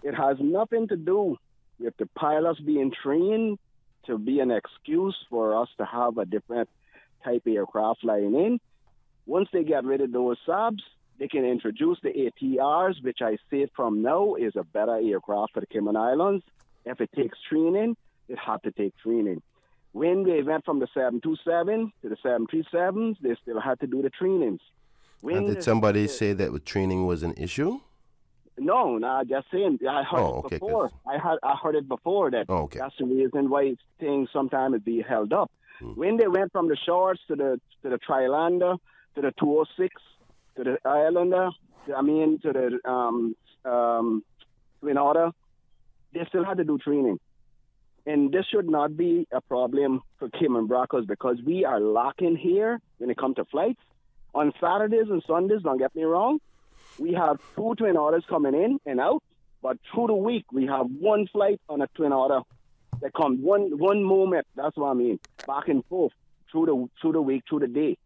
It has nothing to do with the pilots being trained to be an excuse for us to have a different type aircraft flying in. Once they get rid of those subs, they can introduce the ATRs, which I say from now is a better aircraft for the Cayman Islands. If it takes training, it had to take training. When they went from the 727 to the 737s, they still had to do the trainings. And did somebody say that with training was an issue? No, just saying. I heard it before. I heard it before that. That's the reason why things sometimes be held up. When they went from the shorts to the Trilander, to the 206, to the Islander, to the Twin Otter, they still had to do training. And this should not be a problem for Cayman Brockers because we are locking here when it comes to flights. On Saturdays and Sundays, don't get me wrong, we have 2 Twin Otters coming in and out, but through the week, we have 1 flight on a Twin Otter that comes one moment, that's what I mean, back and forth through the week, through the day,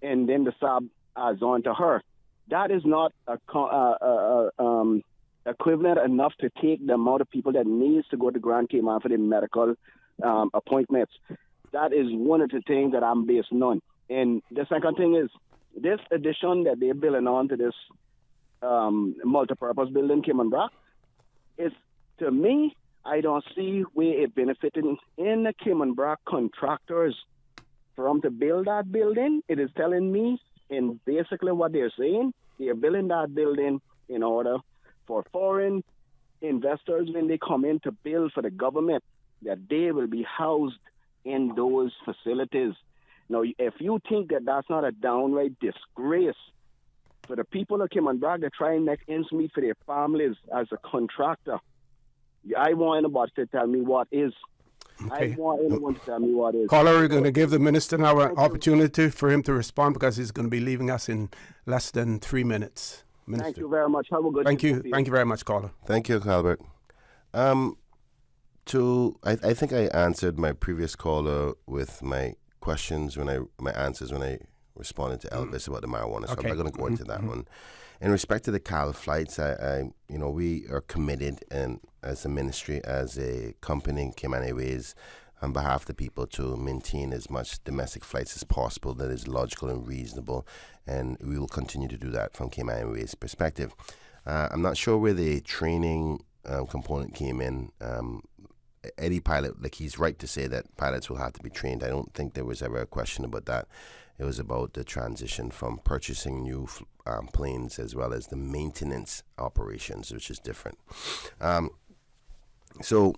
and then the sub adds on to her. That is not equivalent enough to take the amount of people that needs to go to Grand Cayman for their medical appointments. That is one of the things that I'm basing on. And the second thing is, this addition that they're building on to this multi-purpose building, Cayman Brock, is, to me, I don't see where it benefiting in the Cayman Brock contractors for them to build that building. It is telling me, and basically what they're saying, they're building that building in order for foreign investors, when they come in to build for the government, that they will be housed in those facilities. Now, if you think that that's not a downright disgrace for the people of Cayman Brock that try and make ends meet for their families as a contractor, I want anybody to tell me what is. Okay. I want anyone to tell me what is. Caller, we're going to give the minister now an opportunity for him to respond because he's going to be leaving us in less than 3 minutes. Minister. Thank you very much. Have a good Thank you. day. Thank you very much, caller. Thank you, Albert. I think I answered my previous caller with my questions my answers when I responded to Elvis about the marijuana. So I'm not going to go into that one. In respect to the CAL flights, we are committed, and as a ministry, as a company, Cayman Airways, on behalf of the people, to maintain as much domestic flights as possible that is logical and reasonable, and we will continue to do that from Cayman Airways' perspective. I'm not sure where the training component came in. Eddie Pilot, he's right to say that pilots will have to be trained. I don't think there was ever a question about that. It was about the transition from purchasing new planes as well as the maintenance operations, which is different. So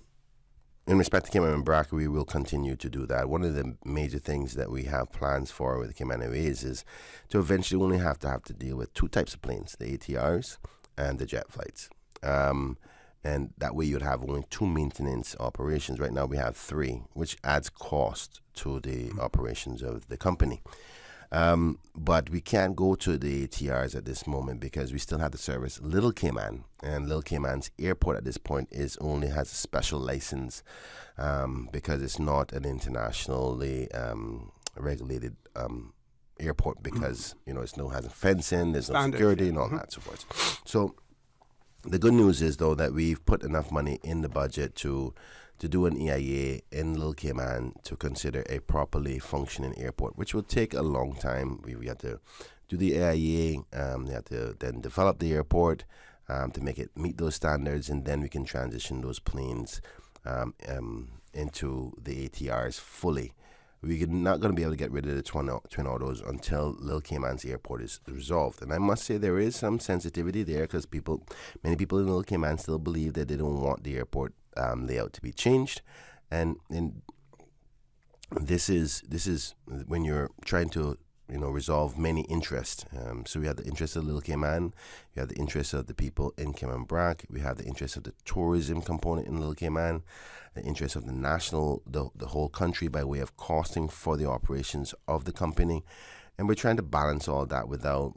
in respect to Cayman Brock, we will continue to do that. One of the major things that we have plans for with Cayman Airways is to eventually only have to deal with 2 types of planes, the ATRs and the jet flights. And that way you'd have only 2 maintenance operations. Right now we have 3, which adds cost to the operations of the company. But we can't go to the ATRs at this moment because we still have to service Little Cayman. And Little Cayman's airport at this point only has a special license because it's not an internationally regulated airport because, it has a fencing, there's no security and all that so forth. So the good news is, though, that we've put enough money in the budget to do an EIA in Little Cayman to consider a properly functioning airport, which will take a long time. We have to do the EIA, we have to then develop the airport to make it meet those standards, and then we can transition those planes into the ATRs fully. We're not going to be able to get rid of the twin otters until Little Cayman's airport is resolved. And I must say there is some sensitivity there because many people in Little Cayman still believe that they don't want the airport layout to be changed. And this is when you're trying to resolve many interests. So we have the interest of Little Cayman, we have the interest of the people in Cayman Brac, we have the interest of the tourism component in Little Cayman, the interest of the whole country by way of costing for the operations of the company, and we're trying to balance all that without.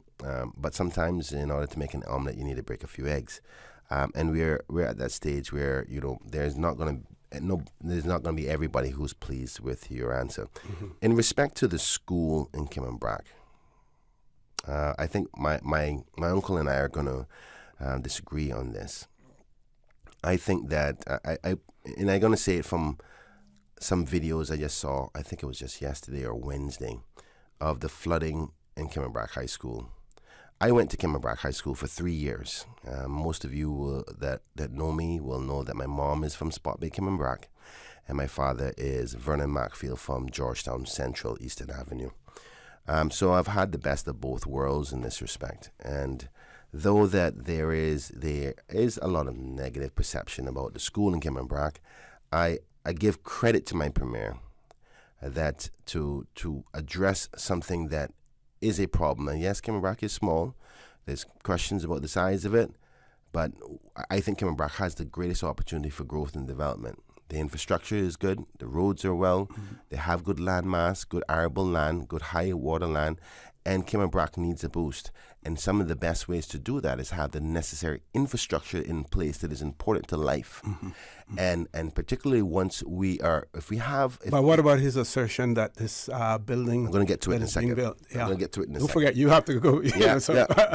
But sometimes, in order to make an omelet, you need to break a few eggs, and we're at that stage where there's not going to be everybody who's pleased with your answer. Mm-hmm. In respect to the school in Cayman Brac, I think my uncle and I are going to disagree on this. I think that and I'm going to say it from some videos I just saw. I think it was just yesterday or Wednesday, of the flooding in Cayman Brac High School. I went to Cayman Brac High School for 3 years. Most of you that know me will know that my mom is from Spot Bay, Cayman Brac, and my father is Vernon Macfield from Georgetown Central, Eastern Avenue. So I've had the best of both worlds in this respect. And though that there is a lot of negative perception about the school in Cayman Brac, I give credit to my premier that to address something that is a problem. And yes, Cayman Brac is small. There's questions about the size of it, but I think Cayman Brac has the greatest opportunity for growth and development. The infrastructure is good. The roads are well. Mm-hmm. They have good land mass, good arable land, good high water land, and Cayman Brac needs a boost. And some of the best ways to do that is have the necessary infrastructure in place that is important to life. Mm-hmm. And particularly once But what about his assertion that this building... I'm going to get to it in a second. Yeah. I'm going to get to it in a second. Don't forget, you have to go. Yeah.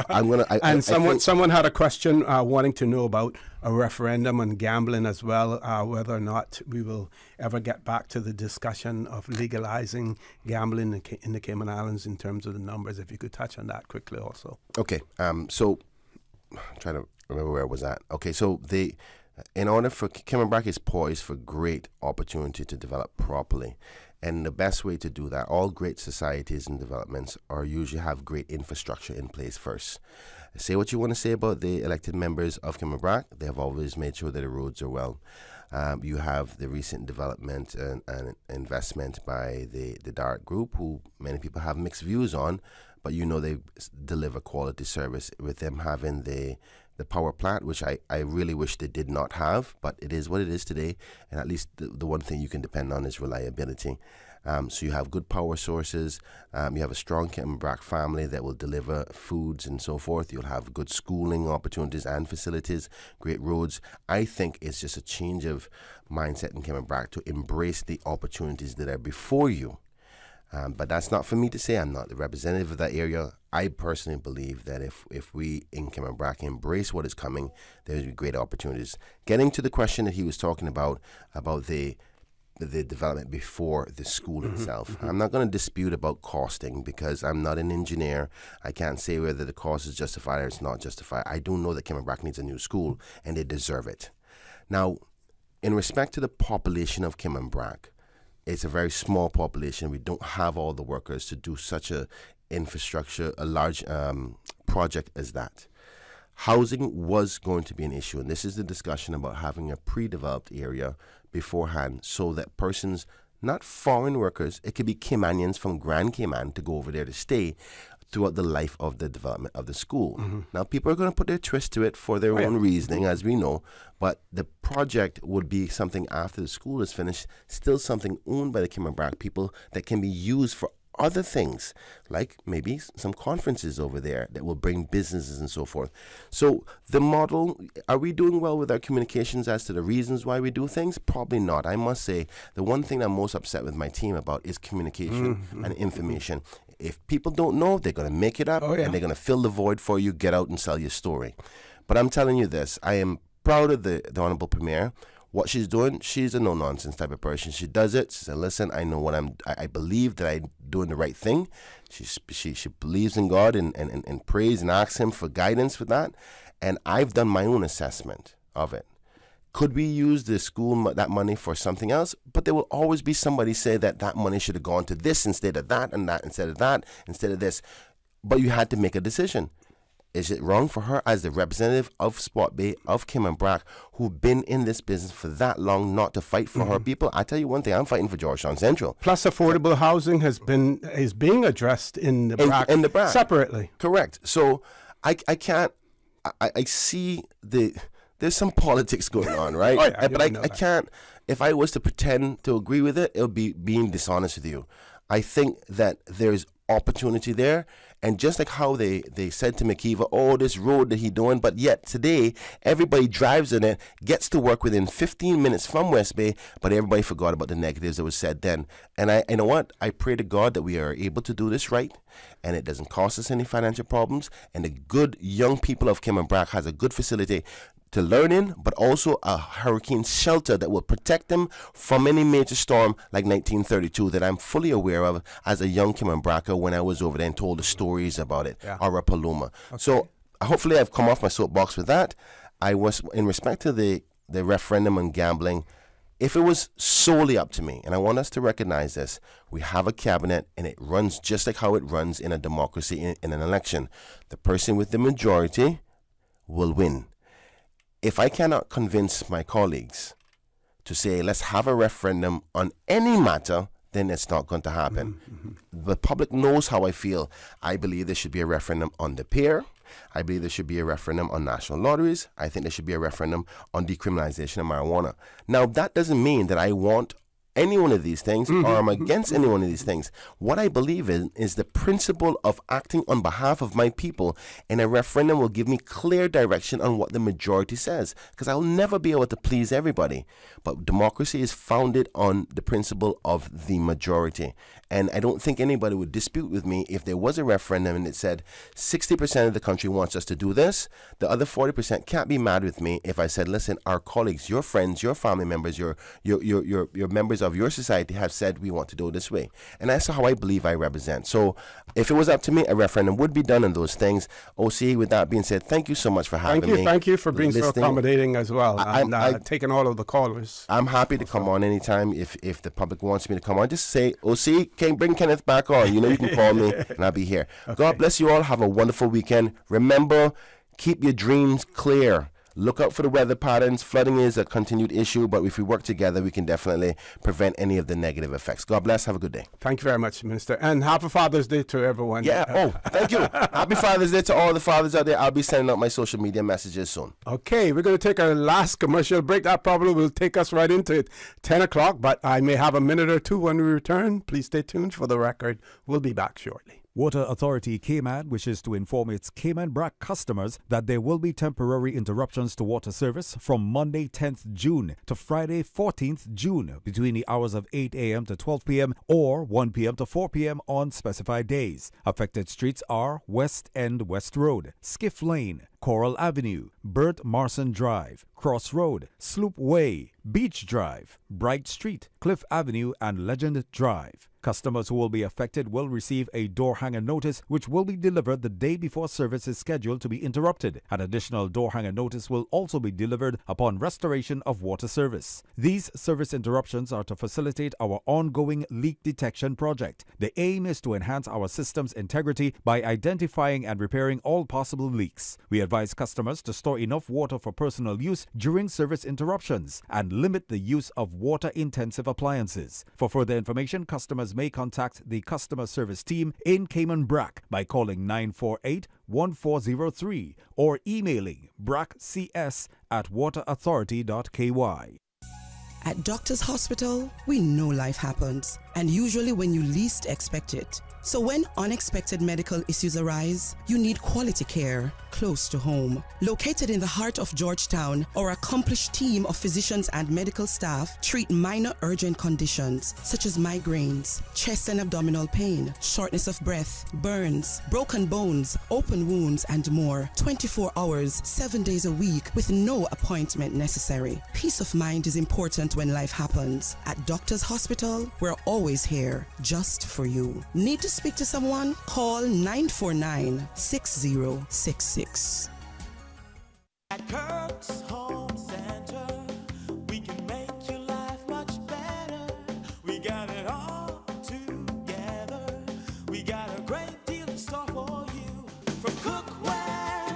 I'm going to... And someone had a question wanting to know about a referendum on gambling as well, whether or not we will ever get back to the discussion of legalizing gambling in the Cayman Islands in terms of the numbers. If you could touch on that quickly also. Okay. So I'm trying to remember where I was at. Okay. So in order for Cayman Brac is poised for great opportunity to develop properly. And the best way to do that, all great societies and developments are usually have great infrastructure in place first. Say what you want to say about the elected members of Cayman Brac. They have always made sure that the roads are well. You have the recent development and investment by the Dart Group, who many people have mixed views on, but they deliver quality service with them having the power plant, which I really wish they did not have, but it is what it is today. And at least the one thing you can depend on is reliability. So you have good power sources. You have a strong Cayman Brac family that will deliver foods and so forth. You'll have good schooling opportunities and facilities, great roads. I think it's just a change of mindset in Cayman Brac to embrace the opportunities that are before you. But that's not for me to say. I'm not the representative of that area. I personally believe that if we in Cayman Brac embrace what is coming, there's great opportunities. Getting to the question that he was talking about the development before the school itself. Mm-hmm. I'm not going to dispute about costing because I'm not an engineer. I can't say whether the cost is justified or it's not justified. I do know that Cayman Brac needs a new school and they deserve it. Now, in respect to the population of Cayman Brac, it's a very small population. We don't have all the workers to do such a infrastructure, a large project as that. Housing was going to be an issue, and this is the discussion about having a pre-developed area beforehand so that persons, not foreign workers, it could be Caymanians from Grand Cayman to go over there to stay throughout the life of the development of the school. Mm-hmm. Now, people are going to put their twist to it for their own reasoning, as we know, but the project would be something after the school is finished, still something owned by the Cayman Brac people that can be used for other things, like maybe some conferences over there that will bring businesses and so forth. So the model, are we doing well with our communications as to the reasons why we do things? Probably not. I must say, the one thing I'm most upset with my team about is communication and information. If people don't know, they're going to make it up and they're going to fill the void for you, get out and sell your story. But I'm telling you this, I am proud of the Honorable Premier. What she's doing, she's a no-nonsense type of person. She does it. She said, listen, I know what I believe that I'm doing the right thing. She believes in God and prays and asks him for guidance for that. And I've done my own assessment of it. Could we use the school, that money for something else? But there will always be somebody say that money should have gone to this instead of that and that instead of that instead of this. But you had to make a decision. Is it wrong for her as the representative of Sport Bay, of Kim and Brack, who've been in this business for that long, not to fight for her people? I tell you one thing, I'm fighting for Georgetown Central. Plus, affordable housing is being addressed in the Brack separately. Correct. So I can't. I see there's some politics going on, right? Oh, yeah, but I can't. If I was to pretend to agree with it, it would be being dishonest with you. I think that there's opportunity there. And just like how they said to McKeever, oh, this road that he doing, but yet today, everybody drives in it, gets to work within 15 minutes from West Bay, but everybody forgot about the negatives that was said then. And you know what? I pray to God that we are able to do this right, and it doesn't cost us any financial problems, and the good young people of Kim and Brack has a good facility to learn in, but also a hurricane shelter that will protect them from any major storm like 1932 that I'm fully aware of as a young Kim and Bracker when I was over there and told the stories about it, or Paloma. Okay. So hopefully I've come off my soapbox with that. I was, in respect to the referendum on gambling, if it was solely up to me, and I want us to recognize this, we have a cabinet and it runs just like how it runs in a democracy in an election. The person with the majority will win. If I cannot convince my colleagues to say, let's have a referendum on any matter, then it's not going to happen. The public knows how I feel. I believe there should be a referendum on the pier. I believe there should be a referendum on national lotteries. I think there should be a referendum on decriminalization of marijuana. Now, that doesn't mean that I want any one of these things or I'm against any one of these things. What I believe in is the principle of acting on behalf of my people, and a referendum will give me clear direction on what the majority says, because I'll never be able to please everybody. But democracy is founded on the principle of the majority, and I don't think anybody would dispute with me if there was a referendum and it said 60% of the country wants us to do this. The other 40% can't be mad with me if I said, listen, our colleagues, your friends, your family members, your members of your society have said we want to do it this way. And that's how I believe I represent. So if it was up to me, a referendum would be done on those things. OC, with that being said, thank you so much for having me. Thank you for being so accommodating as well. I'm taking all of the callers. I'm happy to come on anytime if the public wants me to come on. Just say, OC, can bring Kenneth back on. You know you can call me and I'll be here. Okay. God bless you all. Have a wonderful weekend. Remember, keep your dreams clear. Look out for the weather patterns. Flooding is a continued issue, but if we work together, we can definitely prevent any of the negative effects. God bless. Have a good day. Thank you very much, Minister. And happy Father's Day to everyone. Yeah. Oh, thank you. Happy Father's Day to all the fathers out there. I'll be sending out my social media messages soon. Okay, we're going to take our last commercial break. That probably will take us right into it, 10 o'clock, but I may have a minute or two when we return. Please stay tuned for the record. We'll be back shortly. Water Authority Cayman wishes to inform its Cayman Brac customers that there will be temporary interruptions to water service from Monday 10th June to Friday 14th June between the hours of 8 a.m. to 12 p.m. or 1 p.m. to 4 p.m. on specified days. Affected streets are West End West Road, Skiff Lane, Coral Avenue, Bert Marson Drive, Cross Road, Sloop Way, Beach Drive, Bright Street, Cliff Avenue, and Legend Drive. Customers who will be affected will receive a door hanger notice, which will be delivered the day before service is scheduled to be interrupted. An additional door hanger notice will also be delivered upon restoration of water service. These service interruptions are to facilitate our ongoing leak detection project. The aim is to enhance our system's integrity by identifying and repairing all possible leaks. We advise customers to store enough water for personal use during service interruptions and limit the use of water-intensive appliances. For further information, customers may contact the customer service team in Cayman Brac by calling 948-1403 or emailing braccs@waterauthority.ky. At Doctors Hospital, we know life happens, and usually when you least expect it. So when unexpected medical issues arise, you need quality care close to home. Located in the heart of Georgetown, our accomplished team of physicians and medical staff treat minor urgent conditions such as migraines, chest and abdominal pain, shortness of breath, burns, broken bones, open wounds, and more. 24 hours, 7 days a week with no appointment necessary. Peace of mind is important when life happens. At Doctors Hospital, we're always here just for you. Need to speak to someone? Call 949-6066. At Kirk's Home Center, we can make your life much better. We got it all together. We got a great deal in store for you. From cookware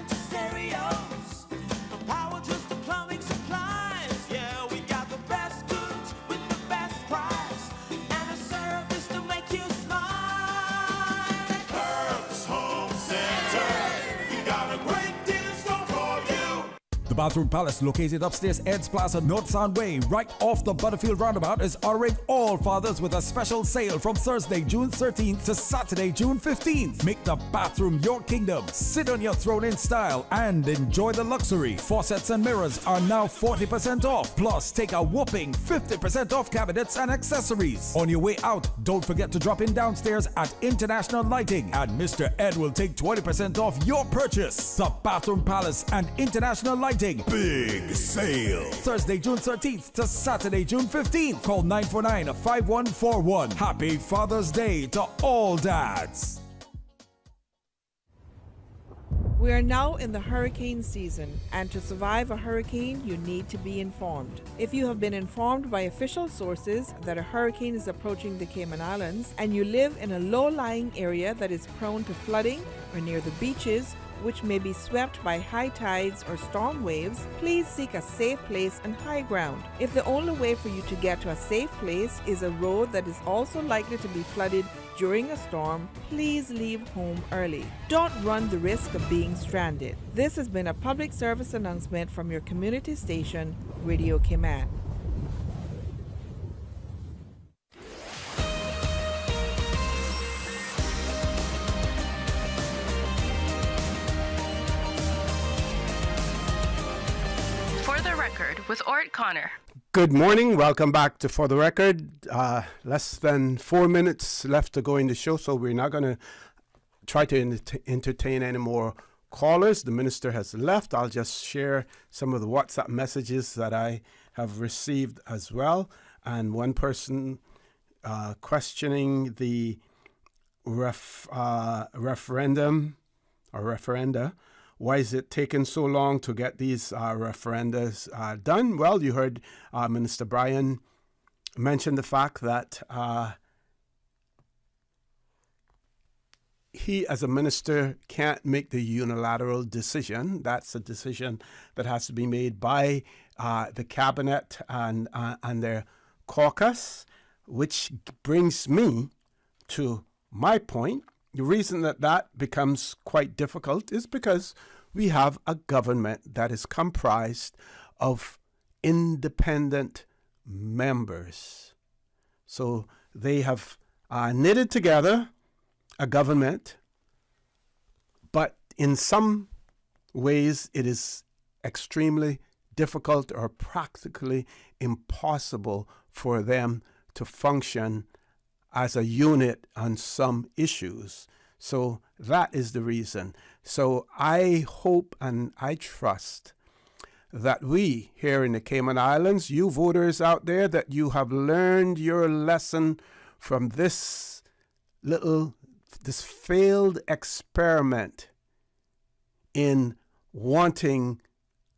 Bathroom Palace, located upstairs Ed's Plaza, North Sound Way, right off the Butterfield Roundabout, is honoring all fathers with a special sale from Thursday, June 13th to Saturday, June 15th. Make the bathroom your kingdom. Sit on your throne in style and enjoy the luxury. Faucets and mirrors are now 40% off. Plus, take a whopping 50% off cabinets and accessories. On your way out, don't forget to drop in downstairs at International Lighting, and Mr. Ed will take 20% off your purchase. The Bathroom Palace and International Lighting big sale. Thursday, June 13th to Saturday, June 15th. Call 949-5141. Happy Father's Day to all dads. We are now in the hurricane season, and to survive a hurricane, you need to be informed. If you have been informed by official sources that a hurricane is approaching the Cayman Islands, and you live in a low-lying area that is prone to flooding or near the beaches, which may be swept by high tides or storm waves, please seek a safe place and high ground. If the only way for you to get to a safe place is a road that is also likely to be flooded during a storm, please leave home early. Don't run the risk of being stranded. This has been a public service announcement from your community station, Radio Cayman. For the Record with Orrett Connor. Good morning. Welcome back to For the Record. Less than 4 minutes left to go in the show, so we're not going to try to entertain any more callers. The minister has left. I'll just share some of the WhatsApp messages that I have received as well. And one person questioning the referendum or referenda. Why is it taking so long to get these referendums done? Well, you heard Minister Bryan mention the fact that he, as a minister, can't make the unilateral decision. That's a decision that has to be made by the cabinet and their caucus, which brings me to my point. The reason that becomes quite difficult is because we have a government that is comprised of independent members. So they have knitted together a government, but in some ways it is extremely difficult or practically impossible for them to function as a unit on some issues. So that is the reason. So I hope and I trust that we here in the Cayman Islands, you voters out there, that you have learned your lesson from this failed experiment in wanting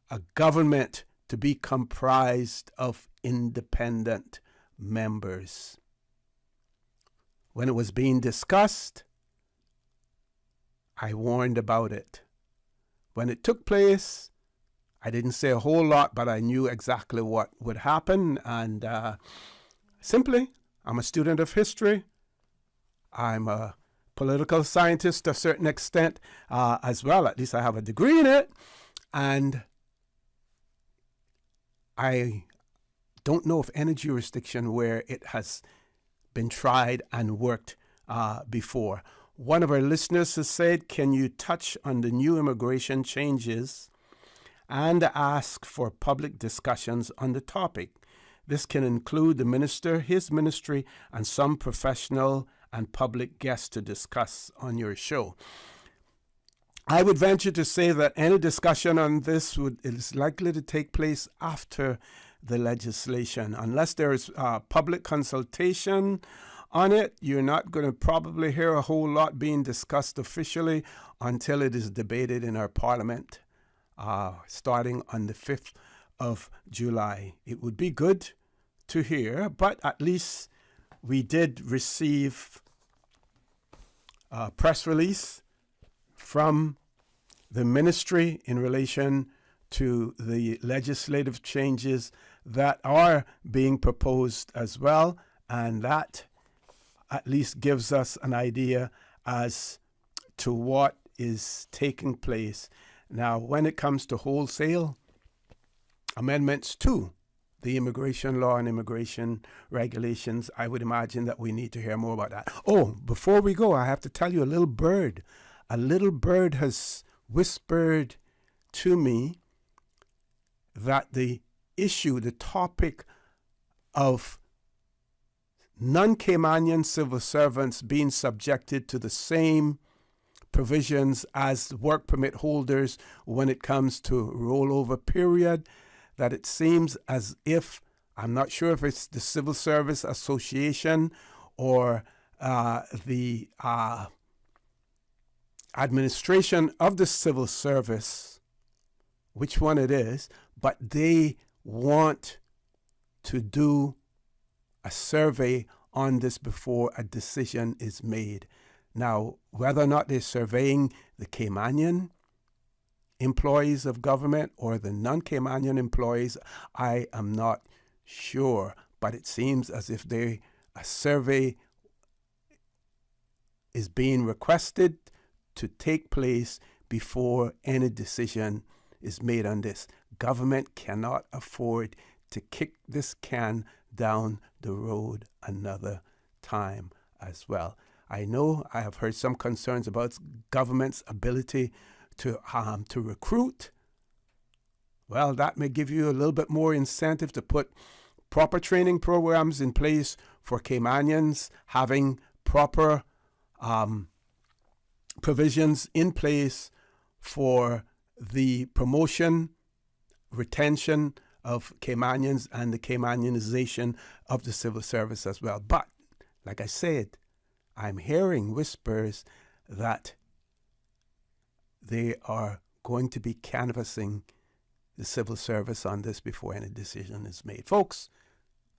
a government to be comprised of independent members. When it was being discussed, I warned about it. When it took place, I didn't say a whole lot, but I knew exactly what would happen. And simply, I'm a student of history. I'm a political scientist to a certain extent as well. At least I have a degree in it. And I don't know of any jurisdiction where it has been tried and worked before. One of our listeners has said, can you touch on the new immigration changes and ask for public discussions on the topic? This can include the minister, his ministry, and some professional and public guests to discuss on your show. I would venture to say that any discussion on this is likely to take place after the legislation. Unless there is public consultation on it, you're not going to probably hear a whole lot being discussed officially until it is debated in our parliament, starting on the 5th of July. It would be good to hear, but at least we did receive a press release from the ministry in relation to the legislative changes that are being proposed as well, and that at least gives us an idea as to what is taking place. Now, when it comes to wholesale amendments to the immigration law and immigration regulations. I would imagine that we need to hear more about that. Oh, before we go, I have to tell you a little bird has whispered to me that the topic of non-Caymanian civil servants being subjected to the same provisions as work permit holders when it comes to rollover period, that it seems as if, I'm not sure if it's the Civil Service Association or the administration of the civil service, which one it is, but they want to do a survey on this before a decision is made. Now, whether or not they're surveying the Caymanian employees of government or the non-Caymanian employees, I am not sure. But it seems as if a survey is being requested to take place before any decision is made on this. Government cannot afford to kick this can down the road another time as well. I know I have heard some concerns about government's ability to recruit. Well, that may give you a little bit more incentive to put proper training programs in place for Caymanians, having proper provisions in place for the promotion, retention of Caymanians and the Caymanianization of the civil service as well. But, like I said, I'm hearing whispers that they are going to be canvassing the civil service on this before any decision is made. Folks,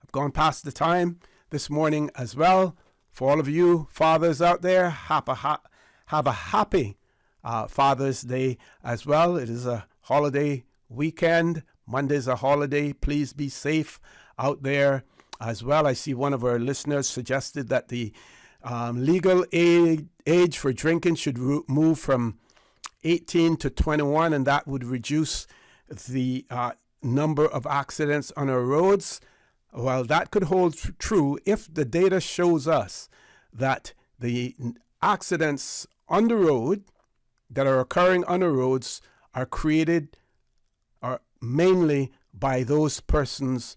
I've gone past the time this morning as well. For all of you fathers out there, have a happy Father's Day as well. It is a holiday weekend. Monday's a holiday. Please be safe out there as well. I see one of our listeners suggested that the legal age for drinking should move from 18 to 21, and that would reduce the number of accidents on our roads. Well, that could hold true if the data shows us that the accidents on the road that are occurring on the roads are created mainly by those persons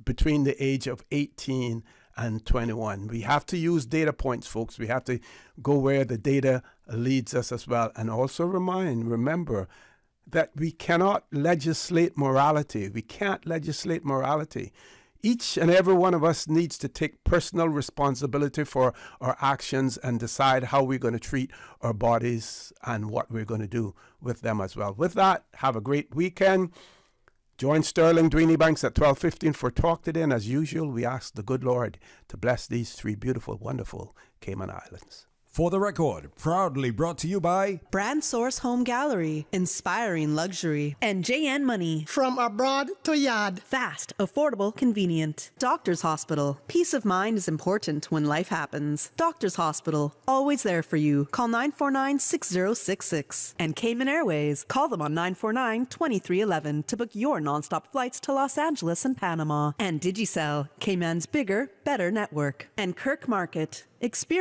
between the age of 18 and 21. We have to use data points, folks. We have to go where the data leads us as well. And also remember that we cannot legislate morality. We can't legislate morality. Each and every one of us needs to take personal responsibility for our actions and decide how we're going to treat our bodies and what we're going to do with them as well. With that, have a great weekend. Join Sterling Dweeney Banks at 12:15 for Talk Today. And as usual, we ask the good Lord to bless these three beautiful, wonderful Cayman Islands. For the Record, proudly brought to you by Brand Source Home Gallery, inspiring luxury. And JN Money. From abroad to yard. Fast, affordable, convenient. Doctors Hospital. Peace of mind is important when life happens. Doctors Hospital, always there for you. Call 949-6066. And Cayman Airways. Call them on 949-2311 to book your nonstop flights to Los Angeles and Panama. And Digicel, Cayman's bigger, better network. And Kirk Market. Experience